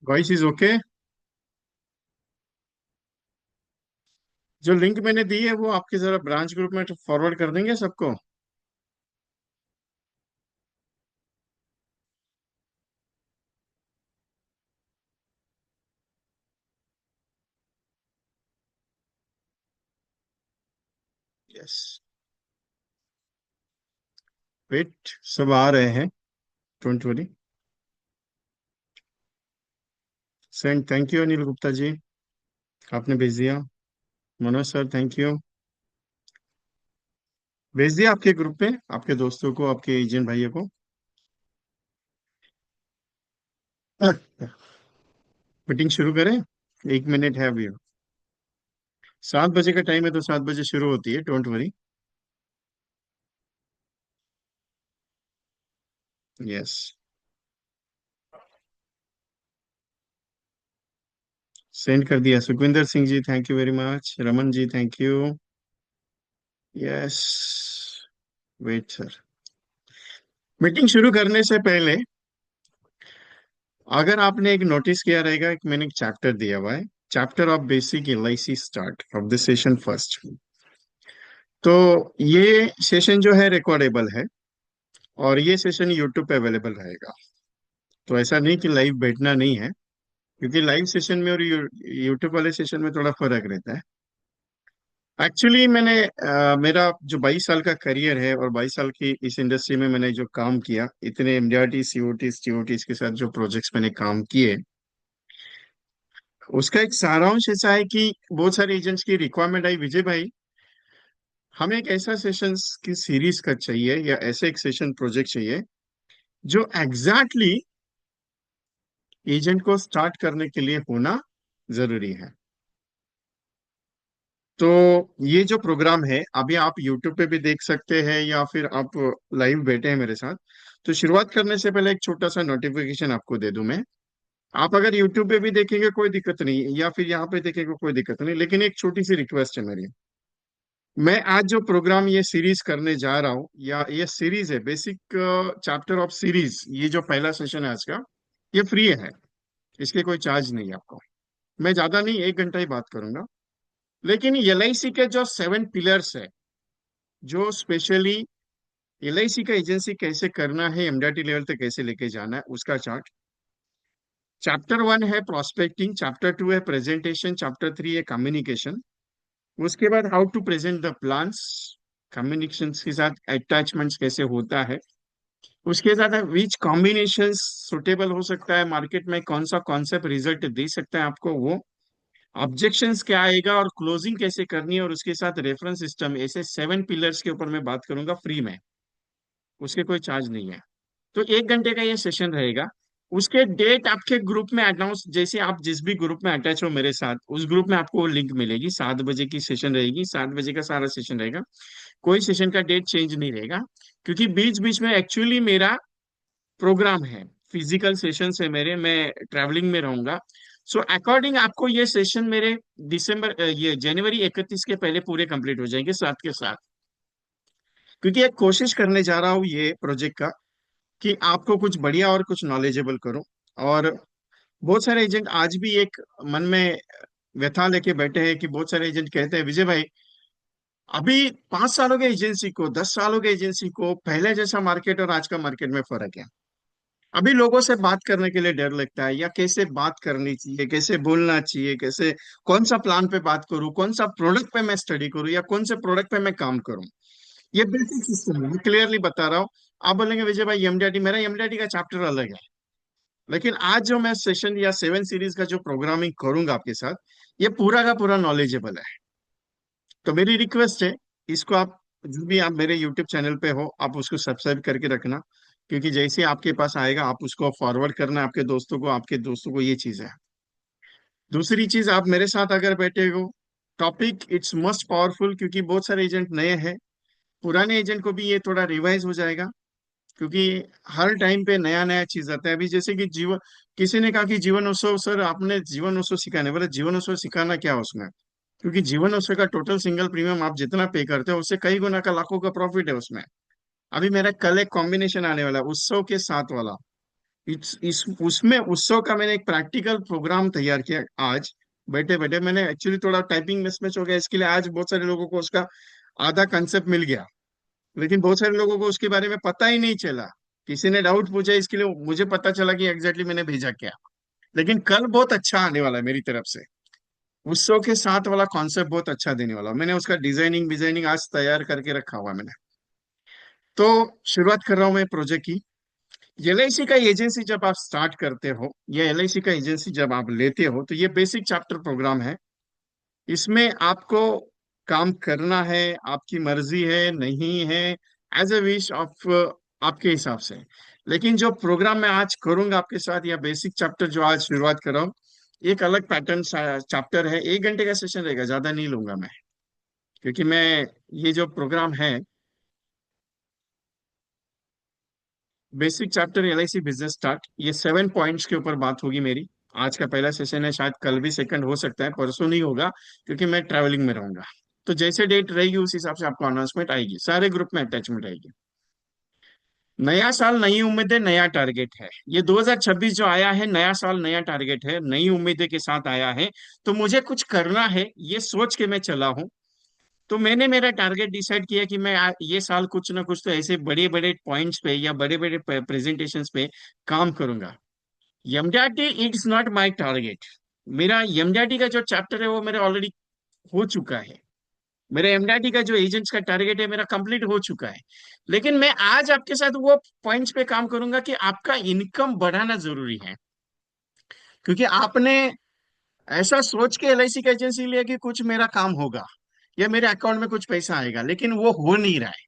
Voice is okay. जो link मैंने दी है वो आपके जरा ब्रांच ग्रुप में फॉरवर्ड कर देंगे सबको। यस। वेट, सब आ रहे हैं। Don't worry. Send, thank you Anil Gupta ji. आपने भेज दिया। Manoj sir, thank you. भेज दिया आपके ग्रुप पे, आपके दोस्तों को, आपके एजेंट भाइयों को। मीटिंग शुरू करें? 1 मिनट है अभी। 7 बजे का टाइम है तो 7 बजे शुरू होती है, डोंट वरी। यस। सेंड कर दिया Sukhwinder Singh ji, thank you very much. Raman ji, thank you. Yes. Wait sir. Meeting शुरू करने से पहले, अगर आपने एक नोटिस किया रहेगा कि मैंने एक चैप्टर दिया हुआ है, chapter of basic LIC start of the session first. तो ये सेशन जो है रिकॉर्डेबल है, और ये सेशन यूट्यूब पे अवेलेबल रहेगा। तो ऐसा नहीं कि लाइव बैठना नहीं है, क्योंकि लाइव सेशन में और यूट्यूब वाले सेशन में थोड़ा फर्क रहता है। एक्चुअली मैंने मेरा जो 22 साल का करियर है और 22 साल की इस इंडस्ट्री में मैंने जो काम किया, इतने एमडीआरटी सीओटी टीओटी के साथ जो प्रोजेक्ट्स मैंने काम किए, उसका एक सारांश ऐसा है कि बहुत सारे एजेंट्स की रिक्वायरमेंट आई, विजय भाई हमें एक ऐसा सेशंस की सीरीज का चाहिए, या ऐसे एक सेशन प्रोजेक्ट चाहिए जो एग्जैक्टली एजेंट को स्टार्ट करने के लिए होना जरूरी है। तो ये जो प्रोग्राम है अभी आप यूट्यूब पे भी देख सकते हैं, या फिर आप लाइव बैठे हैं मेरे साथ। तो शुरुआत करने से पहले एक छोटा सा नोटिफिकेशन आपको दे दूं मैं। आप अगर यूट्यूब पे भी देखेंगे कोई दिक्कत नहीं, या फिर यहाँ पे देखेंगे कोई दिक्कत नहीं, लेकिन एक छोटी सी रिक्वेस्ट है मेरी। मैं आज जो प्रोग्राम ये सीरीज करने जा रहा हूँ, या ये सीरीज है बेसिक चैप्टर ऑफ सीरीज, ये जो पहला सेशन है आज का, ये फ्री है। इसके कोई चार्ज नहीं है आपको। मैं ज्यादा नहीं, 1 घंटा ही बात करूंगा। लेकिन एलआईसी के जो 7 पिलर्स है, जो स्पेशली एलआईसी का एजेंसी कैसे करना है, एमडीआरटी लेवल तक कैसे लेके जाना है, उसका चार्ट। चैप्टर 1 है प्रोस्पेक्टिंग, चैप्टर 2 है प्रेजेंटेशन, चैप्टर 3 है कम्युनिकेशन। उसके बाद how to present the plans, communication के साथ अटैचमेंट्स कैसे होता है। उसके साथ विच कॉम्बिनेशन सुटेबल हो सकता है मार्केट में, कौन सा कॉन्सेप्ट रिजल्ट दे सकता है आपको वो। ऑब्जेक्शंस क्या आएगा और क्लोजिंग कैसे करनी है, और उसके साथ रेफरेंस सिस्टम, ऐसे 7 पिलर्स के ऊपर मैं बात करूंगा फ्री में। उसके कोई चार्ज नहीं है। तो 1 घंटे का ये सेशन रहेगा। उसके डेट आपके ग्रुप में अनाउंस, जैसे आप जिस भी ग्रुप में अटैच हो मेरे साथ, उस ग्रुप में आपको लिंक मिलेगी। 7 बजे की सेशन रहेगी, 7 बजे का सारा सेशन रहेगा। कोई सेशन का डेट चेंज नहीं रहेगा, क्योंकि बीच बीच में एक्चुअली मेरा प्रोग्राम है, फिजिकल सेशन है मेरे, मैं ट्रैवलिंग में रहूंगा। सो अकॉर्डिंग आपको ये सेशन मेरे ये जनवरी 31 के पहले पूरे कंप्लीट हो जाएंगे साथ के साथ। क्योंकि एक कोशिश करने जा रहा हूँ ये प्रोजेक्ट का, कि आपको कुछ बढ़िया और कुछ नॉलेजेबल करूं। और बहुत सारे एजेंट आज भी एक मन में व्यथा लेके बैठे हैं, कि बहुत सारे एजेंट कहते हैं विजय भाई, अभी 5 सालों के एजेंसी को, 10 सालों के एजेंसी को, पहले जैसा मार्केट और आज का मार्केट में फर्क है। अभी लोगों से बात करने के लिए डर लगता है, या कैसे बात करनी चाहिए, कैसे बोलना चाहिए, कैसे, कौन सा प्लान पे बात करूं, कौन सा प्रोडक्ट पे मैं स्टडी करूं, या कौन से प्रोडक्ट पे मैं काम करूं। ये बेसिक सिस्टम है, मैं क्लियरली बता रहा हूँ। आप बोलेंगे विजय भाई एमडीआरटी, मेरा एमडीआरटी का चैप्टर अलग है। लेकिन आज जो मैं सेशन या 7 सीरीज का जो प्रोग्रामिंग करूंगा आपके साथ, ये पूरा का पूरा नॉलेजेबल है। तो मेरी रिक्वेस्ट है, इसको आप, जो भी आप मेरे यूट्यूब चैनल पे हो, आप उसको सब्सक्राइब करके रखना। क्योंकि जैसे ही आपके पास आएगा आप उसको फॉरवर्ड करना आपके दोस्तों को, आपके दोस्तों को ये चीज है। दूसरी चीज, आप मेरे साथ अगर बैठे हो, टॉपिक इट्स मस्ट पावरफुल, क्योंकि बहुत सारे एजेंट नए हैं। पुराने एजेंट को भी ये थोड़ा रिवाइज हो जाएगा, क्योंकि हर टाइम पे नया नया चीज आता है। अभी जैसे कि जीवन, किसी ने कहा कि जीवन उत्सव, सर आपने जीवन उत्सव सिखाने, बोले जीवन उत्सव सिखाना क्या उसमें। क्योंकि जीवन उत्सव का टोटल सिंगल प्रीमियम आप जितना पे करते हो, उससे कई गुना का, लाखों का प्रॉफिट है उसमें। अभी मेरा कल एक कॉम्बिनेशन आने वाला है उत्सव के साथ वाला, इस उसमें उत्सव का मैंने एक प्रैक्टिकल प्रोग्राम तैयार किया आज। बैठे बैठे मैंने एक्चुअली थोड़ा टाइपिंग मिसमैच हो गया, इसके लिए आज बहुत सारे लोगों को उसका आधा कंसेप्ट मिल गया, लेकिन बहुत सारे लोगों को उसके बारे में पता ही नहीं चला। किसी ने डाउट पूछा, इसके लिए मुझे पता चला कि एग्जैक्टली मैंने भेजा क्या। लेकिन कल बहुत अच्छा आने वाला है मेरी तरफ से। उत्सव के साथ वाला कॉन्सेप्ट बहुत अच्छा देने वाला हूं। मैंने उसका डिजाइनिंग डिजाइनिंग आज तैयार करके रखा हुआ है मैंने। तो शुरुआत कर रहा हूँ मैं प्रोजेक्ट की। एलआईसी का एजेंसी जब आप स्टार्ट करते हो, या एलआईसी का एजेंसी जब आप लेते हो, तो ये बेसिक चैप्टर प्रोग्राम है। इसमें आपको काम करना है, आपकी मर्जी है नहीं है, एज ए विश ऑफ आपके हिसाब से। लेकिन जो प्रोग्राम मैं आज करूंगा आपके साथ, या बेसिक चैप्टर जो आज शुरुआत कर रहा हूँ, एक अलग पैटर्न चैप्टर है। 1 घंटे का सेशन रहेगा, ज्यादा नहीं लूंगा मैं, क्योंकि मैं ये जो प्रोग्राम है basic chapter LIC business start, ये 7 पॉइंट्स के ऊपर बात होगी मेरी। आज का पहला सेशन है, शायद कल भी सेकंड हो सकता है, परसों नहीं होगा क्योंकि मैं ट्रैवलिंग में रहूंगा। तो जैसे डेट रहेगी उस हिसाब से आपको अनाउंसमेंट आएगी, सारे ग्रुप में अटैचमेंट आएगी। नया साल नई उम्मीदें नया टारगेट है। ये 2026 जो आया है, नया साल नया टारगेट है, नई उम्मीदें के साथ आया है। तो मुझे कुछ करना है, ये सोच के मैं चला हूं। तो मैंने मेरा टारगेट डिसाइड किया कि मैं ये साल कुछ ना कुछ तो ऐसे बड़े बड़े पॉइंट्स पे या बड़े बड़े प्रेजेंटेशंस पे काम करूंगा। MDRT it's not my target. मेरा एमडीआरटी का जो चैप्टर है वो मेरा ऑलरेडी हो चुका है। मेरा एमडीआरटी का जो एजेंट्स का टारगेट है मेरा कंप्लीट हो चुका है। लेकिन मैं आज आपके साथ वो पॉइंट्स पे काम करूंगा कि आपका इनकम बढ़ाना जरूरी है। क्योंकि आपने ऐसा सोच के एलआईसी का एजेंसी लिया कि कुछ मेरा काम होगा या मेरे अकाउंट में कुछ पैसा आएगा, लेकिन वो हो नहीं रहा है।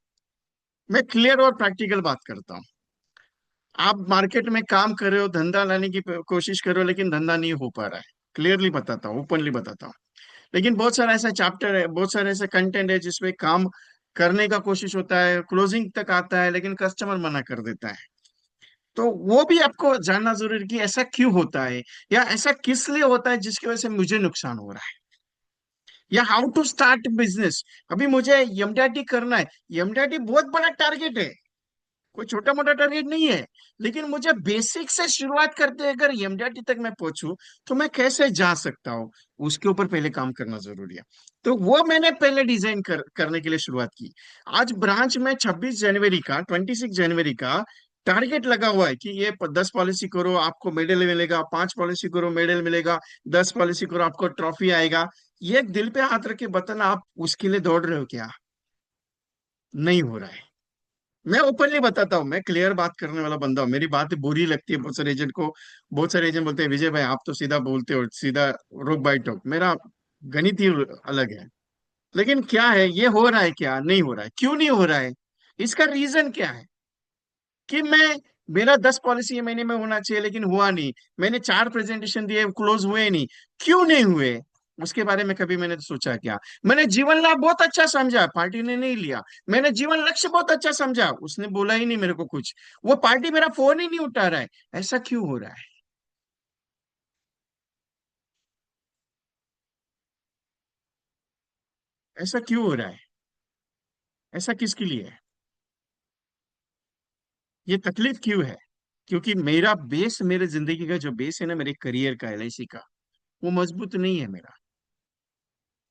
मैं क्लियर और प्रैक्टिकल बात करता हूँ। आप मार्केट में काम कर रहे हो, धंधा लाने की कोशिश कर रहे हो, लेकिन धंधा नहीं हो पा रहा है। क्लियरली बताता हूँ, ओपनली बताता हूँ। लेकिन बहुत सारा ऐसा चैप्टर है, बहुत सारे ऐसे कंटेंट है जिसमें काम करने का कोशिश होता है, क्लोजिंग तक आता है, लेकिन कस्टमर मना कर देता है। तो वो भी आपको जानना जरूरी है कि ऐसा क्यों होता है, या ऐसा किस लिए होता है जिसकी वजह से मुझे नुकसान हो रहा है, या हाउ टू स्टार्ट बिजनेस। अभी मुझे एमडीआरटी करना है। एमडीआरटी बहुत बड़ा टारगेट है, कोई छोटा मोटा टारगेट नहीं है। लेकिन मुझे बेसिक से शुरुआत करते अगर एमडीआरटी तक मैं पहुंचूं, तो मैं कैसे जा सकता हूँ, उसके ऊपर पहले काम करना जरूरी है। तो वो मैंने पहले डिजाइन करने के लिए शुरुआत की। आज ब्रांच में 26 जनवरी का टारगेट लगा हुआ है कि ये 10 पॉलिसी करो आपको मेडल मिलेगा, 5 पॉलिसी करो मेडल मिलेगा, 10 पॉलिसी करो आपको ट्रॉफी आएगा। ये एक दिल पे हाथ रख के बताना, आप उसके लिए दौड़ रहे हो क्या? नहीं हो रहा है। मैं ओपनली बताता हूँ, मैं क्लियर बात करने वाला बंदा हूँ। मेरी बात बुरी लगती है बहुत सारे एजेंट को। बहुत सारे एजेंट बोलते हैं विजय भाई आप तो सीधा बोलते हो, सीधा रोक बाई टोक। मेरा गणित ही अलग है। लेकिन क्या है, ये हो रहा है क्या, नहीं हो रहा है, क्यों नहीं हो रहा है? इसका रीजन क्या है कि मेरा 10 पॉलिसी ये महीने में होना चाहिए लेकिन हुआ नहीं। मैंने 4 प्रेजेंटेशन दिए, क्लोज हुए नहीं। क्यों नहीं हुए? उसके बारे में कभी मैंने सोचा क्या? मैंने जीवन लाभ बहुत अच्छा समझा, पार्टी ने नहीं लिया। मैंने जीवन लक्ष्य बहुत अच्छा समझा, उसने बोला ही नहीं मेरे को कुछ। वो पार्टी मेरा फोन ही नहीं उठा रहा है। ऐसा क्यों हो रहा है? ऐसा क्यों हो रहा है? ऐसा किसके लिए है? ये तकलीफ क्यों है? क्योंकि मेरा बेस, मेरे जिंदगी का जो बेस है ना, मेरे करियर का, एलआईसी का, वो मजबूत नहीं है मेरा।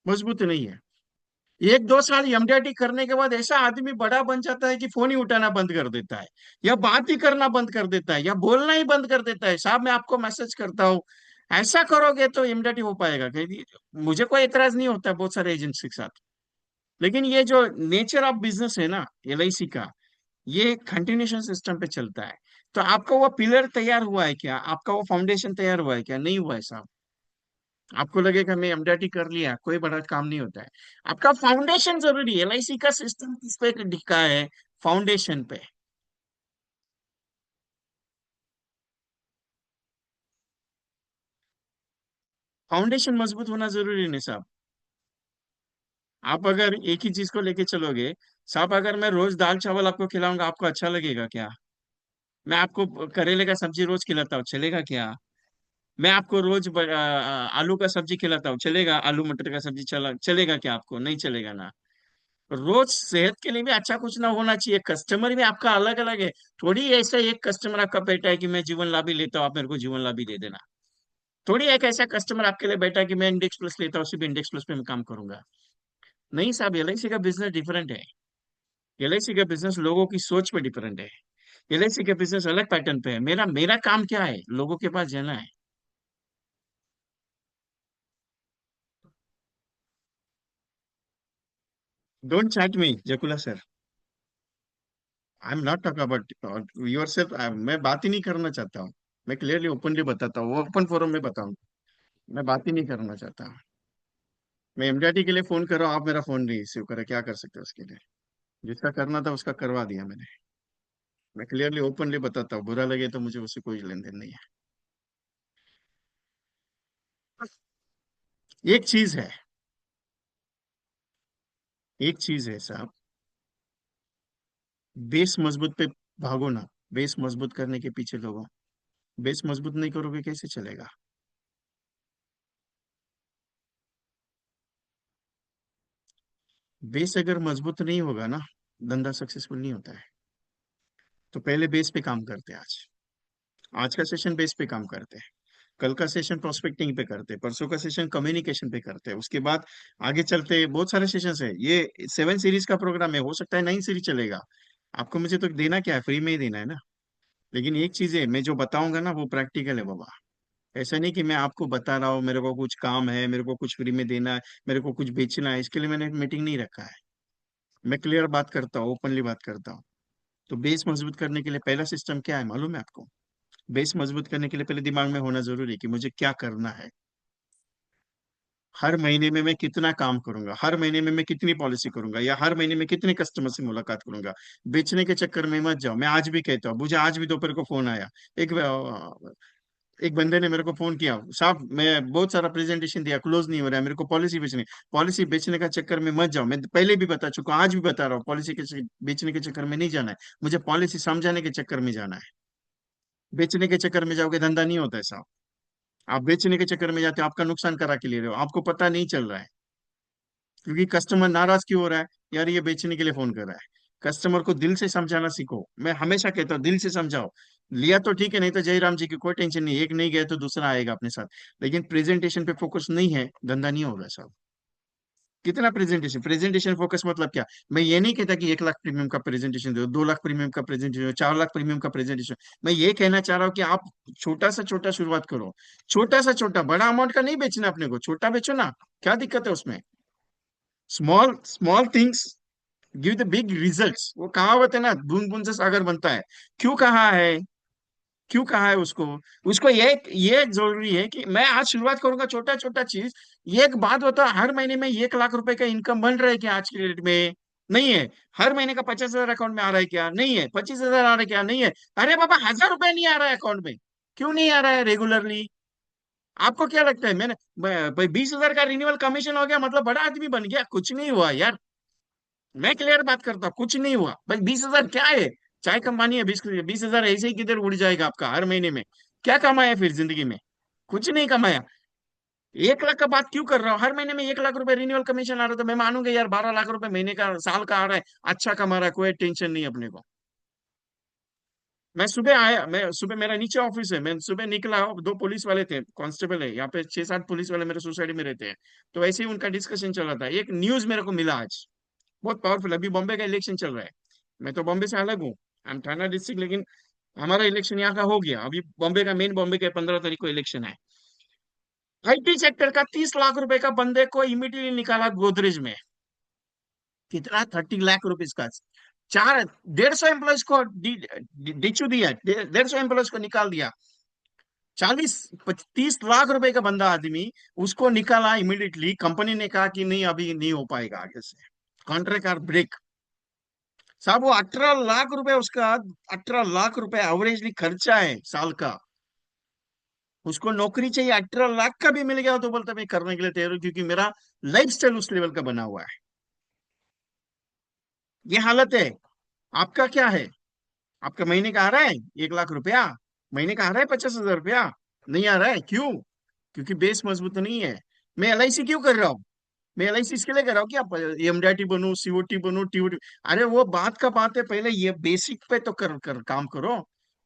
मजबूत नहीं है। 1-2 साल एमडीआरटी करने के बाद ऐसा आदमी बड़ा बन जाता है कि फोन ही उठाना बंद कर देता है, या बात ही करना बंद कर देता है, या बोलना ही बंद कर देता है। साहब मैं आपको मैसेज करता हूँ, ऐसा करोगे तो एमडीआरटी हो पाएगा कहीं? मुझे कोई एतराज नहीं होता है बहुत सारे एजेंट्स के साथ। लेकिन ये जो नेचर ऑफ बिजनेस है ना एलआईसी का, ये कंटिन्यूशन सिस्टम पे चलता है। तो आपका वो पिलर तैयार हुआ है क्या? आपका वो फाउंडेशन तैयार हुआ है क्या? नहीं हुआ है साहब। आपको लगेगा मैं एमडीआरटी कर लिया, कोई बड़ा काम नहीं होता है। आपका फाउंडेशन जरूरी है। एलआईसी का सिस्टम किस पे टिका है? फाउंडेशन पे। फाउंडेशन मजबूत होना जरूरी नहीं साहब। आप अगर एक ही चीज को लेके चलोगे, साहब अगर मैं रोज दाल चावल आपको खिलाऊंगा, आपको अच्छा लगेगा क्या? मैं आपको करेले का सब्जी रोज खिलाता हूँ, चलेगा क्या? मैं आपको रोज आलू का सब्जी खिलाता हूँ, चलेगा? आलू मटर का सब्जी चलेगा क्या आपको? नहीं चलेगा ना। रोज सेहत के लिए भी अच्छा कुछ ना होना चाहिए। कस्टमर भी आपका अलग अलग है। थोड़ी ऐसा एक कस्टमर आपका बैठा है कि मैं जीवन लाभ ही लेता हूँ, आप मेरे को जीवन लाभ ही दे देना। थोड़ी एक ऐसा कस्टमर आपके लिए बैठा है कि मैं इंडेक्स प्लस लेता हूँ, सिर्फ इंडेक्स प्लस पे मैं काम करूंगा। नहीं साहब, एलआईसी का बिजनेस डिफरेंट है। एलआईसी का बिजनेस लोगों की सोच पे डिफरेंट है। एलआईसी का बिजनेस अलग पैटर्न पे है। मेरा मेरा काम क्या है, लोगों के पास जाना है। Don't chat me Jakula sir. I am not talk about your self. मैं बात ही नहीं करना चाहता हूँ। मैं क्लियरली ओपनली बताता हूँ, ओपन फोरम में बताऊँ। मैं बात ही नहीं करना चाहता। मैं एमडीआरटी के लिए फोन कर रहा हूँ, आप मेरा फोन नहीं रिसीव कर रहे, क्या कर सकते हो उसके लिए? जिसका करना था उसका करवा दिया मैंने। मैं क्लियरली ओपनली बताता हूँ, बुरा लगे तो मुझे उससे कोई लेन देन नहीं है। एक चीज है, एक चीज है साहब, बेस मजबूत पे भागो ना। बेस मजबूत करने के पीछे लोगों, बेस मजबूत नहीं करोगे कैसे चलेगा? बेस अगर मजबूत नहीं होगा ना, धंधा सक्सेसफुल नहीं होता है। तो पहले बेस पे काम करते हैं आज। आज का सेशन बेस पे काम करते हैं। कल का सेशन प्रोस्पेक्टिंग पे करते हैं, परसों का सेशन कम्युनिकेशन पे करते हैं, उसके बाद आगे चलते बहुत सारे सेशंस है। ये 7 सीरीज का प्रोग्राम है, हो सकता है 9 सीरीज चलेगा। आपको मुझे तो देना क्या है, फ्री में ही देना है ना। लेकिन एक चीज है, मैं जो बताऊंगा ना वो प्रैक्टिकल है बाबा। ऐसा नहीं कि मैं आपको बता रहा हूँ मेरे को कुछ काम है, मेरे को कुछ फ्री में देना है, मेरे को कुछ बेचना है, इसके लिए मैंने मीटिंग नहीं रखा है। मैं क्लियर बात करता हूँ, ओपनली बात करता हूँ। तो बेस मजबूत करने के लिए पहला सिस्टम क्या है मालूम है आपको? बेस मजबूत करने के लिए पहले दिमाग में होना जरूरी है कि मुझे क्या करना है। हर महीने में मैं कितना काम करूंगा, हर महीने में मैं कितनी पॉलिसी करूंगा, या हर महीने में कितने कस्टमर से मुलाकात करूंगा। बेचने के चक्कर में मत जाओ। मैं आज भी कहता हूँ, मुझे आज भी दोपहर को फोन आया। एक एक बंदे ने मेरे को फोन किया, साहब मैं बहुत सारा प्रेजेंटेशन दिया, क्लोज नहीं हो रहा है, मेरे को पॉलिसी बेचनी। पॉलिसी बेचने का चक्कर में मत जाओ। मैं पहले भी बता चुका हूं, आज भी बता रहा हूँ, पॉलिसी के बेचने के चक्कर में नहीं जाना है। मुझे पॉलिसी समझाने के चक्कर में जाना है। बेचने के चक्कर में जाओगे धंधा नहीं होता है साहब। आप बेचने के चक्कर में जाते हो, आपका नुकसान करा के ले रहे हो, आपको पता नहीं चल रहा है। क्योंकि कस्टमर नाराज क्यों हो रहा है? यार ये बेचने के लिए फोन कर रहा है। कस्टमर को दिल से समझाना सीखो। मैं हमेशा कहता हूँ दिल से समझाओ। लिया तो ठीक है, नहीं तो जयराम जी की कोई टेंशन नहीं, एक नहीं गया तो दूसरा आएगा अपने साथ। लेकिन प्रेजेंटेशन पे फोकस नहीं है, धंधा नहीं होगा साहब। कितना प्रेजेंटेशन, प्रेजेंटेशन फोकस मतलब क्या? मैं ये नहीं कहता कि 1 लाख प्रीमियम का प्रेजेंटेशन दो, 2 लाख प्रीमियम का प्रेजेंटेशन, 4 लाख प्रीमियम का प्रेजेंटेशन। मैं ये कहना चाह रहा हूँ कि आप छोटा सा छोटा शुरुआत करो। छोटा सा छोटा, बड़ा अमाउंट का नहीं बेचना अपने को, छोटा बेचो ना। क्या दिक्कत है उसमें? Small small things give the big results. वो कहावत है ना, बूंद बूंद से सागर बनता है। क्यों कहा है? क्यों कहा है उसको? उसको ये जरूरी है कि मैं आज शुरुआत करूंगा छोटा छोटा चीज। ये एक बात बताओ, हर महीने में 1 लाख रुपए का इनकम बन रहा है क्या आज के डेट में? नहीं है। हर महीने का 50,000 अकाउंट में आ रहा है क्या? नहीं है। 25,000 आ रहा है क्या? नहीं है। अरे बाबा, 1,000 रुपए नहीं आ रहा है अकाउंट में। क्यों नहीं आ रहा है रेगुलरली? आपको क्या लगता है भाई 20,000 का रिन्यूअल कमीशन हो गया मतलब बड़ा आदमी बन गया? कुछ नहीं हुआ यार। मैं क्लियर बात करता हूँ, कुछ नहीं हुआ भाई। 20,000 क्या है? चाय कमानी है 20,000 ऐसे ही किधर उड़ जाएगा आपका हर महीने में? क्या कमाया फिर जिंदगी में? कुछ नहीं कमाया। 1 लाख का बात क्यों कर रहा हूँ? हर महीने में 1 लाख रुपए रिन्यूअल कमीशन आ रहा है तो मैं मानूंगा यार, 12 लाख रुपए महीने का साल का आ रहा है, अच्छा कमा रहा है, कोई टेंशन नहीं अपने को। मैं सुबह आया, मैं सुबह, मेरा नीचे ऑफिस है, मैं सुबह निकला, 2 पुलिस वाले थे, कांस्टेबल है यहाँ पे, 6-7 पुलिस वाले मेरे सोसाइटी में रहते हैं। तो ऐसे ही उनका डिस्कशन चल रहा था, एक न्यूज मेरे को मिला आज, बहुत पावरफुल। अभी बॉम्बे का इलेक्शन चल रहा है। मैं तो बॉम्बे से अलग हूँ, आई एम थाना डिस्ट्रिक्ट, लेकिन हमारा इलेक्शन यहाँ का हो गया अभी। बॉम्बे का मेन, बॉम्बे के 15 तारीख को इलेक्शन है। आईटी सेक्टर का 30 लाख रुपए का बंदे को इमीडिएटली निकाला गोदरेज में। कितना? 30 लाख रुपीज का। 150 एम्प्लॉयज को डिचू दिया, 150 एम्प्लॉयज को निकाल दिया। 30 लाख रुपए का बंदा आदमी, उसको निकाला इमीडिएटली। कंपनी ने कहा कि नहीं अभी नहीं हो पाएगा आगे से, कॉन्ट्रैक्ट आर ब्रेक। साहब वो 18 लाख रुपए उसका, 18 लाख रुपए एवरेजली खर्चा है साल का। उसको नौकरी चाहिए, 18 लाख का भी मिल गया तो बोलता मैं करने के लिए तैयार हूं, क्योंकि मेरा लाइफ स्टाइल उस लेवल का बना हुआ है। ये हालत है। आपका क्या है? आपका महीने का आ रहा है 1 लाख रुपया? महीने का आ रहा है 50,000 रुपया? नहीं आ रहा है, क्यों? क्योंकि बेस मजबूत नहीं है। मैं एलआईसी क्यों कर रहा हूँ? मैं एल आई सी इसके लिए कर रहा हूँ कि आप एमडीआरटी बनू, सीओटी बनू, टीओटी। अरे वो बात का बात है, पहले ये बेसिक पे तो कर काम करो।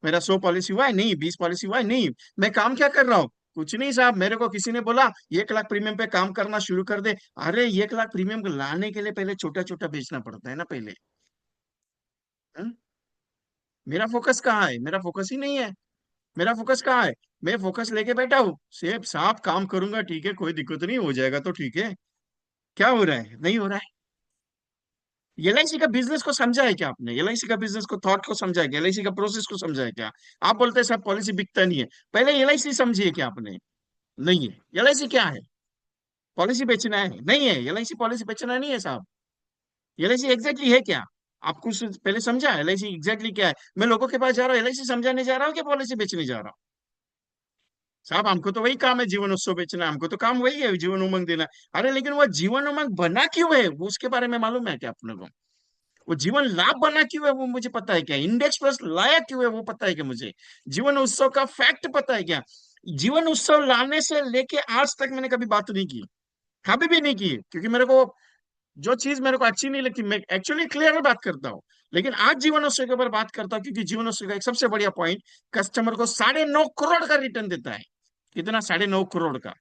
मेरा 100 पॉलिसी हुआ है नहीं, 20 पॉलिसी हुआ है नहीं, मैं काम क्या कर रहा हूँ? कुछ नहीं साहब, मेरे को किसी ने बोला 1 लाख प्रीमियम पे काम करना शुरू कर दे। अरे 1 लाख प्रीमियम को लाने के लिए पहले छोटा छोटा बेचना पड़ता है ना पहले। हम्म? मेरा फोकस कहाँ है? मेरा फोकस ही नहीं है। मेरा फोकस कहाँ है? मैं फोकस लेके बैठा हूँ, सेब साफ काम करूंगा, ठीक है, कोई दिक्कत नहीं, हो जाएगा तो ठीक है। क्या हो रहा है? नहीं हो रहा है। एलआईसी का बिजनेस को समझा है क्या आपने? एलआईसी का बिजनेस को, थॉट को समझा है क्या? एलआईसी का प्रोसेस को समझा है क्या? आप बोलते हैं सब पॉलिसी बिकता नहीं है। पहले एलआईसी समझिए क्या आपने? नहीं है। एलआईसी क्या है? पॉलिसी बेचना है? नहीं है। एलआईसी पॉलिसी बेचना नहीं है साहब। एलआईसी एग्जैक्टली है क्या? आपको पहले समझा एलआईसी एग्जैक्टली क्या है? मैं लोगों के पास जा रहा हूँ, एलआईसी समझाने जा रहा हूँ कि पॉलिसी बेचने जा रहा हूँ? साहब हमको तो वही काम है, जीवन उत्सव बेचना, हमको तो काम वही है, जीवन उमंग देना। अरे लेकिन वो जीवन उमंग बना क्यों है, वो उसके बारे में मालूम है क्या अपने को? वो जीवन लाभ बना क्यों है वो मुझे पता है क्या? इंडेक्स प्लस लाया क्यों है वो पता है क्या मुझे? जीवन उत्सव का फैक्ट पता है क्या? जीवन उत्सव लाने से लेके आज तक मैंने कभी बात नहीं की, कभी भी नहीं की, क्योंकि मेरे को जो चीज मेरे को अच्छी नहीं लगती, मैं एक्चुअली क्लियर बात करता हूँ। लेकिन आज जीवन उत्सव के ऊपर बात करता हूँ, क्योंकि जीवन उत्सव का एक सबसे बढ़िया पॉइंट, कस्टमर को 9.5 करोड़ का रिटर्न देता है। कितना? 9.5 करोड़ का।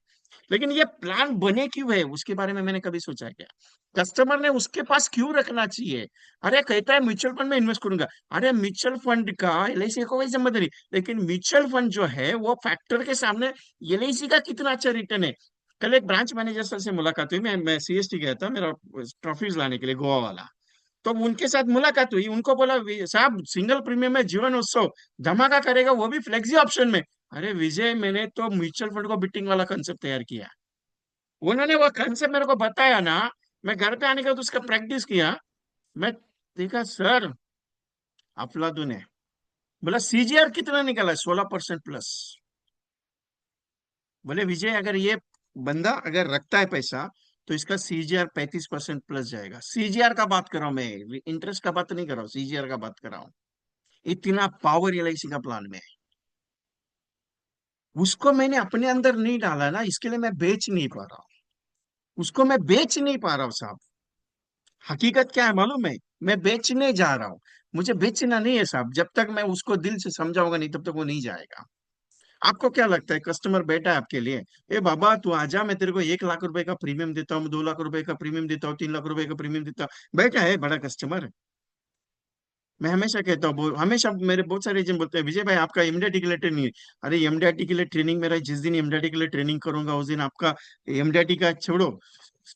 लेकिन ये प्लान बने क्यों है उसके बारे में मैंने कभी सोचा क्या? कस्टमर ने उसके पास क्यों रखना चाहिए? अरे कहता है म्यूचुअल फंड में इन्वेस्ट करूंगा। अरे म्यूचुअल फंड का एलआईसी को कोई संबंध नहीं, लेकिन म्यूचुअल फंड जो है वो फैक्टर के सामने एलआईसी का कितना अच्छा रिटर्न है। कल एक ब्रांच मैनेजर सर से मुलाकात हुई, मैं सीएसटी गया था मेरा ट्रॉफीज लाने के लिए, गोवा वाला। तो उनके साथ मुलाकात हुई, उनको बोला साहब सिंगल प्रीमियम में जीवन उत्सव धमाका करेगा, वो भी फ्लेक्सी ऑप्शन में। अरे विजय, मैंने तो म्यूचुअल फंड को बिटिंग वाला कंसेप्ट तैयार किया। उन्होंने वो कंसेप्ट मेरे को बताया ना, मैं घर पे आने के बाद उसका प्रैक्टिस किया। मैं देखा सर, अफलातून है। बोला सीजीआर कितना निकला? 16% प्लस। बोले विजय, अगर ये बंदा अगर रखता है पैसा, तो इसका सीजीआर 35% प्लस जाएगा। सीजीआर का बात कर रहा हूं मैं, इंटरेस्ट का बात नहीं कर रहा हूँ, सीजीआर का बात कर रहा हूँ। इतना पावर एलआईसी का प्लान में है। उसको मैंने अपने अंदर नहीं डाला ना, इसके लिए मैं बेच नहीं पा रहा हूँ। उसको मैं बेच नहीं पा रहा हूँ साहब। हकीकत क्या है मालूम है? मैं बेचने जा रहा हूँ। मुझे बेचना नहीं है साहब, जब तक मैं उसको दिल से समझाऊंगा नहीं तब तक वो नहीं जाएगा। आपको क्या लगता है कस्टमर बैठा है आपके लिए, ए बाबा तू आजा, मैं तेरे को 1 लाख रुपए का प्रीमियम देता हूँ, 2 लाख रुपए का प्रीमियम देता हूँ, 3 लाख रुपए का प्रीमियम देता हूँ, बैठा है बड़ा कस्टमर। मैं हमेशा कहता हूँ, हमेशा मेरे बहुत सारे एजेंट बोलते हैं विजय भाई आपका एमडीआरटी के लिए ट्रेनिंग है। अरे एमडीआरटी के लिए ट्रेनिंग मेरा, जिस दिन एमडीआरटी के लिए ट्रेनिंग करूंगा उस दिन आपका एमडीआरटी का छोड़ो,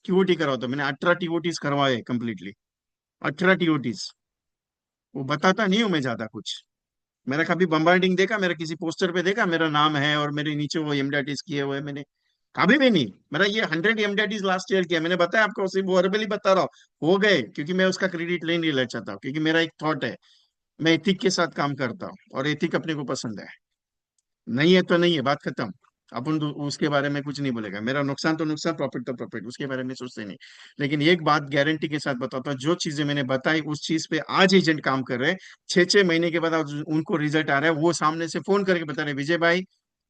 टीओटी कराओ। तो मैंने 18 टीओटीज करवाए कंप्लीटली। 18 टीओटीज। वो बताता नहीं हूँ मैं ज्यादा कुछ। मेरा कभी बम्बार्डिंग देखा? मेरा किसी पोस्टर पे देखा मेरा नाम है और मेरे नीचे वो एमडीआरटीज किए हुए मैंने? कभी भी नहीं। मेरा ये 100 एमडीआरटीज लास्ट ईयर किया, मैंने बताया आपको, सिर्फ वर्बली बता रहा हूँ, हो गए, क्योंकि मैं उसका क्रेडिट ले नहीं लेना चाहता हूँ, क्योंकि मेरा एक थॉट है, मैं एथिक के साथ काम करता हूँ और एथिक अपने को पसंद है। नहीं है तो नहीं है, बात खत्म। अपन तो उसके बारे में कुछ नहीं बोलेगा, मेरा नुकसान तो नुकसान, प्रॉफिट तो प्रॉफिट, उसके बारे में सोचते नहीं। लेकिन एक बात गारंटी के साथ बताता हूँ, जो चीजें मैंने बताई उस चीज पे आज एजेंट काम कर रहे हैं। 6-6 महीने के बाद आज उनको रिजल्ट आ रहा है, वो सामने से फोन करके बता रहे विजय भाई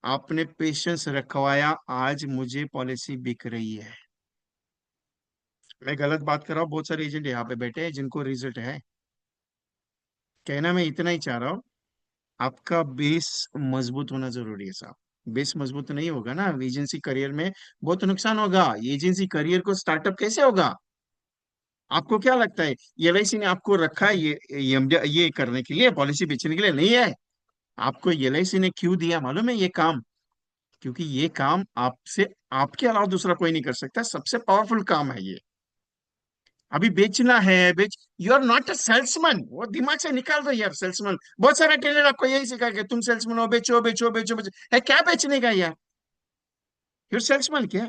आपने पेशेंस रखवाया, आज मुझे पॉलिसी बिक रही है। मैं गलत बात कर रहा हूँ? बहुत सारे एजेंट यहाँ पे बैठे हैं जिनको रिजल्ट है। कहना मैं इतना ही चाह रहा हूँ, आपका बेस मजबूत होना जरूरी है साहब। बेस मजबूत नहीं होगा ना, एजेंसी करियर में बहुत नुकसान होगा। एजेंसी करियर को स्टार्टअप कैसे होगा? आपको क्या लगता है एलआईसी ने आपको रखा है ये करने के लिए, पॉलिसी बेचने के लिए नहीं है? आपको एलआईसी ने क्यों दिया मालूम है ये काम? क्योंकि ये काम आपसे, आपके अलावा दूसरा कोई नहीं कर सकता, सबसे पावरफुल काम है ये। अभी बेचना है, you are not a salesman, वो दिमाग से निकाल दो यार। सेल्समैन, बहुत सारा ट्रेनर आपको यही सिखा कि तुम सेल्समैन हो, बेचो बेचो बेचो बेचो, है क्या बेचने का यार? फिर सेल्समैन क्या?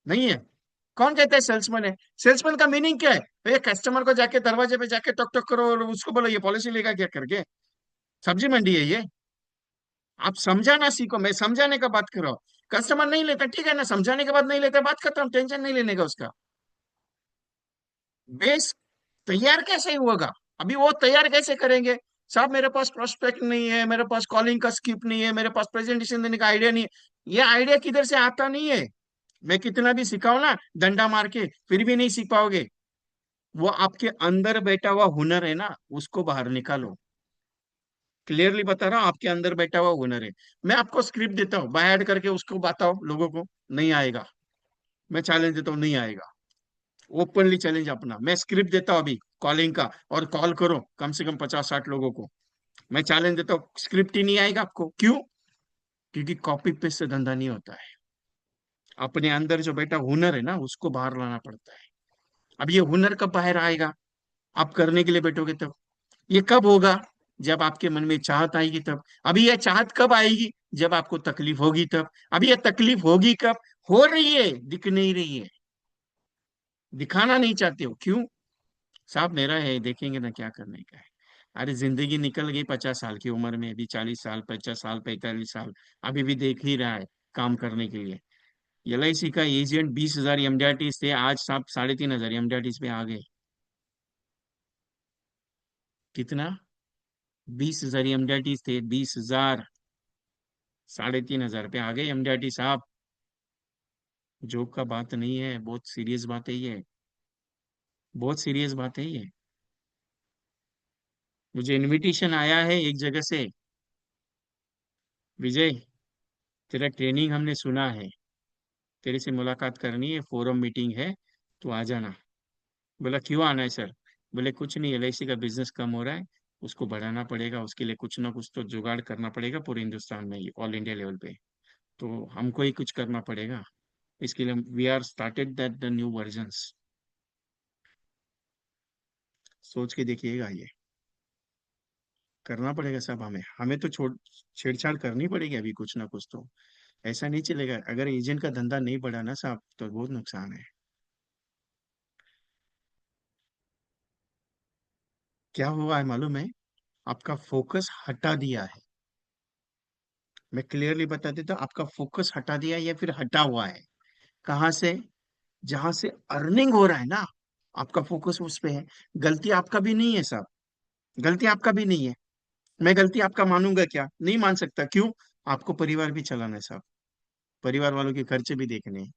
नहीं है। कौन कहता है सेल्समैन है? सेल्समैन का मीनिंग क्या है भैया? कस्टमर को जाके दरवाजे पे जाके टक टक करो और उसको बोलो ये पॉलिसी लेगा क्या करके? सब्जी मंडी है ये? आप समझाना सीखो, मैं समझाने का बात कर रहा हूँ। कस्टमर नहीं लेता, ठीक है ना, समझाने के बाद नहीं लेता, बात खत्म, टेंशन नहीं लेने का उसका। बेस तैयार कैसे होगा? अभी वो तैयार कैसे करेंगे? साहब मेरे पास प्रोस्पेक्ट नहीं है, मेरे पास कॉलिंग का स्क्रिप्ट नहीं है, मेरे पास प्रेजेंटेशन देने का आइडिया नहीं है। ये आइडिया किधर से आता नहीं है? मैं कितना भी सिखाऊं ना डंडा मार के, फिर भी नहीं सीख पाओगे। वो आपके अंदर बैठा हुआ हुनर है ना, उसको बाहर निकालो। क्लियरली बता रहा हूँ, आपके अंदर बैठा हुआ हुनर है। मैं आपको स्क्रिप्ट देता हूँ, बाय ऐड करके उसको बताओ लोगों को, नहीं आएगा। मैं चैलेंज देता हूँ, नहीं आएगा। ओपनली चैलेंज अपना, मैं स्क्रिप्ट देता हूँ अभी कॉलिंग का, और कॉल करो कम से कम 50-60 लोगों को। मैं चैलेंज देता हूँ, स्क्रिप्ट ही नहीं आएगा आपको। क्यों? क्योंकि कॉपी पेस्ट से धंधा नहीं होता है। अपने अंदर जो बेटा हुनर है ना, उसको बाहर लाना पड़ता है। अब ये हुनर कब बाहर आएगा? आप करने के लिए बैठोगे तब। ये कब होगा? जब आपके मन में चाहत आएगी तब। अभी ये चाहत कब आएगी? जब आपको तकलीफ होगी तब। अभी ये तकलीफ होगी कब? हो रही है, दिख नहीं रही है। दिखाना नहीं चाहते हो, क्यों? साहब मेरा है, देखेंगे ना क्या करने का है। अरे जिंदगी निकल गई 50 साल की उम्र में, अभी 40 साल, 50 साल, 45 साल। अभी भी देख ही रहा है काम करने के लिए। LIC का एजेंट 20,000 MDRTs थे, आज साहब 3,500 MDRTs पे आ गए। कितना? 20,000 MDRTs थे, 20,000, 3,500 पे आ गए MDRT साहब। जोक का बात नहीं है, बहुत सीरियस बात है ये। बहुत सीरियस बात है ये। मुझे इनविटेशन आया है एक जगह से, विजय तेरा ट्रेनिंग हमने सुना है, तेरे से मुलाकात करनी है, फोरम मीटिंग है, तो आ जाना। बोला क्यों आना है सर? बोले कुछ नहीं, LIC का बिजनेस कम हो रहा है, उसको बढ़ाना पड़ेगा, उसके लिए कुछ ना कुछ तो जुगाड़ करना पड़ेगा पूरे हिंदुस्तान में, ऑल इंडिया लेवल पे। तो हमको ही कुछ करना पड़ेगा। इसके लिए we are started that the new versions. सोच के देखिएगा, ये करना पड़ेगा सब हमें। हमें तो छोड़ छेड़छाड़ करनी पड़ेगी अभी कुछ ना कुछ तो। ऐसा नहीं चलेगा, अगर एजेंट का धंधा नहीं बढ़ा ना साहब, तो बहुत नुकसान है। क्या हुआ है मालूम है? आपका फोकस हटा दिया है। मैं क्लियरली बता देता हूँ, आपका फोकस हटा दिया है या फिर हटा हुआ है। कहाँ से? जहां से अर्निंग हो रहा है ना, आपका फोकस उस पे है। गलती आपका भी नहीं है साहब, गलती आपका भी नहीं है। मैं गलती आपका मानूंगा क्या? नहीं मान सकता। क्यों? आपको परिवार भी चलाना है साहब, परिवार वालों के खर्चे भी देखने हैं।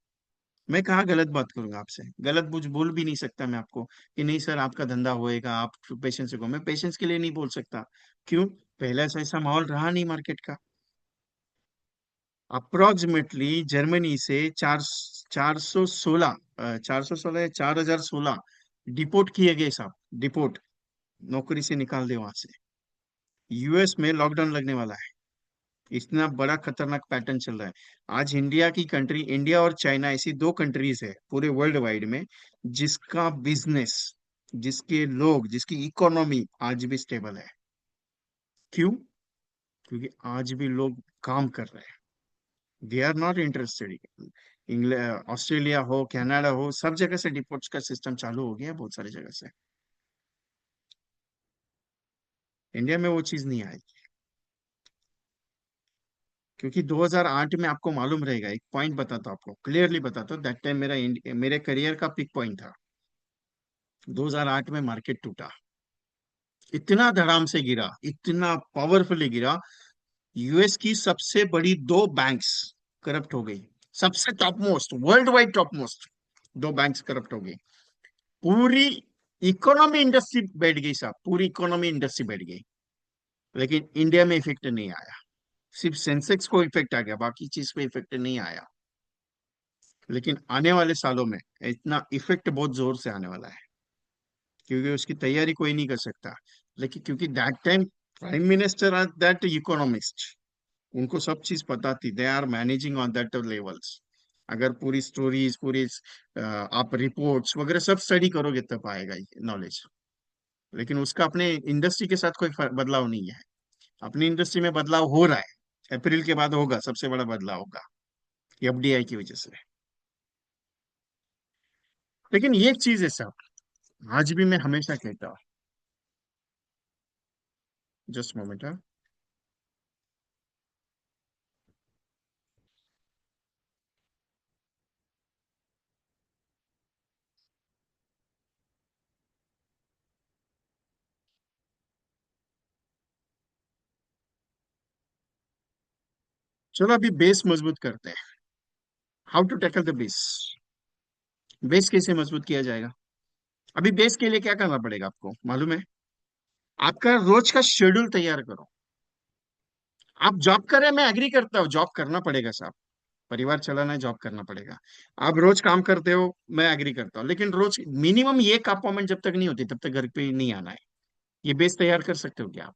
मैं कहाँ गलत बात करूंगा आपसे? गलत कुछ बोल भी नहीं सकता मैं आपको कि नहीं सर आपका धंधा होएगा, आप पेशेंस से को। मैं पेशेंस के लिए नहीं बोल सकता। क्यों? पहले ऐसा ऐसा माहौल रहा नहीं मार्केट का। अप्रोक्सीमेटली जर्मनी से 416, 416 या 4,016 डिपोर्ट किए गए साहब। डिपोर्ट, नौकरी से निकाल दे वहां से। US में लॉकडाउन लगने वाला है। इतना बड़ा खतरनाक पैटर्न चल रहा है। आज इंडिया और चाइना ऐसी दो कंट्रीज है पूरे वर्ल्ड वाइड में, जिसका बिजनेस, जिसके लोग, जिसकी इकोनॉमी आज भी स्टेबल है। क्यों? क्योंकि आज भी लोग काम कर रहे हैं। They are not interested. England, Australia हो, कनाडा हो, सब जगह से डिपोर्ट्स का सिस्टम चालू हो गया है, बहुत सारी जगह से। इंडिया में वो चीज नहीं आएगी। क्योंकि 2008 में आपको मालूम रहेगा, एक पॉइंट बताता हूं आपको, क्लियरली बताता हूँ, दैट टाइम मेरे करियर का पिक पॉइंट था। 2008 में मार्केट टूटा, इतना धड़ाम से गिरा, इतना पावरफुली गिरा। US की सबसे बड़ी दो बैंक्स करप्ट हो गई। सबसे top most, world wide top most दो बैंक्स करप्ट हो गई। पूरी इकोनॉमी इंडस्ट्री बैठ गई साहब, पूरी इकोनॉमी इंडस्ट्री बैठ गई। लेकिन इंडिया में इफेक्ट नहीं आया। सिर्फ सेंसेक्स को इफेक्ट आ गया, बाकी चीज पे इफेक्ट नहीं आया। लेकिन आने वाले सालों में इतना इफेक्ट बहुत जोर से आने वाला है, क्योंकि उसकी तैयारी कोई नहीं कर सकता। लेकिन क्योंकि that time prime minister or that economist, उनको सब चीज पता थी, they are managing on that levels. अगर पूरी स्टोरीज, पूरी आप रिपोर्ट्स वगैरह सब स्टडी करोगे तब आएगा ये नॉलेज। लेकिन उसका अपने इंडस्ट्री के साथ कोई बदलाव नहीं है। अपनी इंडस्ट्री में बदलाव हो रहा है, अप्रैल के बाद होगा, सबसे बड़ा बदलाव होगा FDI की वजह से। लेकिन ये एक चीज है साहब, आज भी मैं हमेशा कहता हूँ, जस्ट मोमेंट। चलो अभी बेस मजबूत करते हैं। How to tackle the base. Base कैसे मजबूत किया जाएगा? अभी बेस के लिए क्या करना पड़ेगा आपको मालूम है? आपका रोज का शेड्यूल तैयार करो। आप जॉब करें, मैं एग्री करता हूँ, जॉब करना पड़ेगा साहब, परिवार चलाना है, जॉब करना पड़ेगा। आप रोज काम करते हो, मैं एग्री करता हूँ, लेकिन रोज मिनिमम एक अपॉइंटमेंट जब तक नहीं होती तब तक घर पे नहीं आना है। ये बेस तैयार कर सकते हो क्या आप?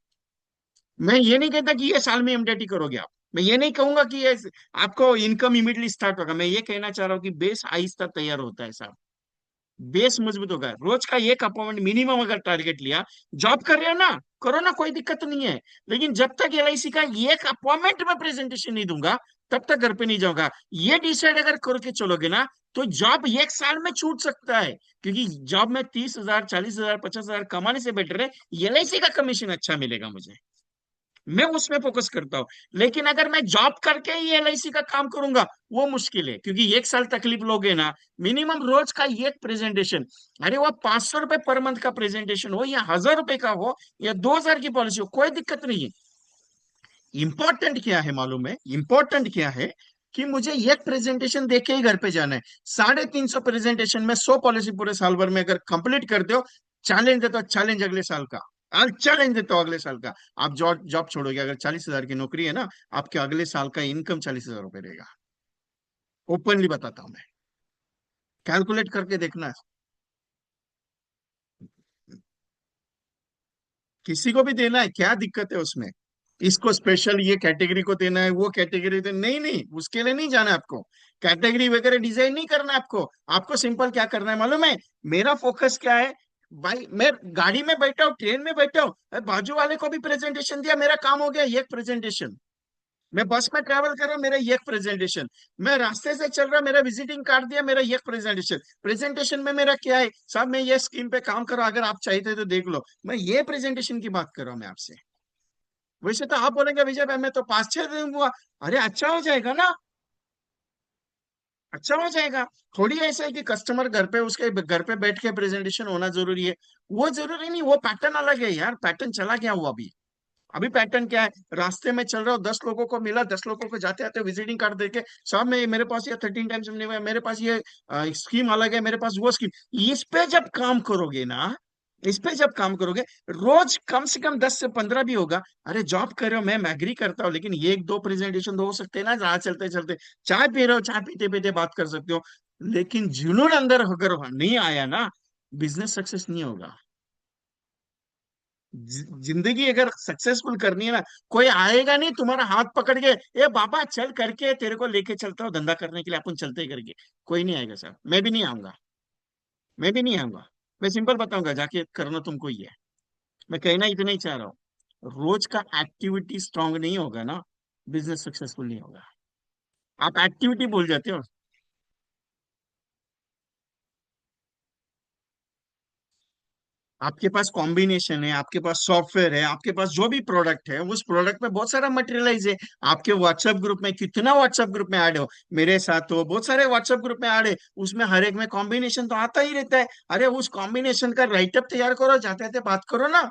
मैं ये नहीं कहता कि ये साल में एमडेटी करोगे आप, मैं ये नहीं कहूंगा कि ये आपको इनकम इमीडिएटली स्टार्ट होगा, मैं ये कहना चाह रहा हूँ कि बेस आहिस्ता तैयार होता है साहब। बेस मजबूत होगा, रोज का एक अपॉइंटमेंट मिनिमम अगर टारगेट लिया, जॉब कर रहे हो ना, करो ना, कोई दिक्कत नहीं है। लेकिन जब तक एलआईसी का एक अपॉइंटमेंट में प्रेजेंटेशन नहीं दूंगा, तब तक घर पे नहीं जाऊंगा। ये डिसाइड अगर करके चलोगे ना, तो जॉब एक साल में छूट सकता है, क्योंकि जॉब में 30,000, 40,000, 50,000 कमाने से बेटर है एलआईसी का कमीशन अच्छा मिलेगा मुझे, मैं उसमें फोकस करता हूँ। लेकिन अगर मैं जॉब करके ही एलआईसी का काम करूंगा, वो मुश्किल है, क्योंकि एक साल तकलीफ लोगे ना। मिनिमम रोज का एक प्रेजेंटेशन, अरे वो 500 रुपए पर मंथ का प्रेजेंटेशन हो या 1,000 रुपए का हो या 2,000 की पॉलिसी हो, कोई दिक्कत नहीं है। इंपॉर्टेंट क्या है मालूम है? इंपॉर्टेंट क्या है कि मुझे एक प्रेजेंटेशन देके ही घर पे जाना है। 350 प्रेजेंटेशन में 100 पॉलिसी पूरे साल भर में अगर कंप्लीट करते हो, चैलेंज देता हूँ, चैलेंज अगले साल का, चैलेंज देता हूँ अगले साल का। आप जॉब जॉब छोड़ोगे, अगर 40,000 की नौकरी है ना, आपके अगले साल का इनकम 40,000 रुपये रहेगा। ओपनली बताता हूँ मैं, कैलकुलेट करके देखना। किसी को भी देना है, क्या दिक्कत है उसमें? इसको स्पेशल ये कैटेगरी को देना है, वो कैटेगरी देना, नहीं नहीं, उसके लिए नहीं जाना है आपको। कैटेगरी वगैरह डिजाइन नहीं करना है आपको। आपको सिंपल क्या करना है मालूम है? मेरा फोकस क्या है भाई? मैं गाड़ी में बैठा हूँ, ट्रेन में बैठा हूँ, बाजू वाले को भी प्रेजेंटेशन दिया, मेरा काम हो गया एक प्रेजेंटेशन। मैं बस में ट्रैवल कर रहा हूँ, मेरा एक प्रेजेंटेशन। मैं रास्ते से चल रहा, मेरा विजिटिंग कार्ड दिया, मेरा एक प्रेजेंटेशन। प्रेजेंटेशन में मेरा क्या है साहब? मैं ये स्कीम पे काम कर रहा हूं, अगर आप चाहते तो देख लो, मैं ये प्रेजेंटेशन की बात कर रहा हूँ मैं आपसे। वैसे तो आप बोलेंगे विजय भाई मैं तो 5-6 दिन हुआ, अरे अच्छा हो जाएगा ना, अच्छा हो जाएगा। थोड़ी ऐसा है कि कस्टमर घर पे, उसके घर पे बैठ के प्रेजेंटेशन होना जरूरी है, वो जरूरी नहीं, वो पैटर्न अलग है यार, पैटर्न चला गया वो अभी। अभी पैटर्न क्या है? रास्ते में चल रहा हूँ, 10 लोगों को मिला, 10 लोगों को जाते आते विजिटिंग कार्ड देके, साहब मैं, मेरे पास ये 13 टाइम्स नहीं हुआ, मेरे पास ये स्कीम अलग है, मेरे पास वो स्कीम। इस पे जब काम करोगे ना, इस पे जब काम करोगे, रोज कम से कम 10 से 15 भी होगा। अरे जॉब कर रहे हो, मैं एग्री करता हूँ, लेकिन ये एक दो प्रेजेंटेशन तो हो सकते हैं ना, जहाँ चलते चलते चाय पी रहे हो, चाय पीते पीते बात कर सकते हो। लेकिन जुनून अंदर अगर नहीं आया ना, बिजनेस सक्सेस नहीं होगा। जिंदगी अगर सक्सेसफुल करनी है ना, कोई आएगा नहीं तुम्हारा हाथ पकड़ के, ए बाबा चल करके तेरे को लेके चलता हूँ धंधा करने के लिए, अपन चलते ही करके। कोई नहीं आएगा सर, मैं भी नहीं आऊंगा, मैं भी नहीं आऊंगा। मैं सिंपल बताऊंगा, जाके करना तुमको ही है। मैं कहना इतना ही चाह रहा हूँ, रोज का एक्टिविटी स्ट्रांग नहीं होगा ना, बिजनेस सक्सेसफुल नहीं होगा। आप एक्टिविटी भूल जाते हो। आपके पास कॉम्बिनेशन है, आपके पास सॉफ्टवेयर है, आपके पास जो भी प्रोडक्ट है, उस प्रोडक्ट में बहुत सारा मटेरियलाइज है। आपके व्हाट्सएप ग्रुप में, कितना व्हाट्सएप ग्रुप में ऐड हो, मेरे साथ हो, बहुत सारे व्हाट्सएप ग्रुप में ऐड है, उसमें हर एक में कॉम्बिनेशन तो आता ही रहता है। अरे उस कॉम्बिनेशन का राइटअप तैयार करो, जाते जाते बात करो ना।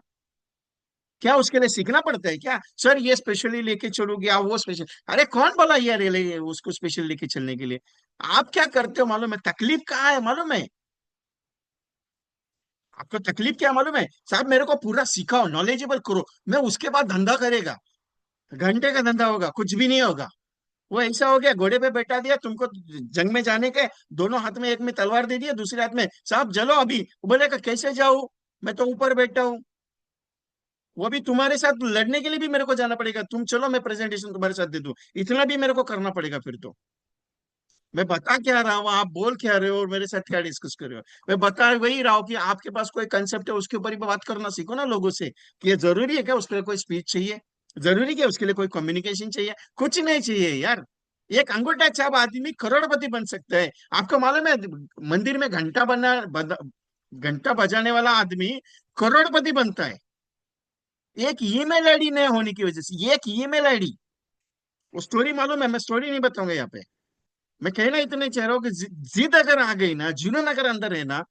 क्या उसके लिए सीखना पड़ता है क्या सर? ये स्पेशली लेके चलोगे आप, वो स्पेशल, अरे कौन बोला यार ये उसको स्पेशल लेके चलने के लिए? आप क्या करते हो मालूम है? तकलीफ कहाँ है मालूम है? आपको तकलीफ क्या मालूम है साहब? मेरे को पूरा सिखाओ, नॉलेजेबल करो, मैं उसके बाद धंधा करेगा। घंटे का धंधा होगा, कुछ भी नहीं होगा। वो ऐसा हो गया, घोड़े पे बैठा दिया तुमको, जंग में जाने के, दोनों हाथ में, एक में तलवार दे दिया, दूसरे हाथ में, साहब चलो अभी। वो बोलेगा कैसे जाऊं, मैं तो ऊपर बैठा हूँ। वो भी तुम्हारे साथ लड़ने के लिए भी मेरे को जाना पड़ेगा, तुम चलो मैं प्रेजेंटेशन तुम्हारे साथ दे दूं, इतना भी मेरे को करना पड़ेगा फिर तो। मैं बता क्या रहा हूँ, आप बोल क्या रहे हो और मेरे साथ क्या डिस्कस कर रहे हो? मैं बता वही रहा हूँ कि आपके पास कोई कंसेप्ट है, उसके ऊपर ही बात करना सीखो ना लोगों से, कि ये जरूरी है क्या उसके लिए कोई स्पीच चाहिए? जरूरी क्या उसके लिए कोई कम्युनिकेशन चाहिए? कुछ नहीं चाहिए यार। एक अंगूठा छाप आदमी करोड़पति बन सकता है। आपको मालूम है, मंदिर में घंटा बजाने वाला आदमी करोड़पति बनता है, एक ईमेल आईडी न होने की वजह से, एक ईमेल आईडी। वो स्टोरी मालूम है, मैं स्टोरी नहीं बताऊंगा यहाँ पे। मैं कहना इतने चाह रहा हूँ कि जिद अगर आ गई ना, जुनून अगर अंदर है ना,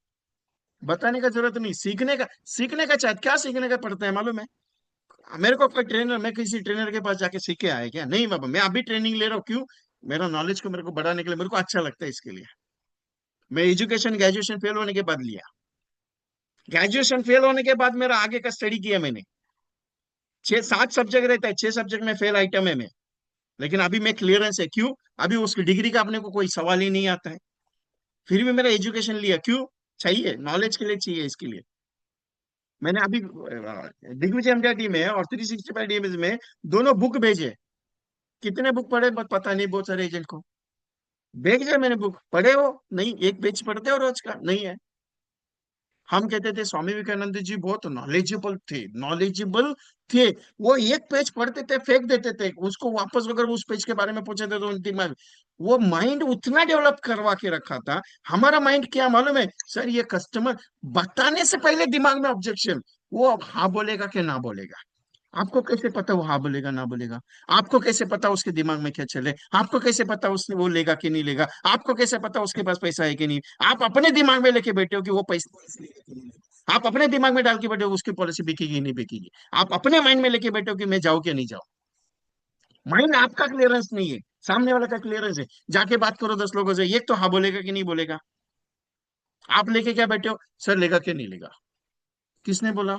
बताने का जरूरत नहीं, सीखने का चाह, क्या सीखने का पड़ता है मालूम है? मेरे को कोई ट्रेनर, मैं किसी ट्रेनर के पास जाके सीख के आया क्या? नहीं बाबा, मैं अभी ट्रेनिंग ले रहा हूँ, क्यों? मेरा नॉलेज को मेरे को बढ़ाने के लिए, मेरे को अच्छा लगता है इसके लिए। मैं एजुकेशन ग्रेजुएशन फेल होने के बाद लिया। ग्रेजुएशन फेल होने के बाद मेरा आगे का स्टडी किया मैंने। 6 7 सब्जेक्ट रहता है, 6 सब्जेक्ट में फेल आइटम है मैं। लेकिन अभी मैं क्लियरेंस है, क्यों? अभी उस डिग्री का अपने को कोई सवाल ही नहीं आता है। फिर भी मेरा एजुकेशन लिया, क्यों? चाहिए, नॉलेज के लिए चाहिए, इसके लिए। मैंने अभी दिग्विजय एमटीआर में और 365 डीएमएस में दोनों बुक भेजे। कितने बुक पढ़े पता नहीं, बहुत सारे एजेंट को भेजे मैंने बुक, पढ़े हो? नहीं, एक पेज पढ़ते हो रोज का? नहीं है। हम कहते थे स्वामी विवेकानंद जी बहुत नॉलेजेबल थे, नॉलेजेबल थे। वो एक पेज पढ़ते थे, फेंक देते थे उसको, वापस अगर उस पेज के बारे में पूछे थे तो उनकी दिमाग, वो माइंड उतना डेवलप करवा के रखा था। हमारा माइंड क्या मालूम है सर, ये कस्टमर बताने से पहले दिमाग में ऑब्जेक्शन, वो अब हाँ बोलेगा कि ना बोलेगा। आपको कैसे पता वो हाँ बोलेगा ना बोलेगा? आपको कैसे पता उसके दिमाग में क्या चले? आपको कैसे पता उसने वो लेगा कि नहीं लेगा? आपको कैसे पता उसके पास पैसा है कि नहीं? आप अपने दिमाग में लेके बैठे हो कि वो पैसा लेगा कि नहीं लेगा। आप अपने दिमाग में डाल के बैठे हो उसकी पॉलिसी बिकेगी नहीं बिकेगी। आप अपने माइंड में लेके बैठे हो कि मैं जाऊँ क्या नहीं जाऊँ। माइंड आपका क्लियरेंस नहीं है, सामने वाला का क्लियरेंस है। जाके बात करो 10 लोगों से, ये तो हाँ बोलेगा कि नहीं बोलेगा। आप लेके क्या बैठे हो, सर लेगा कि नहीं लेगा? किसने बोला?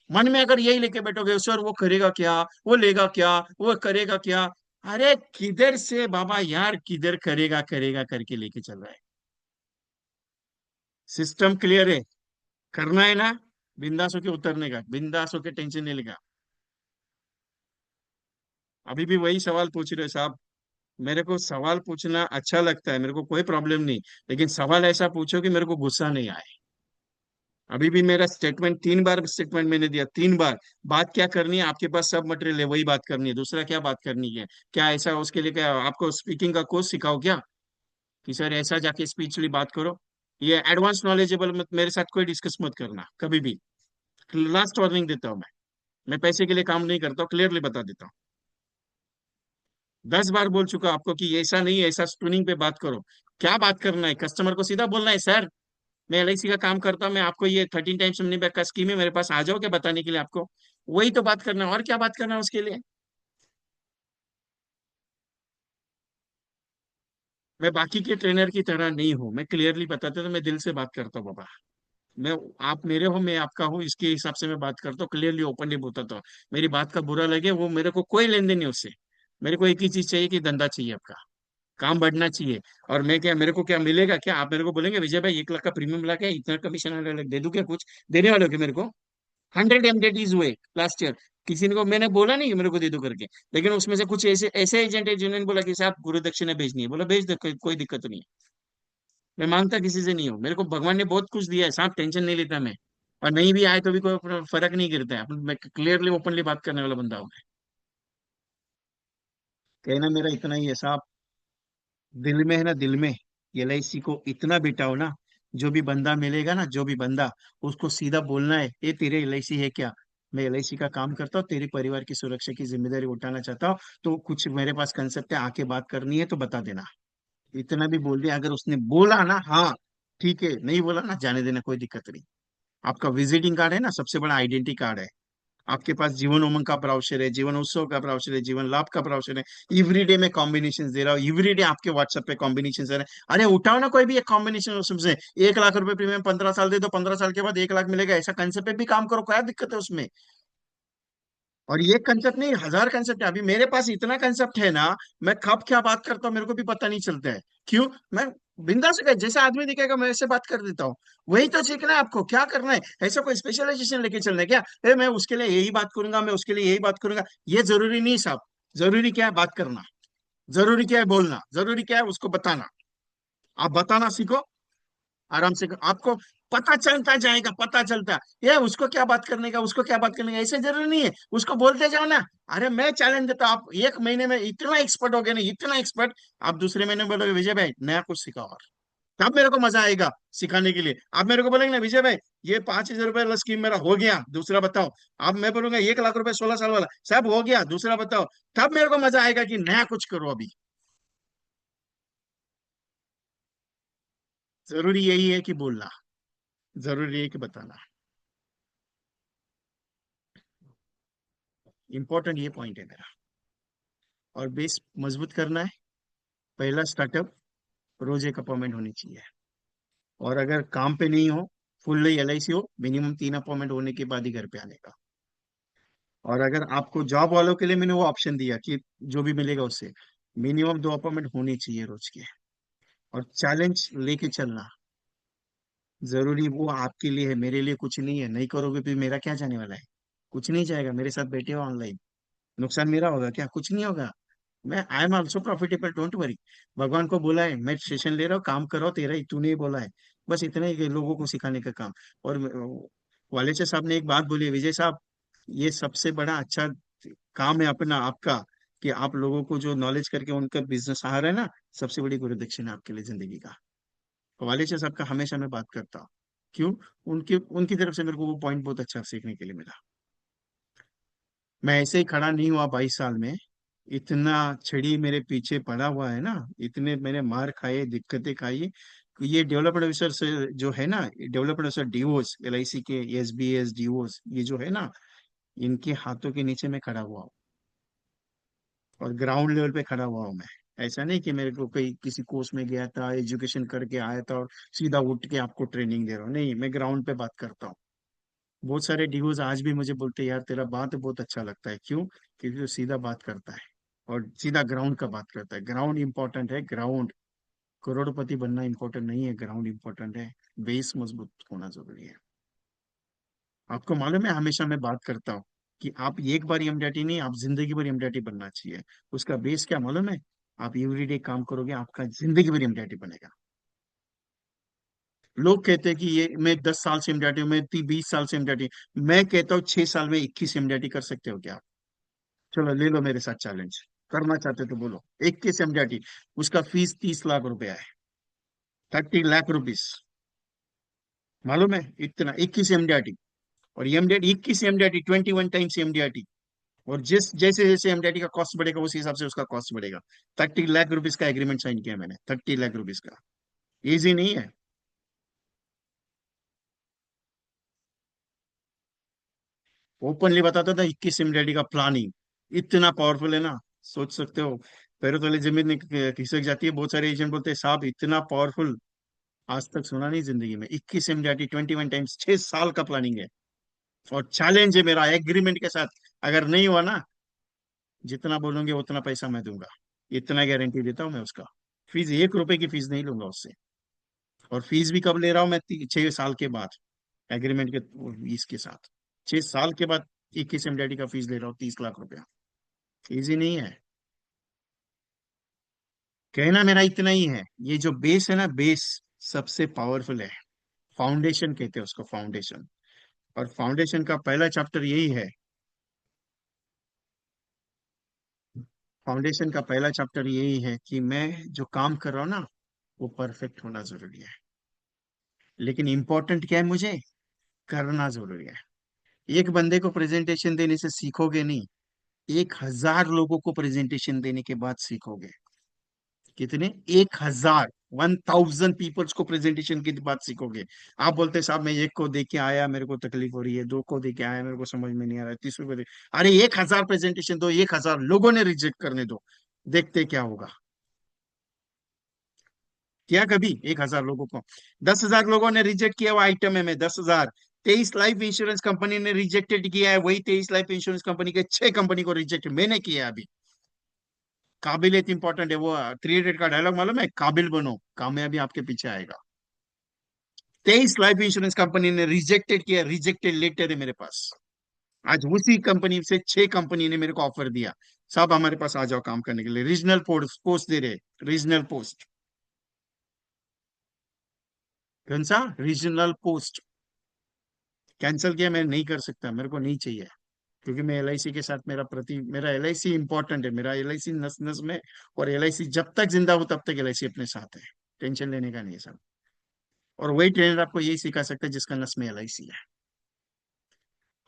मन में अगर यही लेके बैठोगे सर वो करेगा क्या, वो लेगा क्या, वो करेगा क्या, अरे किधर से बाबा यार, किधर करेगा करेगा करके लेके चल रहा है। सिस्टम क्लियर है, करना है ना, बिंदास होके उतरने का, बिंदास होके टेंशन नहीं लेगा। अभी भी वही सवाल पूछ रहे हो साहब। मेरे को सवाल पूछना अच्छा लगता है, मेरे को कोई प्रॉब्लम नहीं। लेकिन सवाल ऐसा पूछो कि मेरे को गुस्सा नहीं आए। अभी भी मेरा स्टेटमेंट 3 बार स्टेटमेंट मैंने दिया, 3 बार। बात क्या करनी है, आपके पास सब मटेरियल है, वही बात करनी है, दूसरा क्या बात करनी है? क्या ऐसा उसके लिए क्या आपको स्पीकिंग का कोर्स सिखाओ क्या, कि सर ऐसा जाके स्पीचली बात करो? ये एडवांस नॉलेजेबल मत मेरे साथ कोई डिस्कस मत करना कभी भी। लास्ट वार्निंग देता हूँ मैं पैसे के लिए काम नहीं करता हूँ, क्लियरली बता देता हूँ। 10 बार बोल चुका आपको कि ऐसा नहीं, ऐसा ट्यूनिंग पे बात करो। क्या बात करना है, कस्टमर को सीधा बोलना है, सर मैं एलआईसी का काम करता हूँ, मैं आपको ये 13 टाइम्स मनी बैक का स्कीम है, मेरे पास आ जाओ क्या बताने के लिए आपको? वही तो बात करना है, और क्या बात करना है उसके लिए? मैं बाकी के ट्रेनर की तरह नहीं हूँ, मैं क्लियरली बताता हूँ, तो मैं दिल से बात करता हूँ बाबा। मैं, आप मेरे हो मैं आपका हूँ, इसके हिसाब से मैं बात करता हूँ, क्लियरली ओपनली बताता हूँ। मेरी बात का बुरा लगे वो मेरे को कोई लेन देन नहीं उससे। मेरे को एक ही चीज चाहिए कि धंधा चाहिए आपका, काम बढ़ना चाहिए। और मैं क्या, मेरे को क्या मिलेगा क्या? आप मेरे को बोलेंगे विजय भाई 1 लाख का प्रीमियम ला के इतना कमीशन अलग दे दूं क्या? कुछ देने वाले हो क्या मेरे को? 100 MDTs हुए लास्ट ईयर। किसी ने को मैंने बोला नहीं कि मेरे को दे दो करके। लेकिन उसमें से कुछ ऐसे ऐसे एजेंट है जिन्होंने बोला कि साहब गुरु दक्षिणा भेजनी है, बोला भेज दो, कोई दिक्कत नहीं है। मैं मांगता किसी से नहीं हूँ, मेरे को भगवान ने बहुत कुछ दिया है साहब, टेंशन नहीं लेता मैं। और नहीं भी आए तो भी कोई फर्क नहीं गिरता है, मैं क्लियरली ओपनली बात करने वाला बंदा हूँ मैं। कहना मेरा इतना ही है साहब, दिल में है ना, दिल में एलआईसी को इतना बिठाओ ना, जो भी बंदा मिलेगा ना, जो भी बंदा, उसको सीधा बोलना है, ये तेरे एलआईसी है क्या? मैं एलआईसी का काम करता हूँ, तेरे परिवार की सुरक्षा की जिम्मेदारी उठाना चाहता हूँ, तो कुछ मेरे पास कंसेप्ट है, आके बात करनी है तो बता देना। इतना भी बोल दिया, अगर उसने बोला ना हाँ ठीक है, नहीं बोला ना जाने देना, कोई दिक्कत नहीं। आपका विजिटिंग कार्ड है ना, सबसे बड़ा आइडेंटिटी कार्ड है। आपके पास जीवन उमंग का ब्राउचर है, जीवन उत्सव का ब्राउचर है, जीवन लाभ का ब्राउचर है। एवरीडे में कॉम्बिनेशन दे रहा हूँ, एवरीडे आपके व्हाट्सएप पे कॉम्बिनेशन दे रहे हैं। अरे उठाओ ना कोई भी एक कॉम्बिनेशन उसमें से। 1 लाख रुपए प्रीमियम 15 साल दे दो, 15 साल के बाद 1 लाख मिलेगा, ऐसा कंसेप्ट पे भी काम करो, क्या दिक्कत है उसमें? और ये कंसेप्ट नहीं, हजार कंसेप्ट है, अभी मेरे पास इतना कंसेप्ट है ना। मैं कब क्या बात करता हूँ मेरे को भी पता नहीं चलता है। क्यों? मैं बिंदास होकर जैसे आदमी दिखेगा मैं ऐसे बात कर देता हूँ। वही तो सीखना है आपको, क्या करना है? ऐसा कोई स्पेशलाइजेशन लेके चलना है क्या? मैं उसके लिए यही बात करूंगा, मैं उसके लिए यही बात करूंगा, ये जरूरी नहीं साहब। जरूरी क्या है बात करना, जरूरी क्या है बोलना, जरूरी क्या है उसको बताना। आप बताना सीखो, आराम से आपको पता चलता जाएगा, पता चलता। ये उसको क्या बात करने का, उसको क्या बात करने का, ऐसे जरूरी नहीं है, उसको बोलते जाओ ना। अरे मैं चैलेंज देता हूं, आप 1 महीने में इतना एक्सपर्ट हो गए ना, इतना एक्सपर्ट। आप दूसरे महीने में बोलोगे विजय भाई नया कुछ सिखाओ, और तब मेरे को मजा आएगा सिखाने के लिए। आप मेरे को बोलेंगे ना विजय भाई ये 5,000 रुपए वाला स्कीम मेरा हो गया, दूसरा बताओ। अब मैं बोलूंगा 1 लाख रुपए 16 साल वाला, सब हो गया, दूसरा बताओ। तब मेरे को मजा आएगा कि नया कुछ करो अभी। जरूरी यही है कि बोलना, जरूरी है कि बताना। इंपॉर्टेंट ये पॉइंट है मेरा। और बेस मजबूत करना है। पहला स्टार्टअप, रोज एक अपॉइंटमेंट होनी चाहिए। और अगर काम पे नहीं हो, फुल एलआईसी हो, मिनिमम 3 अपॉइंटमेंट होने के बाद ही घर पे आने का। और अगर आपको जॉब वालों के लिए मैंने वो ऑप्शन दिया कि जो भी मिलेगा उससे मिनिमम 2 अपॉइंटमेंट होनी चाहिए रोज के। और चैलेंज लेके चलना जरूरी, वो आपके लिए है, मेरे लिए कुछ नहीं है। नहीं करोगे तो मेरा क्या जाने वाला है? कुछ नहीं जाएगा, मेरे साथ बैठे हो ऑनलाइन। नुकसान मेरा होगा क्या? कुछ नहीं होगा। मैं I am also profitable, don't worry. भगवान को बोला है, मैं सेशन ले रहा हूँ, काम कर रहा हूँ, तेरा ही तूने ही बोला है। बस इतना ही कि लोगों को सिखाने का काम। और वालेचा साहब ने एक बात बोली है, विजय साहब, ये सबसे बड़ा अच्छा काम है अपना आपका, कि आप लोगों को जो नॉलेज करके उनका बिजनेस आ रहा है ना, सबसे बड़ी गुरुदक्षिणा आपके लिए जिंदगी का। वालेचा साहब का हमेशा मैं बात करता हूँ। क्यों? उनकी उनकी तरफ से मेरे को वो पॉइंट बहुत अच्छा सीखने के लिए मिला। मैं ऐसे ही खड़ा नहीं हुआ 22 साल में। इतना छड़ी मेरे पीछे पड़ा हुआ है ना, इतने मैंने मार खाए, दिक्कतें खाई। ये डेवलप्ड ऑफिसर से जो है ना, डेवलप्ड ऑफिसर डीओस, एलआईसी के एसबीएस डीओस, ये जो है ना, इनके हाथों के नीचे मैं खड़ा हुआ हूँ। और ग्राउंड लेवल पे खड़ा हुआ हूँ मैं। ऐसा नहीं कि मेरे को कहीं किसी कोर्स में गया था, एजुकेशन करके आया था और सीधा उठ के आपको ट्रेनिंग दे रहा हूँ, नहीं, मैं ग्राउंड पे बात करता हूँ। बहुत सारे डीओज आज भी मुझे बोलते हैं, यार तेरा बात बहुत अच्छा लगता है। क्यों? क्योंकि वो सीधा बात करता है और सीधा ग्राउंड का बात करता है। ग्राउंड इंपॉर्टेंट है, ग्राउंड। करोड़पति बनना इंपॉर्टेंट नहीं है, ग्राउंड इंपॉर्टेंट है। बेस मजबूत होना जरूरी है। आपको मालूम है, हमेशा मैं बात करता हूँ कि आप एक बार एमडीटी नहीं, आप जिंदगी भर एमडीटी बनना चाहिए। उसका बेस क्या मालूम है? आप एवरीडे काम करोगे, आपका जिंदगी भर एमडीटी बनेगा। लोग कहते हैं कि ये मैं 10 साल से एमडीटी हूँ, मैं 20 साल से एमडीटी। मैं कहता हूँ 6 साल में 21 एमडीटी कर सकते हो क्या? चलो ले लो मेरे साथ चैलेंज। करना चाहते तो बोलो। 21 एमडीटी, उसका फीस 30 लाख रुपया है। 30 लाख रुपीज। मालूम है? इतना 21 एमडीटी। और एमडीटी, 21 एमडीटी, 21 टाइम्स एमडीटी। और जिस जैसे जैसे एमडीटी का कॉस्ट बढ़ेगा, उस हिसाब से उसका कॉस्ट बढ़ेगा। 30 लाख रुपीज का एग्रीमेंट साइन किया मैंने, 30 लाख रुपीज का। इजी नहीं है। ओपनली बताता था, 21 एमडीटी का प्लानिंग इतना पावरफुल है ना, सोच सकते हो। पैरों तले जमीन खिसक जाती है। बहुत सारे एजेंट बोलते हैं, साहब इतना पावरफुल आज तक सुना नहीं जिंदगी में। 21 एमडीटी, 21 टाइम्स, 6 साल का प्लानिंग है। और चैलेंज है मेरा एग्रीमेंट के साथ। अगर नहीं हुआ ना, जितना बोलोगे उतना पैसा मैं दूंगा। इतना गारंटी देता हूं मैं उसका। फीस 1 रुपए की फीस नहीं लूंगा उससे। और फीस भी कब ले रहा हूँ मैं? 6 साल के बाद, एग्रीमेंट के फीस के साथ। 6 साल के बाद 21 एमडीटी का फीस ले रहा हूँ, 30 लाख रुपया। इजी नहीं है। कहना मेरा इतना ही है, ये जो बेस है ना, बेस सबसे पावरफुल है। फाउंडेशन कहते हैं उसको, फाउंडेशन। और फाउंडेशन का पहला चैप्टर यही है। फाउंडेशन का पहला चैप्टर यही है कि मैं जो काम कर रहा हूं ना, वो परफेक्ट होना जरूरी है। लेकिन इंपॉर्टेंट क्या है मुझे? करना जरूरी है। एक बंदे को प्रेजेंटेशन देने से सीखोगे नहीं, 1,000 लोगों को प्रेजेंटेशन देने के बाद सीखोगे। कितने? 1,000, 1,000 पीपल्स को प्रेजेंटेशन के बाद सीखोगे। आप बोलते हैं, साहब मैं एक को देख के आया, मेरे को तकलीफ हो रही है, दो को देख के आया, मेरे को समझ में नहीं आ रहा है, तीसरे को देख। अरे 1,000 प्रेजेंटेशन दो, 1,000 लोगों ने रिजेक्ट करने दो, देखते क्या होगा। किया कभी 1,000 लोगों को? 10,000 लोगों ने रिजेक्ट किया, वो आइटम है में 10,000। 23 लाइफ इंश्योरेंस कंपनी ने रिजेक्टेड किया है, वही 23 लाइफ इंश्योरेंस कंपनी के 6 कंपनी को रिजेक्ट मैंने किया है अभी। काबिलियत इंपॉर्टेंट है। वो 3 इडियट का डायलॉग मालूम है? काबिल बनो, कामयाबी आपके पीछे आएगा। 23 लाइफ इंश्योरेंस कंपनी ने रिजेक्टेड किया, रिजेक्टेड लेटर है मेरे पास। आज उसी कंपनी से 6 कंपनी ने मेरे को ऑफर दिया, साहब हमारे पास आ जाओ काम करने के लिए, रीजनल पोस्ट पोस्ट दे रहे। Regional post. कौन सा? Regional post. कैंसिल किया, मैं नहीं कर सकता, मेरे को नहीं चाहिए। क्योंकि मैं एलआईसी के साथ, मेरा एलआईसी इंपॉर्टेंट है, मेरा एलआईसी नस नस में। और एलआईसी जब तक जिंदा हो तब तक एलआईसी अपने साथ है। टेंशन लेने का नहीं है सब। और वही ट्रेनर आपको यही सिखा सकता है जिसका नस में एलआईसी है।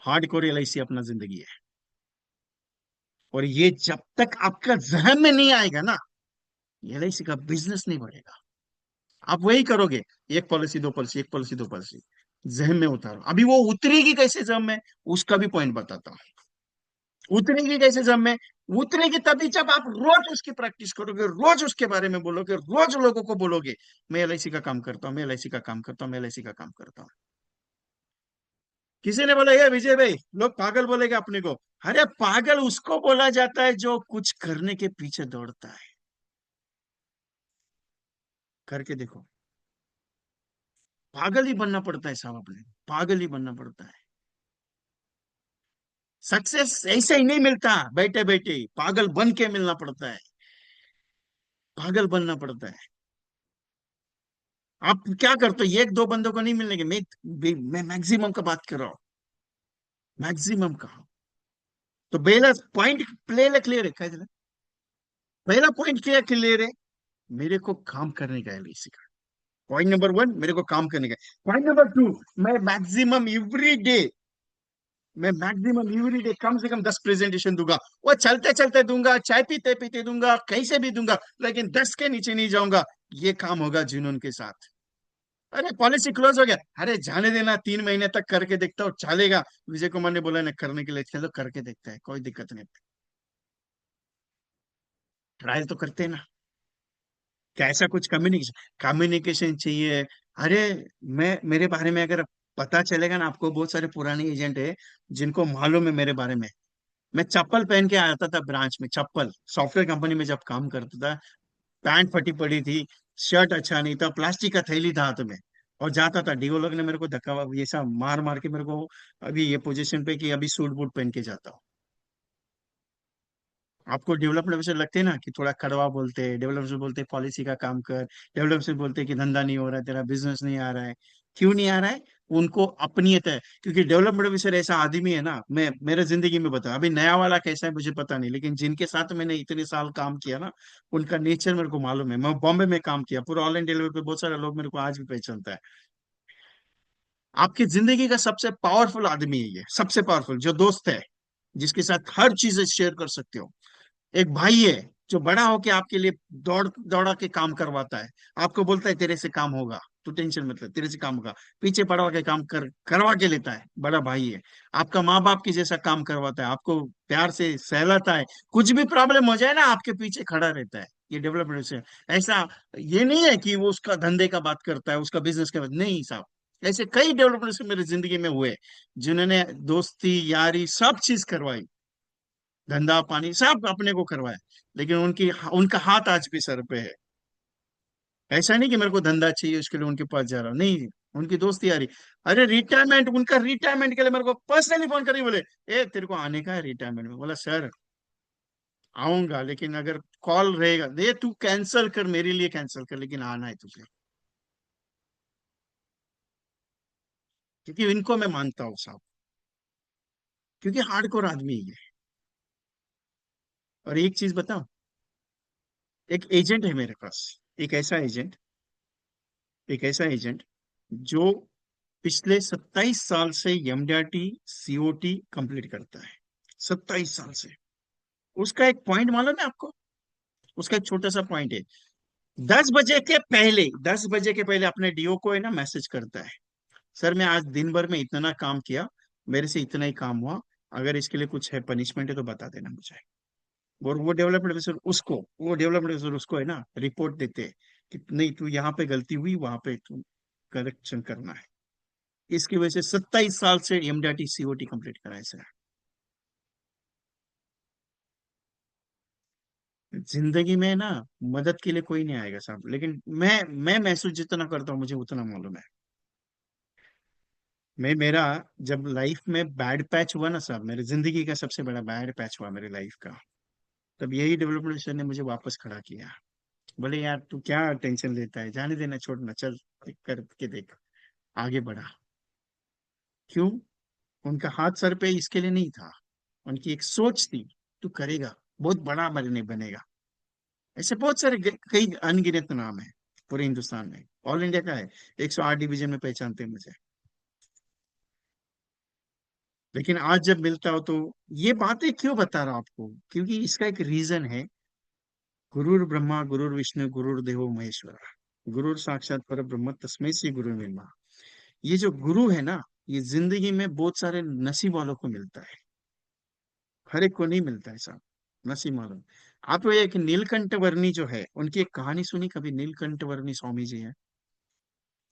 हार्ड कोर एलआईसी अपना जिंदगी है। और ये जब तक आपका जहन में नहीं आएगा ना, एलआईसी का बिजनेस नहीं बढ़ेगा। आप वही करोगे, एक पॉलिसी दो पॉलिसी, एक पॉलिसी दो पॉलिसी। जहन में उतारो, अभी वो उतरेगी कैसे जहन में, उसका भी पॉइंट बताता हूँ। उतरेगी कैसे जब में? उतरेगी तभी जब आप रोज उसकी प्रैक्टिस करोगे, रोज उसके बारे में बोलोगे, रोज लोगों को बोलोगे मैं एलआईसी का काम करता हूँ, मैं एलआईसी का काम करता हूँ, मैं एलआईसी का काम करता हूँ। किसी ने बोला ये विजय भाई लोग पागल बोलेगे अपने को। अरे पागल उसको बोला जाता है जो कुछ करने के पीछे दौड़ता है। करके देखो। पागल ही बनना पड़ता है साहब, अपने पागल ही बनना पड़ता है। सक्सेस ऐसे ही नहीं मिलता बैठे बैठे, पागल बन के मिलना पड़ता है। पागल बनना पड़ता है। आप क्या करते हो, एक दो बंदों को नहीं मिलने के, मैं मैक्सिमम का बात कर रहा हूँ। मैक्सिमम का। तो पहला पॉइंट प्ले क्लियर है, क्या चला? पहला पॉइंट क्या क्लियर है? मेरे को काम करने का है इसी का। पॉइंट नंबर वन, मेरे को काम करने का। पॉइंट नंबर टू, मैं मैक्सिमम एवरी डे, मैं मैक्सिमम एवरी डे कम से कम 10 प्रेजेंटेशन दूंगा। वो चलते चलते दूंगा, चाय पीते पीते दूंगा, कहीं से भी दूंगा, लेकिन 10 के नीचे नहीं जाऊंगा। ये काम होगा जुनून के साथ। अरे पॉलिसी क्लोज हो गया, अरे जाने देना, 3 महीने तक करके देखता हूँ चलेगा। विजय कुमार ने बोला ना करने के लिए, चलो करके देखते हैं, कोई दिक्कत नहीं। ट्रायल तो करते हैं ना। कैसा कुछ कम्युनिकेशन, कम्युनिकेशन चाहिए। अरे मैं, मेरे बारे में अगर पता चलेगा ना आपको, बहुत सारे पुराने एजेंट है जिनको मालूम है मेरे बारे में। मैं चप्पल पहन के आता था ब्रांच में, चप्पल, सॉफ्टवेयर कंपनी में जब काम करता था। पैंट फटी पड़ी थी, शर्ट अच्छा नहीं था, प्लास्टिक का थैली था हाथ में, और जाता था। डीओ लोग ने मेरे को धक्का ये सब मार मार के मेरे को अभी ये पोजीशन पे कि अभी सूट बूट पहन के जाता हूँ। आपको डेवलपमेंट ऑफिसर लगते हैं ना कि थोड़ा कड़वा बोलते हैं, डेवलपमेंट बोलते हैं पॉलिसी का काम कर, डेवलपमेंट बोलते हैं कि धंधा नहीं हो रहा है, तेरा बिजनेस नहीं आ रहा है। क्यों नहीं आ रहा है? उनको अपनीयत है। क्योंकि डेवलपमेंट ऑफिसर ऐसा आदमी है ना, मैं मेरे जिंदगी में बता, अभी नया वाला कैसा है मुझे पता नहीं, लेकिन जिनके साथ मैंने इतने साल काम किया ना, उनका नेचर मेरे को मालूम है। मैं बॉम्बे में काम किया, पूरा ऑल इंडिया लेवल पे बहुत सारे लोग मेरे को आज भी पहचानता है। आपकी जिंदगी का सबसे पावरफुल आदमी है ये, सबसे पावरफुल जो दोस्त है, जिसके साथ हर चीजें शेयर कर सकते हो। एक भाई है जो बड़ा होके आपके लिए दौड़ दौड़ा के काम करवाता है। आपको बोलता है तेरे से काम होगा, तू टेंशन मत ले, तेरे से काम होगा। पीछे पड़वा के काम करवा के लेता है, बड़ा भाई है। आपका माँ बाप की जैसा काम करवाता है, आपको प्यार से सहलाता है। कुछ भी प्रॉब्लम हो जाए ना, आपके पीछे खड़ा रहता है। ये डेवलपमेंट से ऐसा, ये नहीं है कि वो उसका धंधे का बात करता है, उसका बिजनेस का बात नहीं साहब। ऐसे कई डेवलपमेंट से मेरी जिंदगी में हुए, जिन्होंने दोस्ती यारी सब चीज करवाई, धंधा पानी सब अपने को करवाया, लेकिन उनका हाथ आज भी सर पे है। ऐसा नहीं कि मेरे को धंधा चाहिए उसके लिए उनके पास जा रहा हूं, नहीं। उनकी दोस्ती आ रही। अरे रिटायरमेंट, उनका रिटायरमेंट के लिए मेरे को पर्सनली फोन करी, बोले ए तेरे को आने का है रिटायरमेंट में? बोला सर आऊंगा, लेकिन अगर कॉल रहेगा ये तू कैंसिल कर, मेरे लिए कैंसिल कर, लेकिन आना है तुझे। क्योंकि इनको मैं मानता हूँ साहब, क्योंकि हार्डकोर आदमी है ये। और एक चीज बताओ, एक एजेंट है मेरे पास, एक ऐसा एजेंट, एक ऐसा एजेंट जो पिछले 27 साल से एमडीआरटी सीओटी कंप्लीट करता है। 27 साल से। उसका एक पॉइंट मालूम है आपको? उसका एक छोटा सा पॉइंट है। 10 बजे के पहले, 10 बजे के पहले अपने डीओ को है ना मैसेज करता है, सर मैं आज दिन भर में इतना काम किया, मेरे से इतना ही काम हुआ, अगर इसके लिए कुछ है पनिशमेंट है तो बता देना मुझे। और वो डेवलपमेंट ऑफिसर उसको है ना रिपोर्ट देते हैं कि नहीं तू यहाँ पे गलती हुई, वहां पे तू करेक्शन करना है। इसकी वजह से 27 साल से एमडीआरटी सीओटी कंप्लीट करा है सर। जिंदगी में ना मदद के लिए कोई नहीं आएगा साहब, लेकिन मैं महसूस जितना करता हूँ मुझे उतना मालूम है। मैं मेरा जब लाइफ में बैड पैच हुआ ना साहब, मेरी जिंदगी का सबसे बड़ा बैड पैच हुआ मेरी लाइफ का, तब यही डेवलपमेंट सर ने मुझे वापस खड़ा किया। बोले यार तू क्या टेंशन लेता है, जाने देना, छोड़ना, चल करके देख, आगे बढ़ा। क्यों? उनका हाथ सर पे इसके लिए नहीं था, उनकी एक सोच थी, तू करेगा, बहुत बड़ा मरने बनेगा। ऐसे बहुत सारे कई अनगिनत नाम है पूरे हिंदुस्तान में, ऑल इंडिया का है। 108 डिवीजन में पहचानते हैं मुझे। लेकिन आज जब मिलता हो तो ये बातें क्यों बता रहा हूं आपको, क्योंकि इसका एक रीजन है। गुरुर ब्रह्मा गुरुर विष्णु गुरुर्देवो महेश्वर, गुरुर साक्षात पर ब्रह्म तस्मै श्री गुरु नमः। ये जो गुरु है ना, ये जिंदगी में बहुत सारे नसीब वालों को मिलता है। हर एक को नहीं मिलता है साहब, नसीब मालूम। आप वो एक नीलकंठ वर्णी जो है, उनकी एक कहानी सुनी कभी? नीलकंठ वर्णी स्वामी जी है,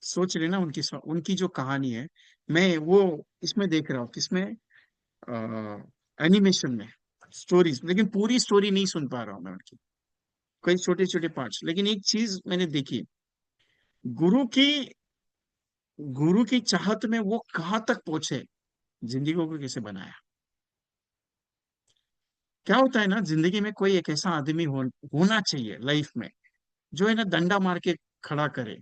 सोच लेना उनकी उनकी जो कहानी है। मैं वो इसमें देख रहा हूँ, किसमें, एनिमेशन में, स्टोरीज, लेकिन पूरी स्टोरी नहीं सुन पा रहा हूँ मैं उनकी, कई छोटे छोटे पार्ट्स। लेकिन एक चीज मैंने देखी, गुरु की गुरु की चाहत में वो कहाँ तक पहुंचे, जिंदगी को कैसे बनाया। क्या होता है ना, जिंदगी में कोई एक ऐसा आदमी होना चाहिए लाइफ में, जो है ना डंडा मार के खड़ा करे।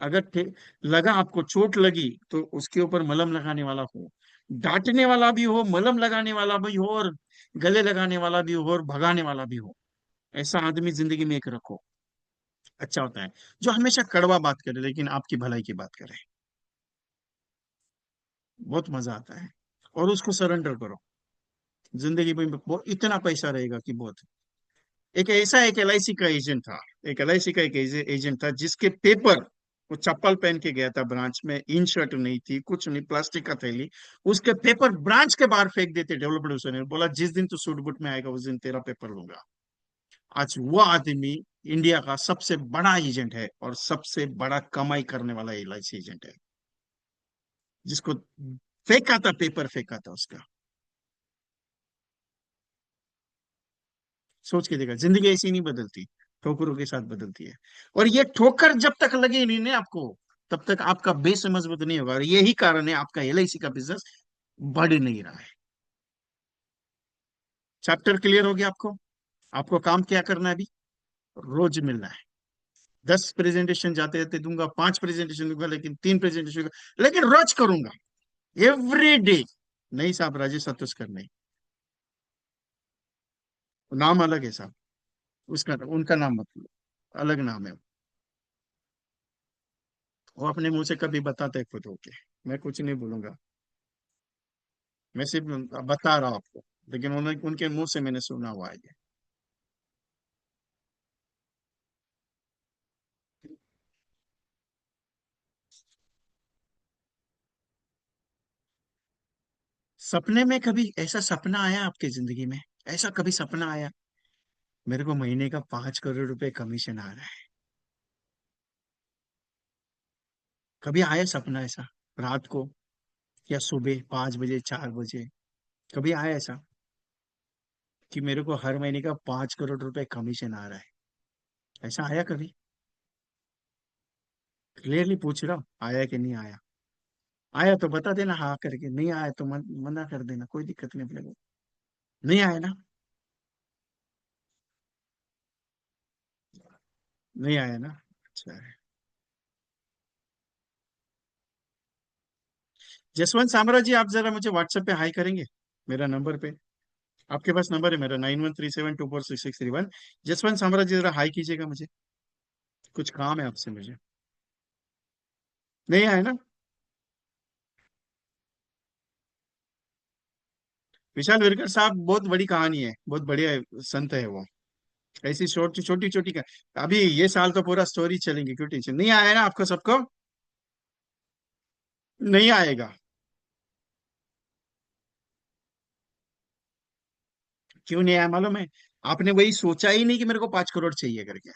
अगर लगा, आपको चोट लगी, तो उसके ऊपर मलहम लगाने वाला हो, डांटने वाला भी हो, मलहम लगाने वाला भी हो, और गले लगाने वाला भी हो, और भगाने वाला भी हो। ऐसा आदमी जिंदगी में एक रखो, अच्छा होता है। जो हमेशा कड़वा बात करे लेकिन आपकी भलाई की बात करे, बहुत मजा आता है। और उसको सरेंडर करो, जिंदगी में वो इतना पैसा रहेगा कि बहुत। एक एलआईसी का एजेंट था, एक एलआईसी का एक एजेंट था, जिसके पेपर, वो चप्पल पहन के गया था ब्रांच में, इन शर्ट नहीं थी, कुछ नहीं, प्लास्टिक का थैली, उसके पेपर ब्रांच के बाहर फेंक देते डेवलपर, उसने बोला जिस दिन तू सूट बूट में आएगा उस दिन तेरा पेपर लूंगा। आज वो आदमी इंडिया का सबसे बड़ा एजेंट है, और सबसे बड़ा कमाई करने वाला एलआईसी एजेंट है, जिसको फेंका था, पेपर फेंका था उसका। सोच के देखा, जिंदगी ऐसी नहीं बदलती, ठोकरों के साथ बदलती है। और ये ठोकर जब तक लगे नहीं ना आपको, तब तक आपका बेस मजबूत नहीं होगा, और यही कारण है आपका एलआईसी का बिजनेस बढ़ नहीं रहा है। चैप्टर क्लियर हो गया आपको? आपको काम क्या करना है अभी? रोज मिलना है। 10 प्रेजेंटेशन जाते जाते दूंगा, 5 प्रेजेंटेशन दूंगा, लेकिन 3 प्रेजेंटेशन, लेकिन रोज करूंगा, एवरी डे। नहीं साहब, राजेश सतुस्कर नहीं, नाम अलग है साहब, उसका उनका नाम मतलब अलग नाम है। वो अपने मुंह से कभी बताते खुद होके, मैं कुछ नहीं बोलूंगा, मैं सिर्फ बता रहा हूं आपको, लेकिन उनके मुंह से मैंने सुना हुआ है ये। सपने में कभी ऐसा सपना आया आपके जिंदगी में? ऐसा कभी सपना आया, मेरे को महीने का 5 करोड़ रुपए कमीशन आ रहा है? कभी आया सपना ऐसा, रात को, या सुबह 5 बजे, 4 बजे, कभी आया ऐसा कि मेरे को हर महीने का 5 करोड़ रुपए कमीशन आ रहा है? ऐसा आया कभी? क्लियरली पूछ रहा हूँ, आया कि नहीं आया? आया तो बता देना हाँ करके, नहीं आया तो मना कर देना, कोई दिक्कत नहीं अपने को। नहीं आया ना? नहीं आया ना? अच्छा है। जसवंत सामराज जी, आप जरा मुझे व्हाट्सएप पे हाई करेंगे, मेरा नंबर पे? आपके पास नंबर है मेरा, 9137246631। जसवंत सामराज जी, जरा हाई कीजिएगा मुझे, कुछ काम है आपसे मुझे। नहीं आया ना? विशाल विरकर साहब, बहुत बड़ी कहानी है, बहुत बढ़िया संत है वो। ऐसी छोटी छोटी छोटी का, अभी ये साल तो पूरा स्टोरी चलेंगी, क्यों टेंशन? नहीं आया ना आपको सबको? नहीं आएगा? क्यों नहीं आया मालूम है? आपने वही सोचा ही नहीं कि मेरे को 5 करोड़ चाहिए करके।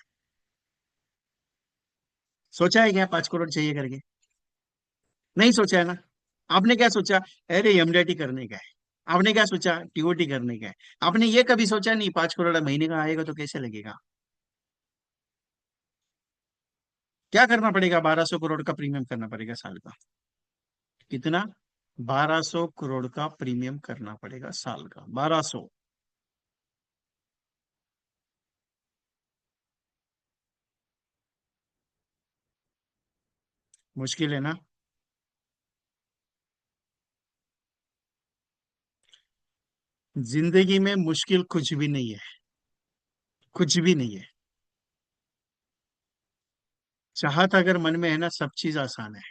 सोचा है क्या 5 करोड़ चाहिए करके? नहीं सोचा है ना? आपने क्या सोचा? अरे एमडीटी करने का है। आपने क्या सोचा? टीओटी करने का है। आपने ये कभी सोचा नहीं 5 करोड़ महीने का आएगा तो कैसे लगेगा? क्या करना पड़ेगा? 1200 करोड़ का प्रीमियम करना पड़ेगा साल का। कितना? 1200 करोड़ का प्रीमियम करना पड़ेगा साल का, 1200। मुश्किल है ना? जिंदगी में मुश्किल कुछ भी नहीं है, कुछ भी नहीं है। चाहत अगर मन में है ना, सब चीज आसान है।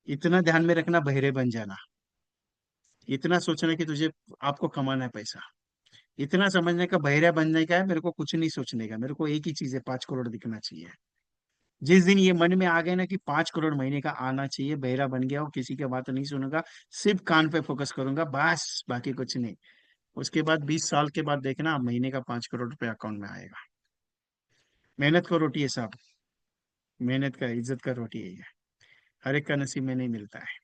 इतना ध्यान में रखना, बहरे बन जाना। इतना सोचना कि तुझे, आपको कमाना है पैसा। इतना समझने का, बहरा बनने का है, मेरे को कुछ नहीं सोचने का, मेरे को एक ही चीज है, 5 करोड़ दिखना चाहिए। जिस दिन ये मन में आ गया ना कि 5 करोड़ महीने का आना चाहिए, बहरा बन गया हो, किसी की बात नहीं सुनूंगा, सिर्फ कान पे फोकस करूंगा बस, बाकी कुछ नहीं। उसके बाद 20 साल के बाद देखना महीने का 5 करोड़ रुपए अकाउंट में आएगा। मेहनत को रोटी है साहब, मेहनत का इज्जत का रोटी है ये, हर एक का नसीब में नहीं मिलता है।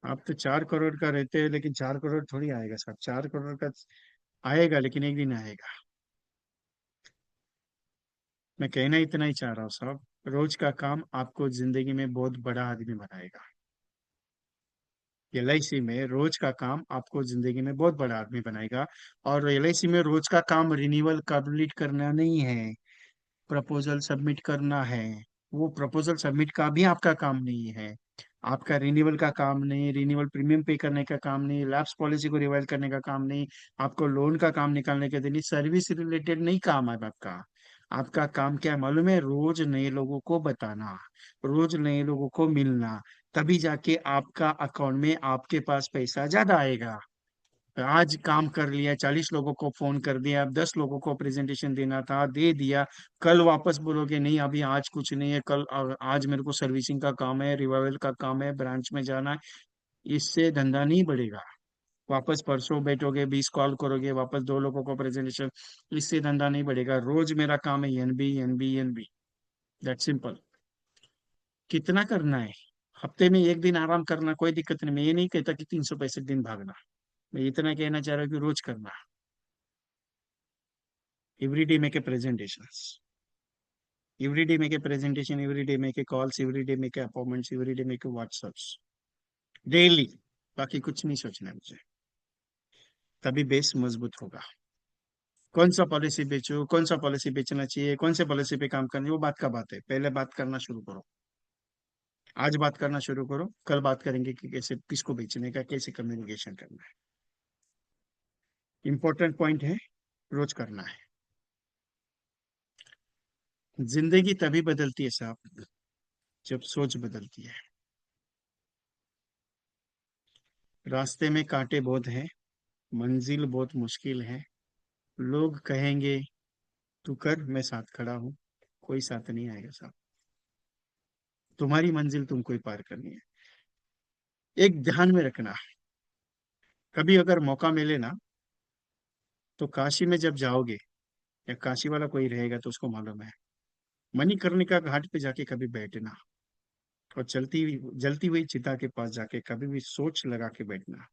आप तो 4 करोड़ का रहते हैं, लेकिन 4 करोड़ थोड़ी आएगा साहब, 4 करोड़ का आएगा लेकिन एक दिन आएगा। मैं कहना इतना ही चाह रहा हूँ साहब, रोज का काम आपको जिंदगी में बहुत बड़ा आदमी बनाएगा। एलआईसी में रोज का काम आपको जिंदगी में बहुत बड़ा आदमी बनाएगा। और एलआईसी में रोज का काम रिन्यूअल कंप्लीट करना नहीं है, प्रपोजल सबमिट करना है। वो प्रपोजल सबमिट का भी आपका काम नहीं है, आपका रिन्यूअल का काम नहीं, रिन्यूअल प्रीमियम पे करने का काम नहीं, लैप्स पॉलिसी को रिवाइज करने का काम नहीं, आपको लोन का काम निकालने के दिन, सर्विस रिलेटेड नहीं काम है आपका। आपका काम क्या है मालूम है? रोज नए लोगों को बताना, रोज नए लोगों को मिलना, तभी जाके आपका अकाउंट में आपके पास पैसा ज्यादा आएगा। आज काम कर लिया, 40 लोगों को फोन कर दिया, अब 10 लोगों को प्रेजेंटेशन देना था, दे दिया। कल वापस बोलोगे नहीं अभी आज कुछ नहीं है, कल आज मेरे को सर्विसिंग का काम है, रिवाइवल का काम है, ब्रांच में जाना है। इससे धंधा नहीं बढ़ेगा। वापस परसों बैठोगे, 20 कॉल करोगे, वापस 2 लोगों को प्रेजेंटेशन, इससे धंधा नहीं बढ़ेगा। रोज मेरा काम है NB NB NB, that simple. कितना करना है? हफ्ते में एक दिन आराम करना कोई दिक्कत नहीं, मैं ये नहीं कहता कि 365 दिन भागना। मैं इतना कहना चाह रहा हूँ कि रोज करना। Every day make a presentation, every day make a presentation, every day make a calls, every day make a appointments, every day make a WhatsApps, daily. बाकी कुछ नहीं सोचना है मुझे, तभी बेस मजबूत होगा। कौन सा पॉलिसी बेचो, कौन सा पॉलिसी बेचना चाहिए, कौन से पॉलिसी पे काम करनी है, वो बात का बात है, पहले बात करना शुरू करो। आज बात करना शुरू करो, कल बात करेंगे कि कैसे किसको बेचने का, कैसे कम्युनिकेशन करना है। इंपॉर्टेंट पॉइंट है, रोज करना है। जिंदगी तभी बदलती है साहब जब सोच बदलती है। रास्ते में कांटे बहुत हैं, मंजिल बहुत मुश्किल है। लोग कहेंगे तू कर, मैं साथ खड़ा हूं, कोई साथ नहीं आएगा साहब। तुम्हारी मंजिल तुमको ही पार करनी है। एक ध्यान में रखना, कभी अगर मौका मिले ना, तो काशी में जब जाओगे, या काशी वाला कोई रहेगा तो उसको मालूम है, मणिकर्णिका घाट पे जाके कभी बैठना, और जलती हुई चिता के पास जाके कभी भी सोच लगा के बैठना।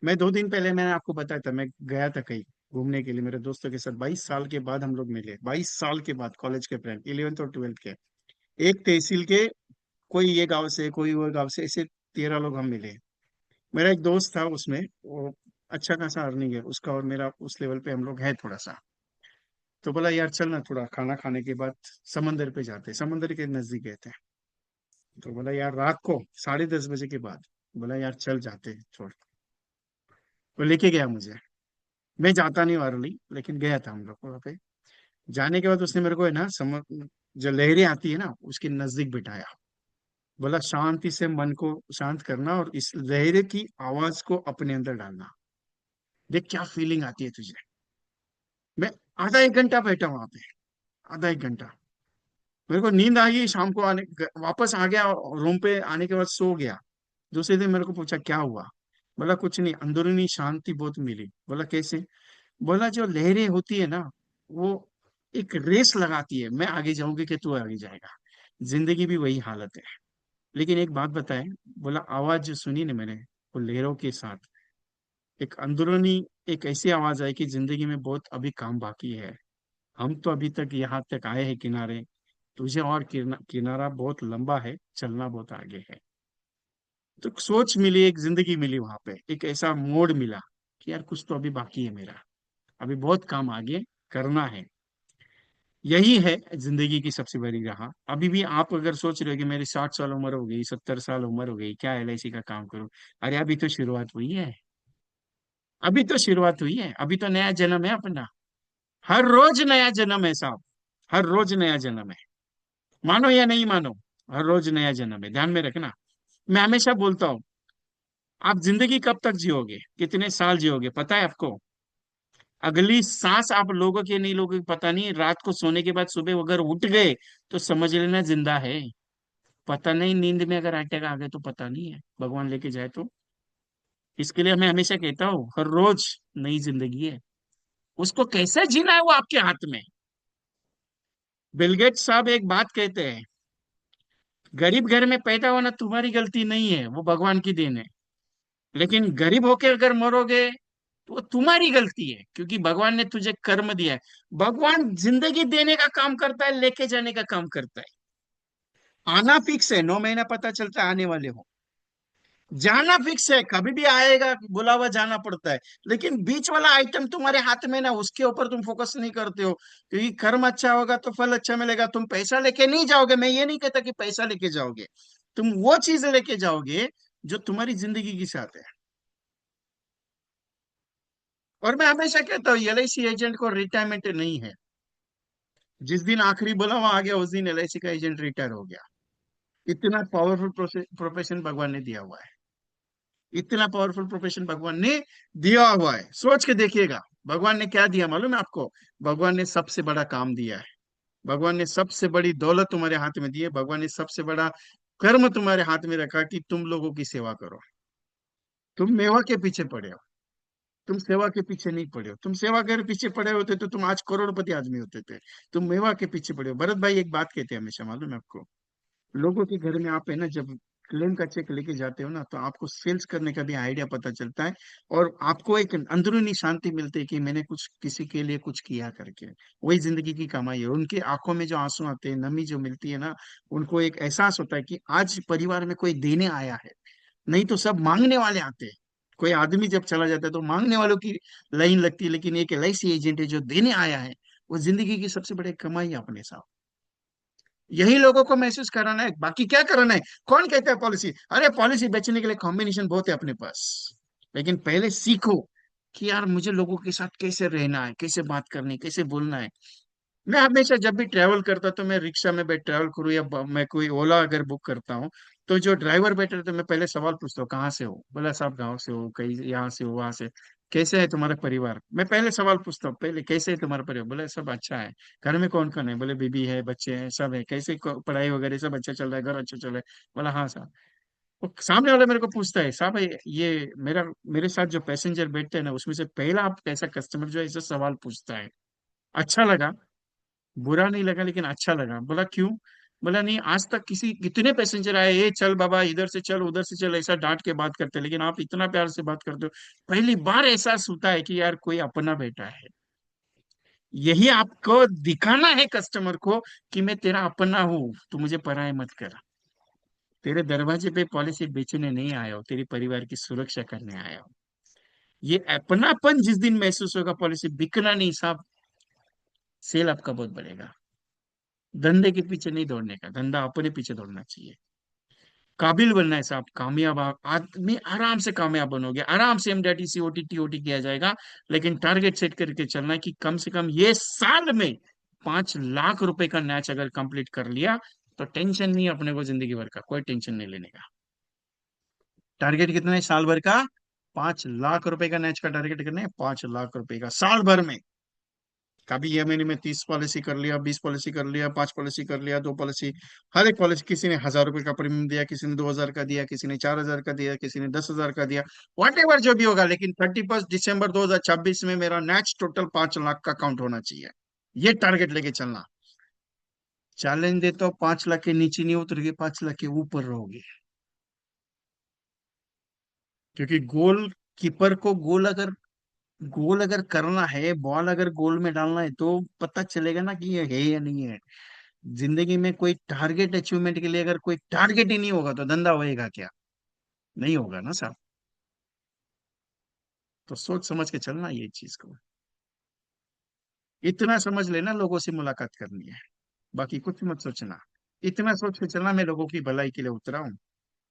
मैं 2 दिन पहले मैंने आपको बताया था, मैं गया था कहीं घूमने के लिए मेरे दोस्तों के साथ, 22 साल के बाद हम लोग मिले, 22 साल के बाद, कॉलेज के फ्रेंड, 11th और 12th के, एक तहसील के, कोई ये गांव से, कोई वो गांव से, ऐसे 13 लोग हम मिले। मेरा एक दोस्त था उसमें, वो अच्छा खासा अर्निंग है उसका, और मेरा उस लेवल पे हम लोग हैं थोड़ा सा। तो बोला यार चल ना, थोड़ा खाना खाने के बाद समंदर पे जाते हैं, समंदर के नजदीक गए थे। तो बोला यार रात को 10:30 बजे के बाद, बोला यार चल जाते हैं छोड़। वो लेके गया मुझे, मैं जाता नहीं अर्ली, लेकिन गया था हम लोग वहाँ पे। जाने के बाद उसने मेरे को है ना जो लहरें आती है ना उसके नजदीक बिठाया। बोला शांति से मन को शांत करना, और इस लहरे की आवाज को अपने अंदर डालना, देख क्या फीलिंग आती है तुझे। मैं आधा एक घंटा बैठा वहां पे, आधा एक घंटा। मेरे को नींद आ गई, शाम को वापस आ गया, रूम पे आने के बाद सो गया। दूसरे दिन मेरे को पूछा क्या हुआ, बोला कुछ नहीं, अंदरूनी शांति बहुत मिली। बोला कैसे? बोला जो लहरें होती है ना, वो एक रेस लगाती है, मैं आगे जाऊंगी कि तू आगे जाएगा। जिंदगी भी वही हालत है। लेकिन एक बात बताएं, बोला आवाज जो सुनी ना मैंने, वो लहरों के साथ एक अंदरूनी, एक ऐसी आवाज आई कि जिंदगी में बहुत अभी काम बाकी है। हम तो अभी तक यहाँ तक आए हैं किनारे, तुझे और किनारा बहुत लंबा है, चलना बहुत आगे है। तो सोच मिली, एक जिंदगी मिली वहां पे, एक ऐसा मोड़ मिला कि यार कुछ तो अभी बाकी है मेरा, अभी बहुत काम आगे करना है। यही है जिंदगी की सबसे बड़ी राह। अभी भी आप अगर सोच रहे हो कि मेरी 60 साल उम्र हो गई, 70 साल उम्र हो गई, क्या एलआईसी का काम करूं, अरे अभी तो शुरुआत हुई है, अभी तो शुरुआत हुई है, अभी तो नया जन्म है अपना। हर रोज नया जन्म है साहब, हर रोज नया जन्म है। मानो या नहीं मानो, हर रोज नया जन्म है, ध्यान में रखना। मैं हमेशा बोलता हूँ, आप जिंदगी कब तक जियोगे, कितने साल जियोगे पता है आपको? अगली सांस आप लोगों के नहीं लोगों की पता नहीं, रात को सोने के बाद सुबह अगर उठ गए तो समझ लेना जिंदा है। पता नहीं नींद में अगर अटैक आ गए तो पता नहीं है, भगवान लेके जाए तो। इसके लिए मैं हमेशा कहता हूँ, हर रोज नई जिंदगी है, उसको कैसे जीना है वो आपके हाथ में। बिल गेट्स साहब एक बात कहते हैं, गरीब घर में पैदा होना तुम्हारी गलती नहीं है, वो भगवान की देन है। लेकिन गरीब होके अगर मरोगे तो वो तुम्हारी गलती है, क्योंकि भगवान ने तुझे कर्म दिया है। भगवान जिंदगी देने का काम करता है, लेके जाने का काम करता है। आना फिक्स है, 9 महीना पता चलता है आने वाले हो। जाना फिक्स है, कभी भी आएगा बुलावा, जाना पड़ता है। लेकिन बीच वाला आइटम तुम्हारे हाथ में ना, उसके ऊपर तुम फोकस नहीं करते हो, क्योंकि कर्म अच्छा होगा तो फल अच्छा मिलेगा। तुम पैसा लेके नहीं जाओगे, मैं ये नहीं कहता कि पैसा लेके जाओगे, तुम वो चीजें लेके जाओगे जो तुम्हारी जिंदगी के साथ है। और मैं हमेशा कहता हूँ, एलआईसी एजेंट को रिटायरमेंट नहीं है। जिस दिन आखिरी बुलावा आ गया उस दिन एलआईसी का एजेंट रिटायर हो गया। इतना पावरफुल प्रोफेशन भगवान ने दिया हुआ है। इतना पावरफुल प्रोफेशन भगवान ने दिया हुआ है, सोच के देखिएगा। भगवान ने क्या दिया मालूम है आपको? भगवान ने सबसे बड़ा काम दिया है। भगवान ने सबसे बड़ी दौलत तुम्हारे हाथ में दी है। भगवान ने सबसे बड़ा कर्म तुम्हारे हाथ में रखा कि तुम लोगों की सेवा करो। तुम मेवा के पीछे पड़े हो, तुम सेवा के पीछे नहीं पड़े हो। तुम सेवा के पीछे पड़े होते तो तुम आज करोड़पति आदमी होते थे। तुम मेवा के पीछे पड़े हो। भरत भाई एक बात कहते हैं हमेशा, मालूम है आपको? लोगों के घर में आप है ना, जब क्लेम का चेक लेके जाते हो ना, तो आपको सेल्स करने का भी आइडिया पता चलता है। और आपको एक अंदरूनी शांति मिलती है कि मैंने कुछ किसी के लिए कुछ किया करके। वही जिंदगी की कमाई है। उनकी आंखों में जो आंसू आते हैं, नमी जो मिलती है ना, उनको एक एहसास होता है कि आज परिवार में कोई देने आया है। नहीं तो सब मांगने वाले आते हैं। कोई आदमी जब चला जाता है तो मांगने वालों की लाइन लगती है, लेकिन एक एलआईसी एजेंट है जो देने आया है, वो जिंदगी की सबसे बड़ी कमाई है अपने साथ। यही लोगों को महसूस कराना है, बाकी क्या कराना है? कौन कहता है पॉलिसी? अरे पॉलिसी बेचने के लिए कॉम्बिनेशन बहुत है अपने पास। लेकिन पहले सीखो कि यार मुझे लोगों के साथ कैसे रहना है, कैसे बात करनी है, कैसे बोलना है। मैं हमेशा जब भी ट्रैवल करता तो मैं रिक्शा में बैठ ट्रैवल करूँ या मैं कोई ओला अगर बुक करता हूँ, तो जो ड्राइवर बैठे रहते, मैं पहले सवाल पूछता हूँ, कहाँ से हो? बोला साहब गाँव से हो, कहीं यहाँ से हो, वहां से। कैसे है तुम्हारा परिवार? मैं पहले सवाल पूछता हूँ, पहले कैसे है तुम्हारा परिवार? बोले सब अच्छा है। घर में कौन कौन है? बोले बीबी है, बच्चे हैं, सब है। कैसे पढ़ाई वगैरह सब अच्छा चल रहा है? घर अच्छा चल रहा है? बोला हाँ साहब। वो सामने वाला मेरे को पूछता है, साहब ये मेरा मेरे साथ जो पैसेंजर बैठते हैं ना, उसमें से पहला आप कैसा कस्टमर जो है ऐसा सवाल पूछता है। अच्छा लगा, बुरा नहीं लगा, लेकिन अच्छा लगा। बोला क्यों? बोला नहीं, आज तक किसी कितने पैसेंजर आए, ये चल बाबा इधर से चल उधर से चल, ऐसा डांट के बात करते हैं, लेकिन आप इतना प्यार से बात करते हो। पहली बार एहसास होता है कि यार कोई अपना बेटा है। यही आपको दिखाना है कस्टमर को कि मैं तेरा अपना हूं, तू मुझे पराया मत कर। तेरे दरवाजे पे पॉलिसी बेचने नहीं आया हो, तेरी परिवार की सुरक्षा करने आया हो। ये अपनापन जिस दिन महसूस होगा, पॉलिसी बिकना नहीं साहब, सेल आपका बहुत बढ़ेगा। धंधे के पीछे नहीं दौड़ने का, धंधा अपने पीछे दौड़ना चाहिए। काबिल बनना है साहब, कामयाब आदमी आराम से कामयाब बनोगे, आराम से एमडीटी सीओटी टीओटी किया जाएगा। लेकिन टारगेट सेट करके चलना है कि कम से कम ये साल में 5 लाख रुपए का मैच अगर कंप्लीट कर लिया तो टेंशन नहीं है अपने को, जिंदगी भर का कोई टेंशन नहीं लेने का। टारगेट कितना है साल भर का? 5 लाख रुपए का मैच का टारगेट करना है, 5 लाख रुपए का साल भर में। कभी ये महीने में 30 पॉलिसी कर लिया, 20 पॉलिसी कर लिया, 5 पॉलिसी कर लिया, 2 पॉलिसी। हर एक पॉलिसी, किसी ने 1,000 रुपए का प्रीमियम दिया, किसी ने 2,000 का दिया, किसी ने 4,000 का दिया, किसी ने 10,000 का दिया। वॉट एवर जो भी होगा, लेकिन 31 दिसंबर 2026 में मेरा नेक्स्ट टोटल 5 लाख का काउंट होना चाहिए। ये टारगेट लेके चलना। चैलेंज देता हूँ, 5 लाख के नीचे नहीं उतरोगे, 5 लाख के ऊपर रहोगे। क्योंकि गोल कीपर को गोल अगर करना है, बॉल अगर गोल में डालना है, तो पता चलेगा ना कि ये है या नहीं है। जिंदगी में कोई टारगेट अचीवमेंट के लिए अगर कोई टारगेट ही नहीं होगा तो धंधा होएगा क्या? नहीं होगा ना साहब। तो सोच समझ के चलना ये चीज को। इतना समझ लेना, लोगों से मुलाकात करनी है, बाकी कुछ मत सोचना। इतना सोच के चलना, मैं लोगों की भलाई के लिए उतरा हूँ।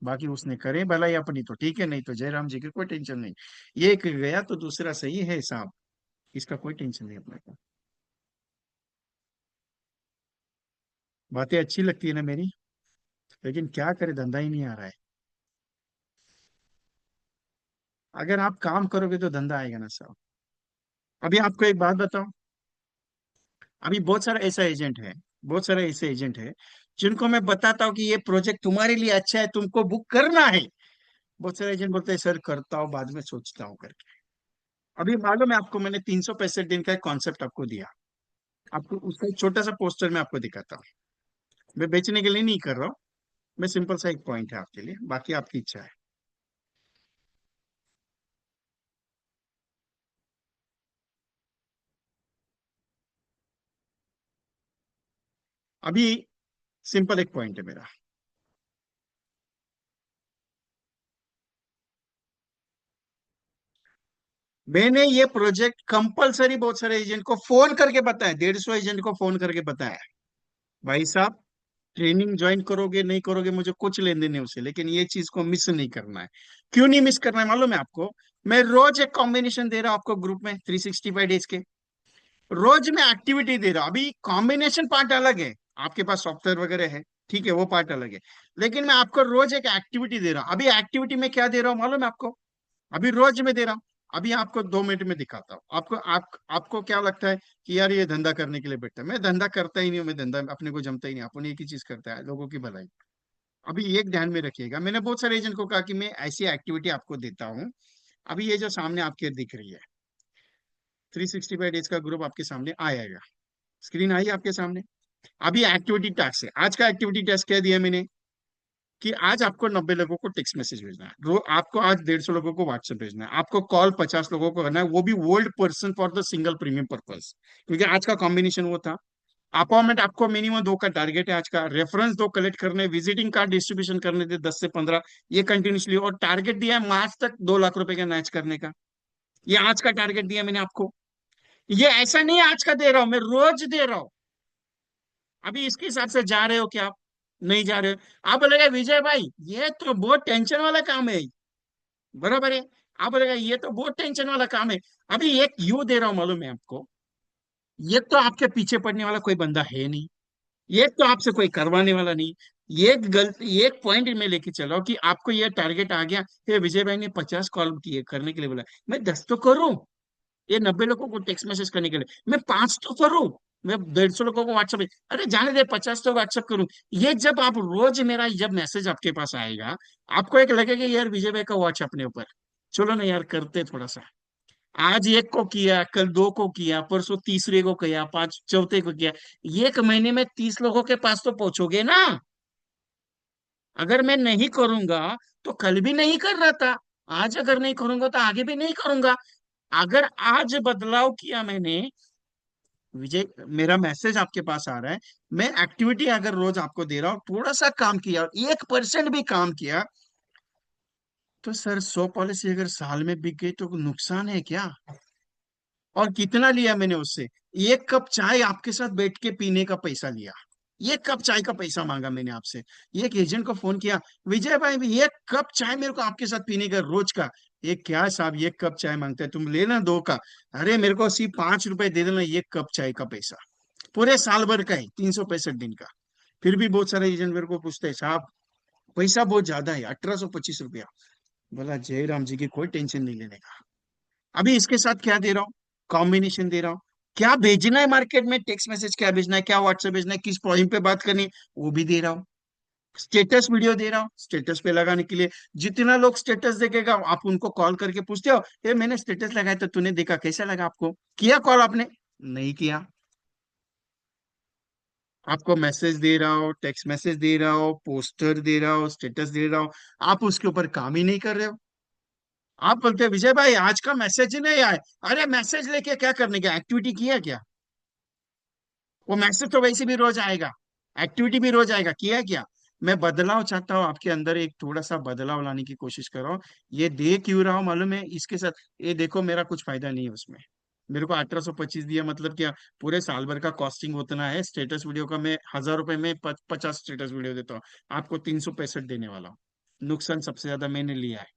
बाकी उसने करे भलाई अपनी तो ठीक है, नहीं तो जय राम जी की कोई टेंशन नहीं। ये एक गया तो दूसरा सही है साहब, इसका कोई टेंशन नहीं अपने को। बातें अच्छी लगती है ना मेरी, लेकिन क्या करे, धंधा ही नहीं आ रहा है। अगर आप काम करोगे तो धंधा आएगा ना साहब। अभी आपको एक बात बताओ, अभी बहुत सारा ऐसा एजेंट है, बहुत सारे ऐसे एजेंट है जिनको मैं बताता हूँ कि ये प्रोजेक्ट तुम्हारे लिए अच्छा है, तुमको बुक करना है। बहुत सारे एजेंट बोलते हैं सर करता हूँ बाद में सोचता हूँ करके। अभी मालूम है आपको, मैंने 365 दिन का एक कॉन्सेप्ट आपको दिया, आपको उसका एक छोटा सा पोस्टर में आपको दिखाता हूँ। मैं बेचने के लिए नहीं कर रहा हूँ, मैं सिंपल सा एक पॉइंट है आपके लिए, बाकी आपकी इच्छा है। अभी सिंपल एक पॉइंट है मेरा। मैंने ये प्रोजेक्ट कंपलसरी बहुत सारे एजेंट को फोन करके बताया, 150 एजेंट को फोन करके बताया, भाई साहब ट्रेनिंग ज्वाइन करोगे नहीं करोगे मुझे कुछ लेन देन नहीं उससे, लेकिन ये चीज को मिस नहीं करना है। क्यों नहीं मिस करना है मालूम है आपको? मैं रोज एक कॉम्बिनेशन दे रहा हूं आपको ग्रुप में 365 डेज के, रोज मैं एक्टिविटी दे रहा हूं। अभी कॉम्बिनेशन पार्ट अलग है, आपके पास सॉफ्टवेयर वगैरह है, ठीक है वो पार्ट अलग है, लेकिन मैं आपको रोज एक एक्टिविटी दे रहा हूं। अभी एक्टिविटी में क्या दे रहा हूं मालूम है आपको? अभी रोज में दे रहा हूं। अभी आपको 2 मिनट में दिखाता हूँ आपको। आपको क्या लगता है कि यार ये धंधा करने के लिए बैठा है? मैं धंधा करता ही नहीं हूं, मैं धंधा अपने को जमता ही नहीं, अपन एक ही चीज करता है, लोगों की भलाई। अभी एक ध्यान में रखिएगा, मैंने बहुत सारे एजेंट को कहा कि मैं ऐसी एक्टिविटी आपको देता हूँ। अभी ये जो सामने आपके दिख रही है 365 डेज का ग्रुप आपके सामने आएगा, स्क्रीन आई आपके सामने। अभी एक्टिविटी टास्क है, आज का एक्टिविटी टास्क क्या दिया मैंने कि आज आपको 90 लोगों को टेक्स्ट मैसेज भेजना है, आपको आज 150 लोगों को व्हाट्सएप भेजना है, आपको कॉल 50 लोगों को करना है, वो भी old person for the single premium purpose, क्योंकि आज का कॉम्बिनेशन वो था। अपॉइंटमेंट आपको मिनिमम 2 का टारगेट है आज का, रेफरेंस 2 कलेक्ट करने, विजिटिंग कार्ड डिस्ट्रीब्यूशन करने थे 10 से 15, ये कंटिन्यूसली, और टारगेट दिया है मार्च तक 2 लाख रुपए का मैच करने का। ये आज का टारगेट दिया मैंने आपको। ये ऐसा नहीं है आज का दे रहा हूं, मैं रोज दे रहा हूं। अभी इसके हिसाब से जा रहे हो क्या आप? नहीं जा रहे हो। आप बोलेगा विजय भाई ये तो बहुत टेंशन वाला काम है, बराबर है। आप बोलेगा ये तो बहुत टेंशन वाला काम है। अभी एक यू दे रहा हूं मालूम है आपको, ये तो आपके पीछे पड़ने वाला कोई बंदा है नहीं, ये तो आपसे कोई करवाने वाला नहीं। ये गलती, एक पॉइंट में लेके चलो कि आपको ये टारगेट आ गया, ये विजय भाई ने 50 कॉल किए करने के लिए बोला, मैं 10 तो करूं, ये 90 लोगों को टेक्स्ट मैसेज करने के लिए मैं 5 तो करूं, मैं 150 लोगों को व्हाट्सएप, अरे जाने दे 50 तो व्हाट्सएप करूं। ये जब आप रोज मेरा जब मैसेज आपके पास आएगा, आपको एक लगेगा यार विजय भाई का वॉच अपने ऊपर, चलो ना यार करते थोड़ा सा। आज एक को किया, कल दो को किया, परसों तीसरे को किया, पांच चौथे को किया, एक महीने में 30 लोगों के पास तो पहुंचोगे ना। अगर मैं नहीं करूंगा तो कल भी नहीं कर रहा था, आज अगर नहीं करूंगा तो आगे भी नहीं करूंगा। अगर आज बदलाव किया मैंने, विजय मेरा मैसेज आपके पास आ रहा है, मैं एक्टिविटी अगर रोज आपको दे रहा हूं, थोड़ा सा काम किया, 1% भी काम किया, तो सर 100 पॉलिसी अगर साल में बिक गई तो नुकसान है क्या? और कितना लिया मैंने उससे? 1 कप चाय आपके साथ बैठ के पीने का पैसा लिया, 1 कप चाय का पैसा मांगा मैंने आपसे। एक एजेंट को फोन किया, विजय भाई भी 1 कप चाय मेरे को आपके साथ पीने का रोज का। ये क्या साहब 1 कप चाय मांगते हैं, तुम लेना 2 का। अरे मेरे को सिर्फ 5 रुपए दे देना 1 कप चाय का पैसा, पूरे साल भर का है, 365 दिन का। फिर भी बहुत सारे एजेंट मेरे को पूछते हैं साहब पैसा बहुत ज्यादा है, 1825 रुपया। बोला जयराम जी की कोई टेंशन नहीं लेने का। अभी इसके साथ क्या दे रहा हूँ? कॉम्बिनेशन दे रहा हूँ। क्या भेजना है मार्केट में, टेक्स्ट मैसेज क्या भेजना है, क्या व्हाट्सएप भेजना है, किस पॉइंट पे बात करनी है, वो भी दे रहा हूँ। स्टेटस वीडियो दे रहा हूँ स्टेटस पे लगाने के लिए। जितना लोग स्टेटस देखेगा आप उनको कॉल करके पूछते हो, ये मैंने स्टेटस लगाया तो तूने देखा कैसा लगा आपको, किया कॉल आपने? नहीं किया। आपको मैसेज दे रहा हो, टेक्स्ट मैसेज दे रहा हो, पोस्टर दे रहा हो, स्टेटस दे रहा हो, आप उसके ऊपर काम ही नहीं कर रहे हो। आप बोलते हैं विजय भाई आज का मैसेज ही नहीं आया। अरे मैसेज लेके क्या करने का, एक्टिविटी किया क्या? वो मैसेज तो वैसे भी रोज आएगा, एक्टिविटी भी रोज आएगा, किया क्या? मैं बदलाव चाहता हूँ आपके अंदर, एक थोड़ा सा बदलाव लाने की कोशिश कर रहा हूँ। ये दे क्यों रहा हूँ मालूम है इसके साथ? ये देखो मेरा कुछ फायदा नहीं है उसमें। मेरे को 1825 दिया मतलब क्या? पूरे साल भर का कॉस्टिंग उतना है, स्टेटस वीडियो का मैं 1000 रुपए में 50 स्टेटस वीडियो देता हूँ, आपको 365 देने वाला हूँ। नुकसान सबसे ज्यादा मैंने लिया है।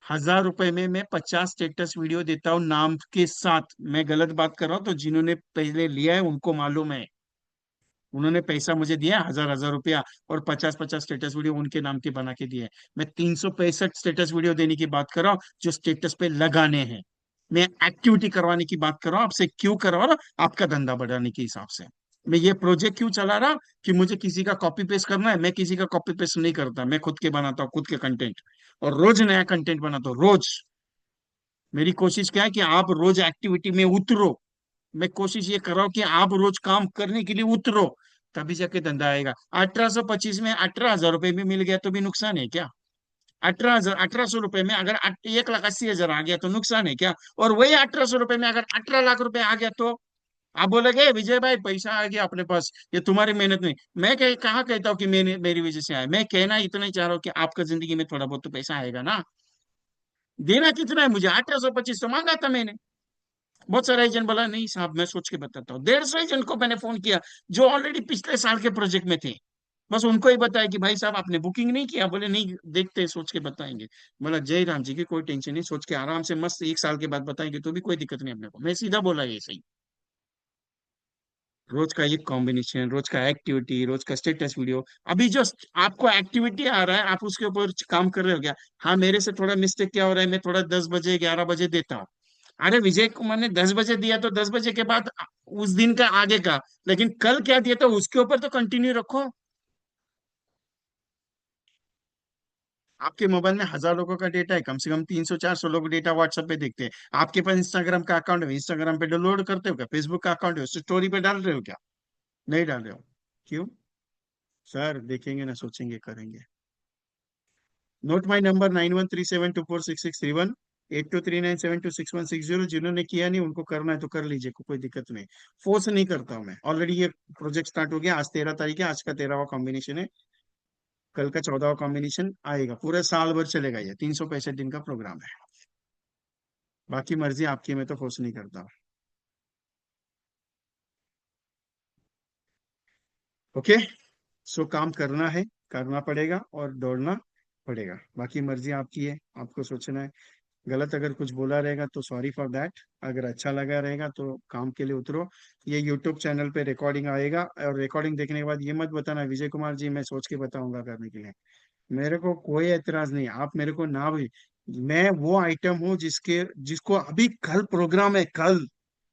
1000 रुपए में मैं 50 स्टेटस वीडियो देता हूँ नाम के साथ। मैं गलत बात कर रहा हूँ तो जिन्होंने पहले लिया है उनको मालूम है, उन्होंने पैसा मुझे दिया 1000 1000 रुपया, और 50 50 स्टेटस वीडियो उनके नाम के बना के दिए। मैं 365 स्टेटस वीडियो देने की बात कर रहा हूँ जो स्टेटस पे लगाने हैं। मैं एक्टिविटी करवाने की बात कर रहा हूँ आपसे, क्यों करवा रहा हूँ? आपका धंधा बढ़ाने के हिसाब से। मैं ये प्रोजेक्ट क्यों चला रहा, कि मुझे किसी का कॉपी पेस्ट करना है? मैं किसी का कॉपी पेस्ट नहीं करता, मैं खुद के बनाता हूँ, खुद के कंटेंट, और रोज नया कंटेंट बनाता हूँ रोज। मेरी कोशिश क्या है कि आप रोज एक्टिविटी में उतरो। मैं कोशिश ये कर रहा हूँ कि आप रोज काम करने के लिए उतरो, तभी जाके धंधा आएगा। 1825 में 18,000 रुपये भी मिल गया तो भी नुकसान है क्या? 18,000, 1800 रुपये में अगर 1,80,000 आ गया तो नुकसान है क्या? और वही 1800 रुपये में अगर 18 लाख रुपए आ गया तो आप बोलोगे विजय भाई पैसा आ गया अपने पास, ये तुम्हारी मेहनत नहीं। मैं कहाँ कहता हूँ कि मेरी वजह से आया। मैं कहना इतना ही चाह रहा हूँ कि आपका जिंदगी में थोड़ा बहुत तो पैसा आएगा ना। देना कितना है मुझे? 1825 तो मांगा था मैंने। बहुत सारे एजेंट बोला नहीं साहब मैं सोच के बताता हूँ। 150 एजेंट को मैंने फोन किया जो ऑलरेडी पिछले साल के प्रोजेक्ट में थे। बस उनको ही बताया कि भाई साहब आपने बुकिंग नहीं किया? बोले नहीं, देखते हैं, सोच के बताएंगे। बोला जय राम जी की कोई टेंशन नहीं, सोच के आराम से मस्त 1 साल के बाद बताएंगे तो भी कोई दिक्कत नहीं अपने को। मैं सीधा बोला ये सही। रोज का ये कॉम्बिनेशन, रोज का एक्टिविटी, रोज का स्टेटस वीडियो। अभी जो आपको एक्टिविटी आ रहा है आप उसके ऊपर काम कर रहे हो क्या? हाँ, मेरे से थोड़ा मिस्टेक क्या हो रहा है, मैं थोड़ा 10 बजे 11 बजे देता हूँ। अरे विजय कुमार ने 10 बजे दिया तो 10 बजे के बाद उस दिन का आगे का, लेकिन कल क्या दिया तो उसके ऊपर तो कंटिन्यू रखो। आपके मोबाइल में 1,000 लोगों का डेटा है, कम से कम 300 400 लोग डेटा व्हाट्सएप पे देखते हैं। आपके पास इंस्टाग्राम का अकाउंट है, इंस्टाग्राम पे डाउनलोड करते हो क्या? फेसबुक का अकाउंट है, उस स्टोरी पे डाल रहे हो क्या? नहीं डाल रहे हो। क्यों? सर देखेंगे ना, सोचेंगे, करेंगे। Note my number 9137246631, 8239726160। जिन्होंने किया नहीं उनको करना है तो कर लीजिए, कोई दिक्कत नहीं। फोर्स नहीं करता हूं मैं। ऑलरेडी ये प्रोजेक्ट स्टार्ट हो गया, आज 13 तारीख है, आज का 13वां कॉम्बिनेशन है, कल का 14वां कॉम्बिनेशन आएगा। पूरे साल भर चलेगा, ये 365 दिन का प्रोग्राम है। बाकी मर्जी आपकी, मैं तो फोर्स नहीं करता। ओके। सो काम करना है, करना पड़ेगा और दौड़ना पड़ेगा। बाकी मर्जी आपकी है, आपको सोचना है। गलत अगर कुछ बोला रहेगा तो सॉरी फॉर दैट। अगर अच्छा लगा रहेगा तो काम के लिए उतरो। ये यूट्यूब चैनल पे रिकॉर्डिंग आएगा, और रिकॉर्डिंग देखने के बाद ये मत बताना विजय कुमार जी मैं सोच के बताऊंगा करने के लिए। मेरे को कोई एतराज नहीं, आप मेरे को ना भी। मैं वो आइटम हूँ जिसके जिसको अभी कल प्रोग्राम है, कल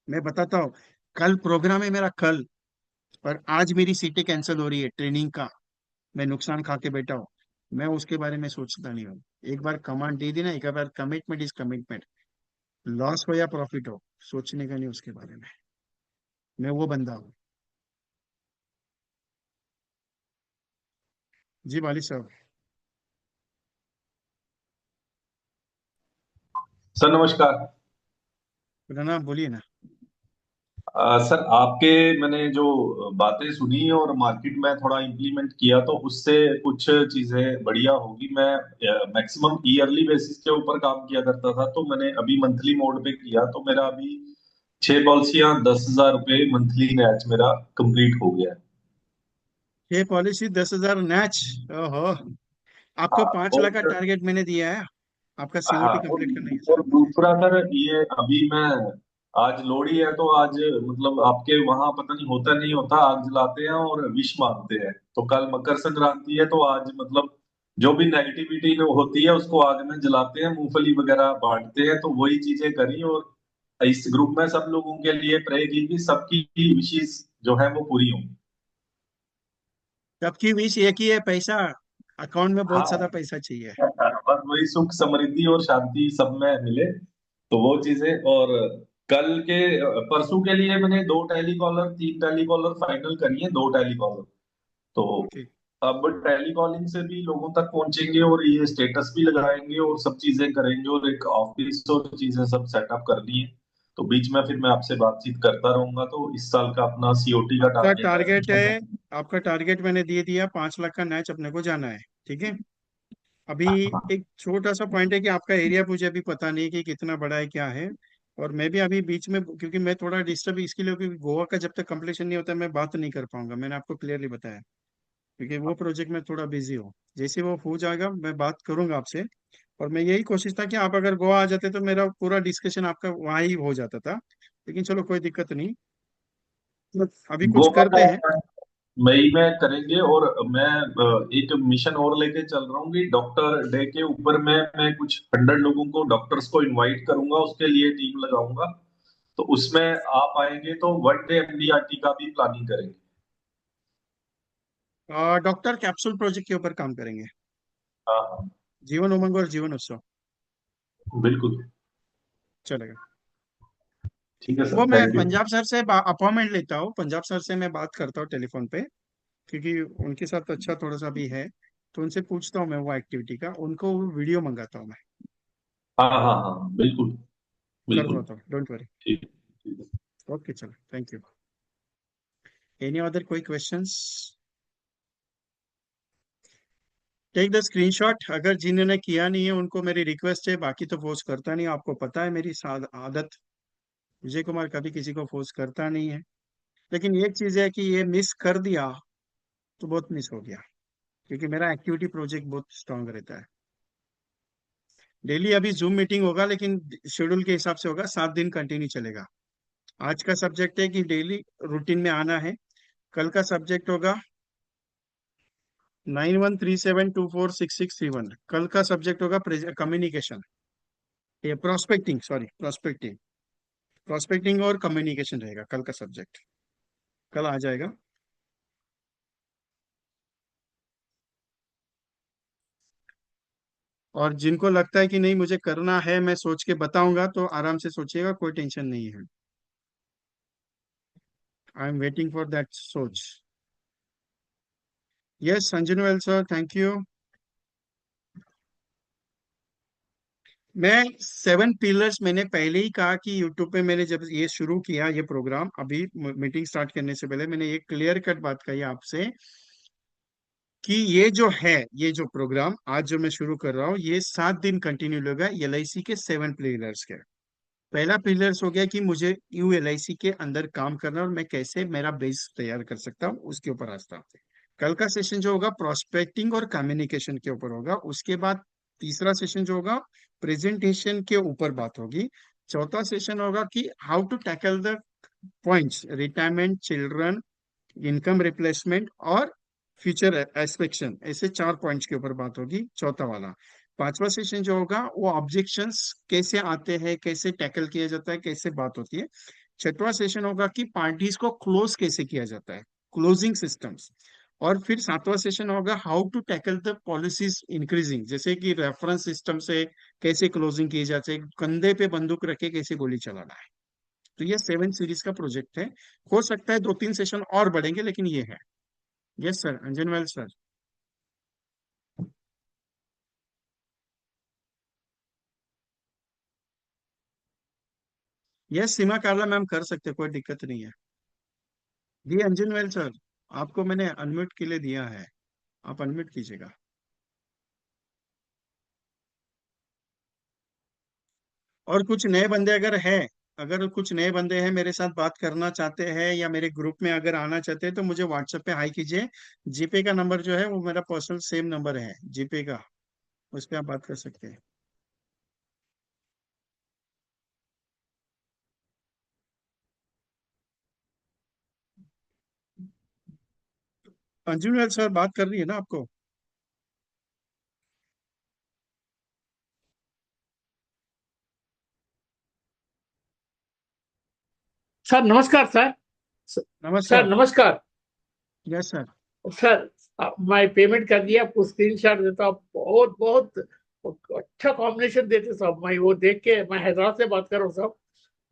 मैं बताता हूँ। कल प्रोग्राम है मेरा, कल। पर आज मेरी सीटें कैंसिल हो रही है ट्रेनिंग का। मैं नुकसान खा के बैठा हूँ। मैं उसके बारे में सोचता नहीं हूँ। एक बार कमांड दे दी ना, एक बार कमिटमेंट इज कमिटमेंट। लॉस हो या प्रॉफिट हो, सोचने का नहीं उसके बारे में। मैं वो बंदा हूँ। जी वाली साहब। सर नमस्कार। ना बोलिए ना। सर आपके मैंने जो बातें सुनी और मार्केट में थोड़ा इम्प्लीमेंट किया तो उससे कुछ चीजें बढ़िया होगी। मैं मैक्सिमम ईयरली बेसिस के ऊपर काम किया करता था, तो मैंने अभी मंथली मोड पे किया, तो मेरा अभी 6 पॉलिसियां 10,000 रुपये मंथली मैच मेरा कंप्लीट हो गया है। ये पॉलिसी 10,000 मैच। ओहो। आपको हाँ 5 लाख का और टारगेट मैंने दिया है, आपका हाँ सीओटी कंप्लीट करने के और साथ। दूसरा सर ये अभी मैं आज लोहड़ी है तो आज मतलब आपके वहां पता नहीं होता नहीं होता, आग जलाते हैं और विश मांगते हैं। तो कल मकर संक्रांति है तो आज मतलब जो भी नेगेटिविटी होती है उसको आग में जलाते हैं, मूंगफली वगैरह बांटते हैं। तो वही चीजें करी और इस ग्रुप में सब लोगों के लिए प्रे की कि सबकी विशेष जो है वो पूरी हों। सबकी विश एक ही है, पैसा। अकाउंट में बहुत हाँ सारा पैसा चाहिए। बस वही सुख समृद्धि और शांति सब में मिले, तो वो चीजें। और कल के परसों के लिए मैंने 2 टेलीकॉलर 3 टेलीकॉलर फाइनल करी है, 2 टेलीकॉलर। तो ओके। अब टेलीकॉलिंग से भी लोगों तक पहुंचेंगे और ये स्टेटस भी लगाएंगे और सब चीजें करेंगे और एक ऑफिस और चीजें सब सेटअप करनी है। तो बीच में फिर मैं आपसे बातचीत करता रहूंगा। तो इस साल का अपना सीओटी का आपका टारगेट टारगेट है। है, आपका टारगेट मैंने दे दिया, 5 लाख का मैच अपने को जाना है। ठीक है। अभी एक छोटा सा पॉइंट है कि आपका एरिया मुझे अभी पता नहीं कि कितना बड़ा है क्या है। और मैं भी अभी बीच में, क्योंकि मैं थोड़ा डिस्टर्ब इसके लिए, क्योंकि गोवा का जब तक कंप्लीशन नहीं होता मैं बात नहीं कर पाऊंगा, मैंने आपको क्लियरली बताया। क्योंकि वो प्रोजेक्ट में थोड़ा बिजी हूँ। जैसे वो हो जाएगा मैं बात करूंगा आपसे। और मैं यही कोशिश था कि आप अगर गोवा आ जाते तो मेरा पूरा डिस्कशन आपका वहाँ ही हो जाता था। लेकिन चलो कोई दिक्कत नहीं। तो अभी कुछ गोवा करते हैं। का मई में करेंगे। और मैं एक मिशन और लेके चल रहा हूँ कि डॉक्टर डे के ऊपर मैं कुछ 100 लोगों को, डॉक्टर्स को इनवाइट करूंगा, उसके लिए टीम लगाऊंगा। तो उसमें आप आएंगे तो 1 डे एमडीआरटी का भी प्लानिंग करेंगे। डॉक्टर कैप्सूल प्रोजेक्ट के ऊपर काम करेंगे। हाँ हाँ, जीवन उमंग और जीवन उत्सव। बिल्कुल। चलेगा। ठीक है वो सर, मैं थैंक यू। पंजाब सर से अपॉइंटमेंट लेता हूँ, पंजाब सर से मैं बात करता हूँ टेलीफोन पे, क्योंकि उनके साथ अच्छा थोड़ा सा भी है। तो उनसे पूछता हूँ मैं वो एक्टिविटी का, उनको वो वीडियो मंगाता हूँ मैं। हाँ हाँ हाँ, बिल्कुल कर बिल्कुल। देता हूँ, डोंट वरी। ठीक ठीक है। ओके चलो, थैंक यू। एनी अदर कोई क्वेश्चंस? Take the screenshot. अगर जिन्होंने किया नहीं है उनको मेरी रिक्वेस्ट है, बाकी तो फोर्स करता नहीं, आपको पता है मेरी आदत। विजय कुमार कभी किसी को फोर्स करता नहीं है। लेकिन एक चीज है कि ये मिस कर दिया तो बहुत मिस हो गया, क्योंकि मेरा एक्टिविटी प्रोजेक्ट बहुत स्ट्रांग रहता है। डेली अभी जूम मीटिंग होगा, लेकिन शेड्यूल के हिसाब से होगा, 7 दिन कंटिन्यू चलेगा। आज का सब्जेक्ट है कि डेली रूटीन में आना है। कल का सब्जेक्ट होगा 9137246631। कल का सब्जेक्ट होगा कम्युनिकेशन, ये प्रोस्पेक्टिंग, सॉरी प्रोस्पेक्टिंग। प्रोस्पेक्टिंग और कम्युनिकेशन रहेगा कल का सब्जेक्ट। कल आ जाएगा। और जिनको लगता है कि नहीं मुझे करना है, मैं सोच के बताऊंगा, तो आराम से सोचिएगा, कोई टेंशन नहीं है। I am waiting for that सोच। Yes Sanjan well sir, thank you. मैं 7 पिलर्स मैंने पहले ही कहा कि यूट्यूब पे मैंने जब ये शुरू किया ये प्रोग्राम, अभी मीटिंग स्टार्ट करने से पहले मैंने एक क्लियर कट बात कही आपसे कि ये जो है, ये जो प्रोग्राम आज जो मैं शुरू कर रहा हूँ, ये 7 दिन कंटिन्यू होगा LIC के 7 पिलर्स के। पहला पिलर्स हो गया कि मुझे यू LIC के अंदर काम करना और मैं कैसे मेरा बेस तैयार कर सकता हूँ, उसके ऊपर रास्ता। कल का सेशन जो होगा प्रोस्पेक्टिंग और कम्युनिकेशन के ऊपर होगा। उसके बाद तीसरा सेशन जो होगा प्रेजेंटेशन के ऊपर बात होगी। चौथा सेशन होगा कि how to tackle the points, retirement, children, income replacement और फ्यूचर एस्पेक्शन, ऐसे 4 पॉइंट्स के ऊपर बात होगी, चौथा वाला। पांचवा सेशन जो होगा वो ऑब्जेक्शंस कैसे आते हैं, कैसे टैकल किया जाता है, कैसे बात होती है। छठवां सेशन होगा कि पार्टीज को क्लोज कैसे किया जाता है, क्लोजिंग सिस्टम्स। और फिर सातवां सेशन होगा how to tackle the policies increasing, जैसे कि रेफरेंस सिस्टम से कैसे क्लोजिंग की जाती है, कंधे पे बंदूक रखे कैसे गोली चलाना है। तो ये 7 सीरीज का प्रोजेक्ट है। हो सकता है 2-3 सेशन और बढ़ेंगे, लेकिन ये है। यस सर, अंजन वेल सर। यस सीमा कार्ला मैम, कर सकते, कोई दिक्कत नहीं है। जी अंजन वेल सर, आपको मैंने अनम्यूट के लिए दिया है, आप अनम्यूट कीजिएगा। और कुछ नए बंदे अगर हैं, अगर कुछ नए बंदे हैं मेरे साथ बात करना चाहते हैं या मेरे ग्रुप में अगर आना चाहते हैं, तो मुझे व्हाट्सएप पे हाई कीजिए। जीपे का नंबर जो है वो मेरा पर्सनल सेम नंबर है जीपे का, उस पर आप बात कर सकते हैं। अंजुन वेल सर बात कर रही है ना आपको? सर नमस्कार सर। स- सर नमस्कार। नमस्कार। Yes sir. सर मैं पेमेंट कर दिया, आपको स्क्रीनशॉट देता हूँ। बहुत बहुत अच्छा कॉम्बिनेशन देते सब, मैं वो देख के मैं हैदराबाद से बात कर रहा हूँ सब।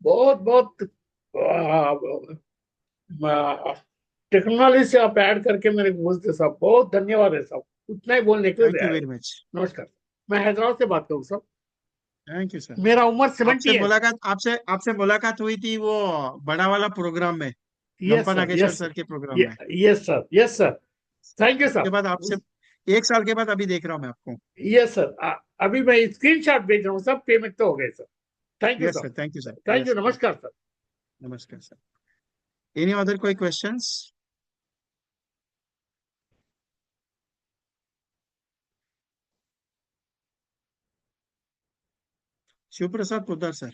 बहुत बहुत टेक्नोलॉजी से आप ऐड करके मेरे को बोलते सब, बहुत धन्यवाद है सब। उतना ही बोलने के थैंक लिए यू आया। Very much. नमस्कार। मैं हैदराबाद से बात करूँ सब। Thank you sir. मेरा उम्र आपसे 70 है। मुलाकात आपसे आपसे मुलाकात हुई थी वो बड़ा वाला प्रोग्राम में, yes Gampa sir, Nageshwar yes sir sir, के प्रोग्राम में। Yes sir, yes sir. Thank you उसके सर। बाद आपसे 1 साल के बाद अभी देख रहा हूँ मैं आपको। Yes sir. अभी मैं स्क्रीनशॉट भेज रहा हूँ, सब पेमेंट तो हो गए sir. Thank you yes sir. Sir, thank you sir, thank you, yes. नमस्कार सर। नमस्कार सर। एनी अदर कोई क्वेश्चंस? शिव प्रसाद पोद्दार सर,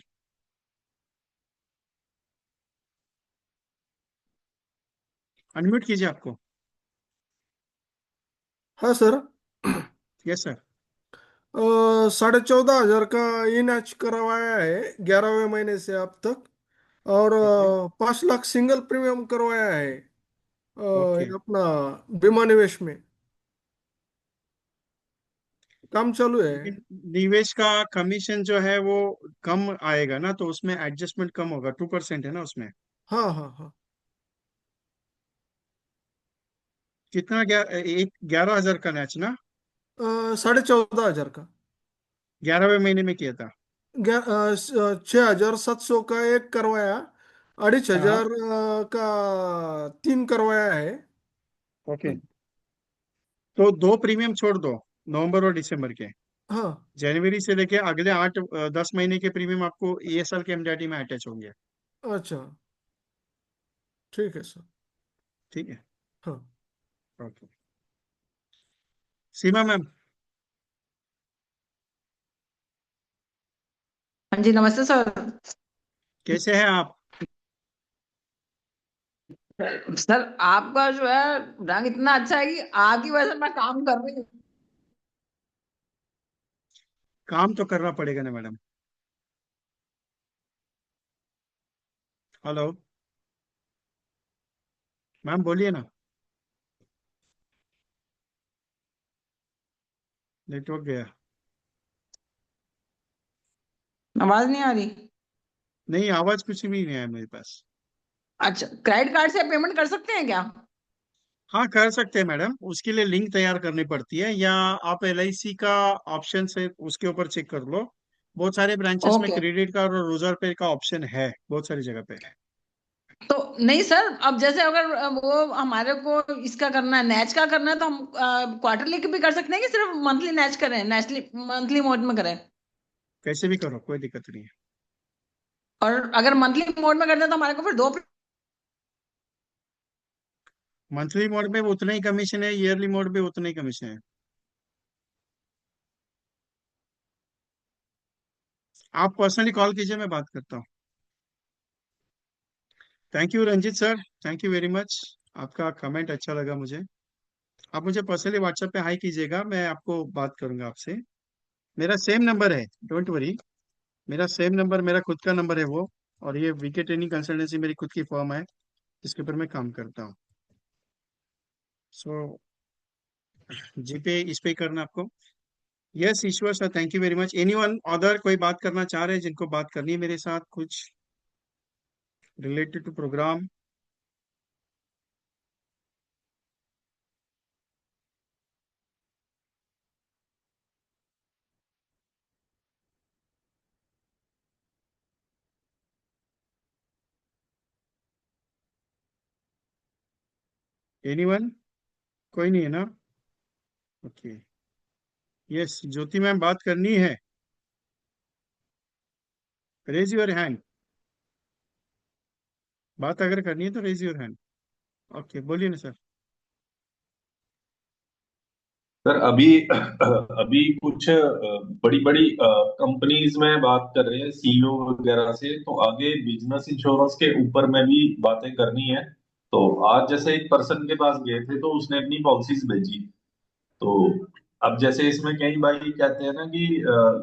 अनम्यूट कीजिए आपको। हाँ सर। Yes sir. 14,500 का इनएच करवाया है 11वें महीने से अब तक। और ओके 5 लाख सिंगल प्रीमियम करवाया है ओके। ये अपना बीमा निवेश में। काम चालू है। लेकिन निवेश का कमीशन जो है वो कम आएगा ना, तो उसमें एडजस्टमेंट कम होगा, 2% है ना उसमें। हाँ हाँ हाँ। कितना गया, एक 11,000 का मैच ना? 14,500 का। 11वें महीने में किया था। 6,700 का एक करवाया। अड़ीच हाँ। हजार का 3 करवाया है। ओके। तो दो प्रीमियम छोड़ दो, नवंबर और दिसंबर के। हाँ। जनवरी से लेके अगले 10 महीने के प्रीमियम आपको ESL के एमडीआरटी में अटैच होंगे। अच्छा। ठीक है सर। ठीक है। हाँ। ओके। सीमा मैम, हाँ जी, नमस्ते सर। कैसे हैं आप? सर आपका जो है रंग इतना अच्छा है कि आपकी वजह से मैं काम कर रही हूँ। काम तो करना पड़ेगा ना मैडम। हेलो मैम, बोलिए ना। नेटवर्क गया। आवाज नहीं आ रही। नहीं, आवाज कुछ भी नहीं आया मेरे पास। अच्छा, क्रेडिट कार्ड से पेमेंट कर सकते हैं क्या? हाँ, कर सकते हैं मैडम, उसके लिए लिंक तैयार करनी पड़ती है, या आप LIC का ऑप्शन से उसके ऊपर चेक कर लो। बहुत सारे ब्रांचेस में ओके। क्रेडिट कार्ड और रोजर पे का ऑप्शन है, बहुत सारी जगह पे। तो नहीं सर, अब जैसे अगर वो हमारे को इसका करना है, नेच का करना है, तो हम क्वार्टरली भी कर सकते हैं कि सिर्फ मंथली नेच करें, नेचली मंथली मोड में करें? कैसे भी करो, कोई दिक्कत नहीं है। और अगर मंथली मोड में करते हैं तो हमारे को फिर दो। मंथली मोड में उतना ही कमीशन है, ईयरली मोड में उतना ही कमीशन है। आप पर्सनली कॉल कीजिए, मैं बात करता हूँ। Thank you Ranjit sir, thank you very much. आपका कमेंट अच्छा लगा मुझे। आप मुझे पर्सनली व्हाट्सएप पे हाई कीजिएगा, मैं आपको बात करूंगा आपसे। मेरा सेम नंबर है, डोंट वरी। मेरा सेम नंबर, मेरा खुद का नंबर है वो। और ये वीके ट्रेनिंग कंसल्टेंसी मेरी खुद की फर्म है, जिसके ऊपर मैं काम करता हूँ। सो जीपे इस पे ही करना आपको। Yes Ishwar sir, thank you very much. Any one other, कोई बात करना चाह रहे हैं जिनको बात करनी है मेरे साथ, कुछ related to program? Any one? कोई नहीं है ना? ओके। यस ज्योति मैम, बात करनी है? Raise your hand. बात अगर करनी है तो रेज योर हैंड। ओके, बोलिए ना सर। सर अभी अभी कुछ बड़ी बड़ी कंपनीज में बात कर रहे हैं CEO वगैरह से, तो आगे बिजनेस इंश्योरेंस के ऊपर में भी बातें करनी है। तो आज जैसे एक पर्सन के पास गए थे तो उसने अपनी पॉलिसीज भेजी। तो अब जैसे इसमें कई भाई कहते हैं ना कि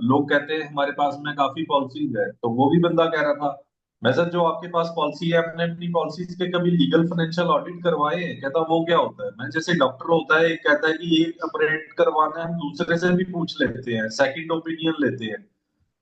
लोग कहते हैं हमारे पास में काफी पॉलिसीज है, तो वो भी बंदा कह रहा था मैं सर जो आपके पास पॉलिसी है आपने अपनी पॉलिसीज के कभी लीगल फाइनेंशियल ऑडिट करवाए हैं? कहता वो क्या होता है? मैं जैसे डॉक्टर होता है एक कहता है कि ये ऑपरेट करवाना है, हम दूसरे से भी पूछ लेते हैं, सेकंड ओपिनियन लेते हैं।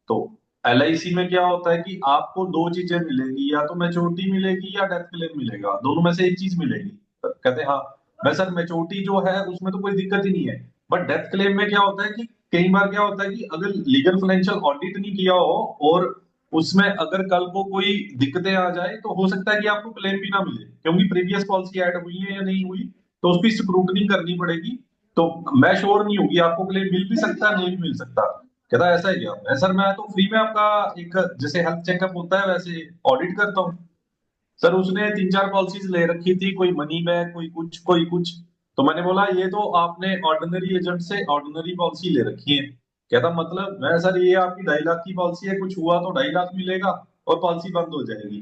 तो LIC में क्या होता है कि आपको दो चीजें मिलेंगी, या तो मैच्योरिटी मिलेगी या डेथ क्लेम मिलेगा, दोनों में से एक चीज मिलेगी। कहते हैं हाँ। मैं सर मैच्योरिटी जो है उसमें तो कोई दिक्कत ही नहीं है, बट डेथ क्लेम में क्या होता है कि कई बार क्या होता है कि अगर लीगल फाइनेंशियल ऑडिट नहीं किया हो और उसमें अगर कल को कोई दिक्कतें आ जाए तो हो सकता है कि आपको क्लेम भी ना मिले, क्योंकि प्रीवियस पॉलिसी ऐड हुई है या नहीं हुई, तो उसकी स्क्रूटनी करनी पड़ेगी। तो मैं श्योर नहीं हूँ कि आपको क्लेम मिल भी सकता है नहीं भी मिल सकता। कहता ऐसा है क्या? मैं सर मैं तो फ्री में आपका एक जैसे हेल्थ चेकअप होता है वैसे ऑडिट करता हूँ। सर उसने तीन चार पॉलिसीज ले रखी थी, कोई मनी बैक कोई कुछ कोई कुछ। तो मैंने बोला ये तो आपने ऑर्डिनरी एजेंट से ऑर्डिनरी पॉलिसी ले रखी है। कहता मतलब? मैं सर ये आपकी 2.5 लाख की पॉलिसी है, कुछ हुआ तो 2.5 लाख मिलेगा और पॉलिसी बंद हो जाएगी।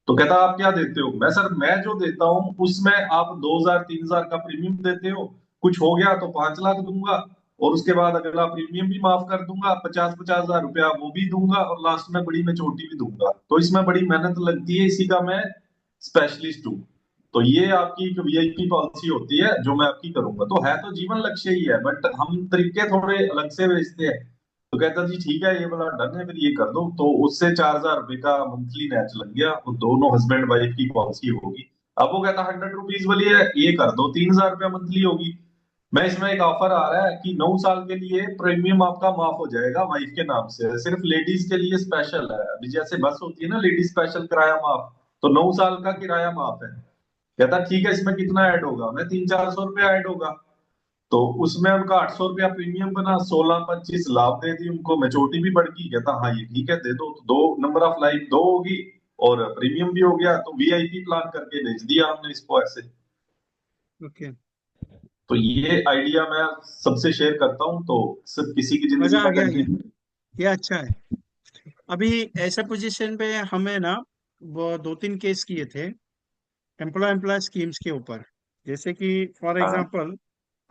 तो कहता आप क्या देते हो? मैं सर मैं जो देता हूँ उसमें आप 2,000 3,000 का प्रीमियम देते हो, कुछ हो गया तो 5 लाख दूंगा, और उसके बाद अगला प्रीमियम भी माफ कर दूंगा, 50-50 हजार रुपया वो भी दूंगा, और लास्ट में बड़ी मेचोरिटी भी दूंगा। तो इसमें बड़ी मेहनत लगती है, इसी का मैं स्पेशलिस्ट हूँ। तो ये आपकी एक वीआईपी पॉलिसी होती है जो मैं आपकी करूंगा। तो है तो जीवन लक्ष्य ही है, बट हम तरीके थोड़े अलग से बेचते हैं। तो कहता जी ठीक है, ये वाला डन है, फिर ये कर दो। तो उससे 4,000 रुपए का मंथली नेट लग गया, वो दोनों हस्बैंड वाइफ की पॉलिसी होगी। अब वो कहता 100 रुपीज वाली है, ये कर दो, 3,000 रुपया मंथली होगी। मैं इसमें एक ऑफर आ रहा है कि 9 साल के लिए प्रीमियम आपका माफ हो जाएगा वाइफ के नाम से, सिर्फ लेडीज के लिए स्पेशल है। अभी जैसे बस होती है ना लेडीज स्पेशल किराया माफ, तो 9 साल का किराया माफ है। कहता ठीक है, इसमें कितना ऐड होगा? मैं 300-400 रुपया ऐड होगा। तो उसमें उनका 800 रुपया प्रीमियम बना, 16-25 लाभ दे दी उनको, मेचोरिटी भी बढ़ गई। कहता हाँ ये ठीक है, दे दो। तो दो नंबर ऑफ लाइफ दो होगी और प्रीमियम भी हो गया। तो वीआईपी प्लान करके भेज दिया हमने इसको ऐसे। ओके, तो ये आइडिया मैं सबसे शेयर करता हूँ, तो सिर्फ किसी की जिंदगी मजा आ में गया कंट्रीब्यूट। ये अच्छा है। अभी ऐसा पोजीशन पे हमें ना वो 2-3 केस किए थे एम्प्लॉय एम्प्लॉय स्कीम्स के ऊपर। जैसे कि फॉर हाँ एग्जांपल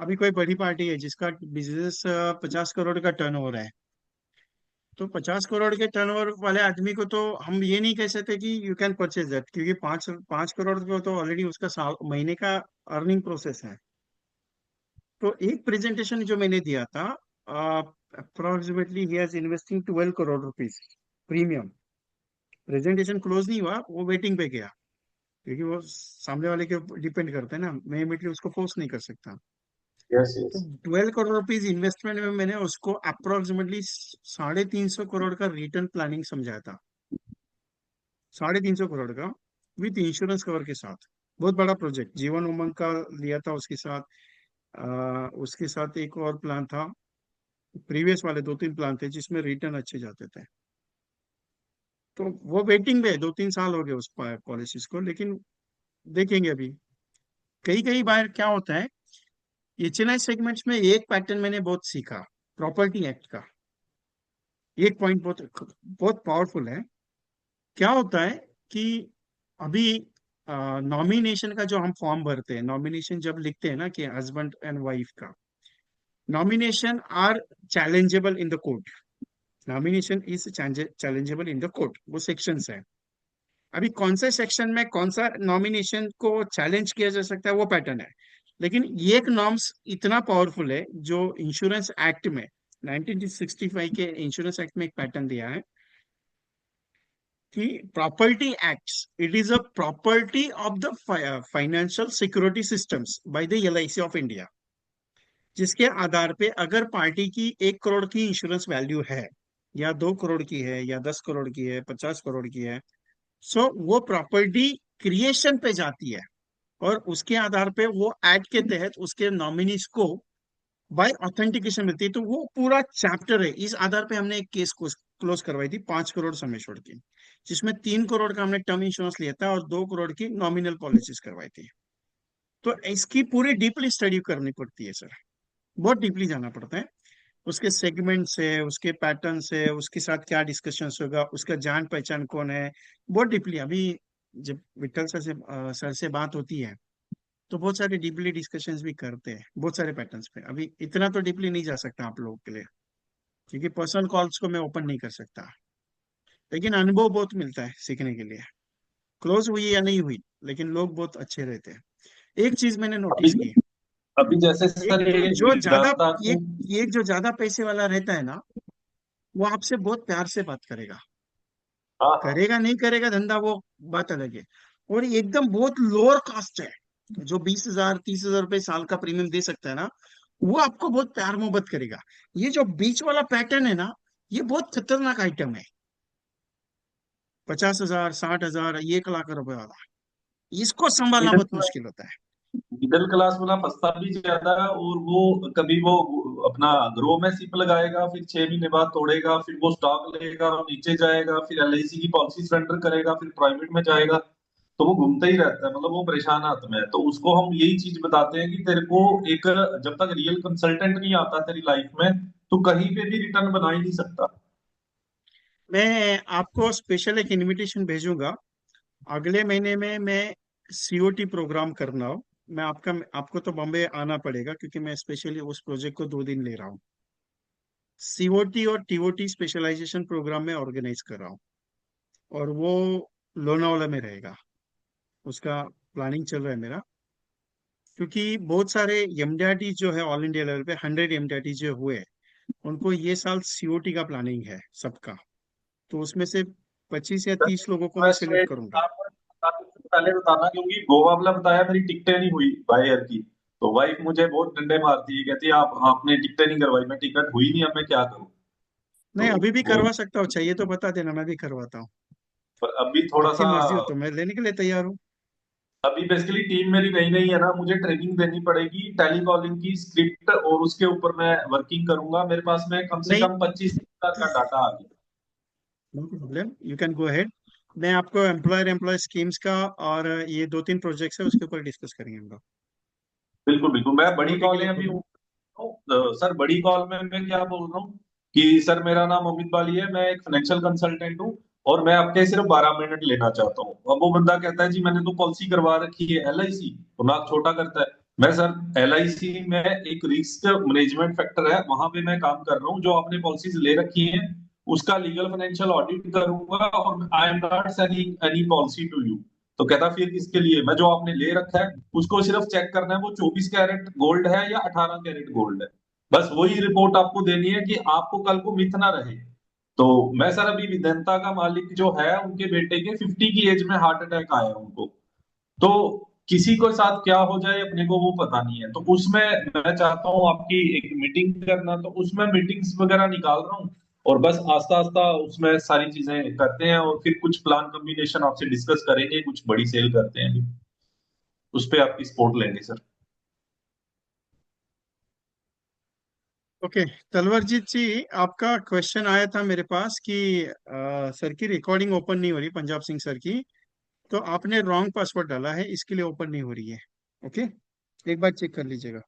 अभी कोई बड़ी पार्टी है जिसका बिजनेस 50 करोड़ का टर्नओवर है। तो 50 करोड़ के टर्नओवर वाले आदमी को तो हम ये नहीं कह सकते कि यू कैन परचेज दैट, क्योंकि 5 5 करोड़ को तो ऑलरेडी उसका साल महीने का अर्निंग प्रोसेस है। तो एक प्रेजेंटेशन जो मैंने दिया था, approximately he has investing 12 crore rupees premium. Presentation close नहीं हुआ, वो वेटिंग पे गया, क्योंकि वो सामने वाले के ऊपर डिपेंड करता है ना, मैं इमीडिएटली उसको फोर्स नहीं कर सकता। यस तो यस। 12 करोड़ रुपीज इन्वेस्टमेंट में मैंने उसको अप्रोक्सीमेटली 350 करोड़ का रिटर्न प्लानिंग समझाया था। 350 करोड़ का विद इंश्योरेंस कवर के साथ। बहुत बड़ा प्रोजेक्ट जीवन उमंग का लिया था उसके साथ। उसके साथ एक और प्लान था, प्रीवियस वाले 2-3 प्लान थे जिसमें रिटर्न अच्छे जाते थे। तो वो वेटिंग में 2-3 साल हो गए उस पॉलिसीज को, लेकिन देखेंगे अभी। कई कई बार क्या होता है, एचएनआई सेगमेंट्स में एक पैटर्न मैंने बहुत सीखा, प्रॉपर्टी एक्ट का। एक पॉइंट बहुत बहुत पावरफुल है। क्या होता है कि अभी नॉमिनेशन का जो हम फॉर्म भरते हैं, नॉमिनेशन जब लिखते हैं ना कि हस्बैंड एंड वाइफ का, nomination are challengeable in the court. Nomination is challengeable in the court, वो सेक्शंस है। अभी कौन से सेक्शन में कौन सा नॉमिनेशन को चैलेंज किया जा सकता है वो पैटर्न है। लेकिन ये एक नॉर्म्स इतना पावरफुल है जो इंश्योरेंस एक्ट में 1965 के इंश्योरेंस एक्ट में एक पैटर्न दिया है कि property acts it is a property of the financial security systems by the LIC of India, जिसके आधार पे अगर पार्टी की 1 करोड़ की इंश्योरेंस वैल्यू है, या 2 करोड़ की है, या 10 करोड़ की है, 50 करोड़ की है, सो वो प्रॉपर्टी क्रिएशन पे जाती है। और उसके आधार पे वो एक्ट के तहत उसके नॉमिनीज को बाय ऑथेंटिकेशन मिलती है। तो वो पूरा चैप्टर है। इस आधार पे हमने एक केस को क्लोज करवाई थी 5 करोड़ सम एश्योर्ड की, जिसमें 3 करोड़ का हमने टर्म इंश्योरेंस लिया था और 2 करोड़ की नॉमिनल पॉलिसीज करवाई थी। तो इसकी पूरी डीपली स्टडी करनी पड़ती है सर, बहुत डीपली जाना पड़ता है। उसके सेगमेंट से, उसके पैटर्न से, उसके साथ क्या डिस्कशन होगा, उसका जान पहचान कौन है, बहुत डीपली। अभी जब विठल सर से बात होती है तो बहुत सारे डीपली डिस्कशंस भी करते हैं बहुत सारे पैटर्न्स पे। अभी इतना तो डीपली नहीं जा सकता आप लोगों के लिए, क्योंकि पर्सनल कॉल्स को मैं ओपन नहीं कर सकता। लेकिन अनुभव बहुत मिलता है सीखने के लिए। क्लोज हुई या नहीं हुई, लेकिन लोग बहुत अच्छे रहते हैं। एक चीज मैंने अभी नोटिस की, अभी जैसे एक सर ये जो ज्यादा विक्रांत एक एक जो ज्यादा पैसे वाला रहता है ना, वो आपसे बहुत प्यार से बात करेगा। हाँ हाँ। करेगा नहीं करेगा धंधा वो बात अलग है। और एकदम बहुत लोअर कास्ट है, जो 20,000 30,000 रुपए साल का प्रीमियम दे सकता है ना, वो आपको बहुत प्यार मोहब्बत करेगा। ये जो बीच वाला पैटर्न है ना, ये बहुत खतरनाक आइटम है। 50,000 60,000 1 लाख रुपए वाला, इसको संभालना बहुत मिडिल मुश्किल होता है। मिडिल क्लास वाला फंसता भी ज्यादा है, और वो कभी वो अपना ग्रो में सिप लगाएगा, फिर 6 महीने बाद तोड़ेगा, फिर वो स्टॉक लेगा और नीचे जाएगा, फिर एलआईसी की पॉलिसी सरेंडर करेगा, फिर प्राइवेट में जाएगा। तो वो घूमता ही रहता है, मतलब वो परेशान आत्मा है। तो उसको हम यही चीज बताते हैं कि तेरे को एक, जब तक रियल कंसल्टेंट नहीं आता तेरी लाइफ में, तो कहीं पे भी रिटर्न बना ही नहीं सकता। मैं आपको स्पेशल एक इनविटेशन भेजूंगा। अगले महीने में मैं सीओटी प्रोग्राम करना हो, मैं आपको तो बॉम्बे आना पड़ेगा, क्योंकि मैं स्पेशली उस प्रोजेक्ट को 2 दिन ले रहा हूँ। सीओटी और टीओटी स्पेशलाइजेशन प्रोग्राम में ऑर्गेनाइज कर रहा हूँ, और वो लोनावाला में रहेगा। उसका प्लानिंग चल रहा है मेरा, क्योंकि बहुत सारे एमडीआरटी जो है ऑल इंडिया लेवल पे 100 एमडीआरटी जो हुए, उनको ये साल सीओटी का प्लानिंग है सबका। तो उसमें से 25 या 30 लोगों को मैं वैसे सिलेक्ट करूंगा। आपको पहले बताना, क्योंकि गोवा वाला बताया मेरी टिकटें नहीं हुई बाय एयर की, तो वाइफ मुझे बहुत डंडे मारती है, कहती है आप आपने टिकटें नहीं करवाई। मैं टिकट हुई नहीं, अब मैं क्या करूं। नहीं, तो अभी भी वो, करवा सकता हूँ, चाहिए तो बता देना, मैं भी करवाता हूँ। पर अभी थोड़ा आपकी सा, मर्जी हो तो मैं लेने के लिए तैयार हूँ। अभी बेसिकली टीम मेरी नई नई है ना, मुझे ट्रेनिंग देनी पड़ेगी टेलीकॉलिंग की स्क्रिप्ट, और उसके ऊपर मैं वर्किंग करूंगा। मेरे पास में कम से नहीं, कम 25 का डाटा आ गया। No problem, you can go ahead. मैं आपको एम्प्लॉयर स्कीम्स का और ये 2-3 प्रोजेक्ट्स है, उसके ऊपर डिस्कस करेंगे हम लोग। बिल्कुल बिल्कुल, मैं बड़ी सीओटी के कॉल लिए में अभी खुद। हूँ। सर बड़ी कॉल में मैं क्या बोल रहा हूँ कि सर मेरा नाम अमित बाली है, मैं एक फाइनेंशियल कंसल्टेंट हूँ, और मैं आपके सिर्फ 12 मिनट लेना चाहता हूँ। अब वो बंदा कहता है जी मैंने तो पॉलिसी करवा रखी है एलआईसी, तो नाक छोटा करता है। मैं सर एलआईसी में एक रिस्क मैनेजमेंट फैक्टर है, वहां पे मैं काम कर रहा हूँ। जो आपने पॉलिसीज ले रखी है उसका लीगल फाइनेंशियल ऑडिट करूंगा, और I am not selling any policy to you. तो कहता फिर किसके लिए, मैं जो आपने ले रखा है उसको सिर्फ चेक करना है वो 24 कैरेट गोल्ड है या 18 कैरेट गोल्ड है। बस वही रिपोर्ट आपको देनी है कि आपको कल को मिथ ना रहे। तो मैं सर अभी विदंता का मालिक जो है, उनके बेटे के 50 की एज में हार्ट अटैक आया उनको। तो किसी को साथ क्या हो जाए अपने को वो पता नहीं है। तो उसमें मैं चाहता हूँ आपकी एक मीटिंग करना, तो उसमें मीटिंग्स वगैरह निकाल रहा हूँ, और बस आस्ता आस्ता उसमें सारी चीजें करते हैं, और फिर कुछ प्लान कॉम्बिनेशन आपसे डिस्कस करेंगे, कुछ बड़ी सेल करते हैं। उस पे आपकी सपोर्ट लेंगे सर। ओके, तलवरजीत जी, आपका क्वेश्चन आया था मेरे पास कि सर की रिकॉर्डिंग ओपन नहीं हो रही, पंजाब सिंह सर की। तो आपने रॉन्ग पासवर्ड डाला है, इसके लिए ओपन नहीं हो रही है। ओके, एक बार चेक कर लीजिएगा।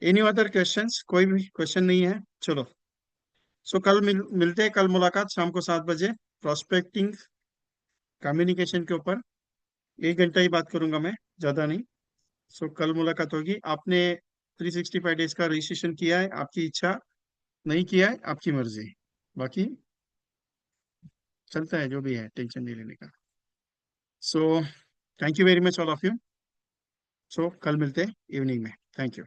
Any other questions? कोई भी क्वेश्चन नहीं है? चलो, सो कल मिलते हैं, कल मुलाकात शाम को 7 बजे, प्रोस्पेक्टिंग कम्युनिकेशन के ऊपर। 1 घंटा ही बात करूंगा मैं, ज्यादा नहीं। सो कल मुलाकात होगी। आपने 365 डेज का रजिस्ट्रेशन किया है, आपकी इच्छा, नहीं किया है आपकी मर्जी। बाकी चलता है, जो भी है, टेंशन नहीं लेने का। So thank you very much all of you. So कल मिलते हैं इवनिंग में। Thank you.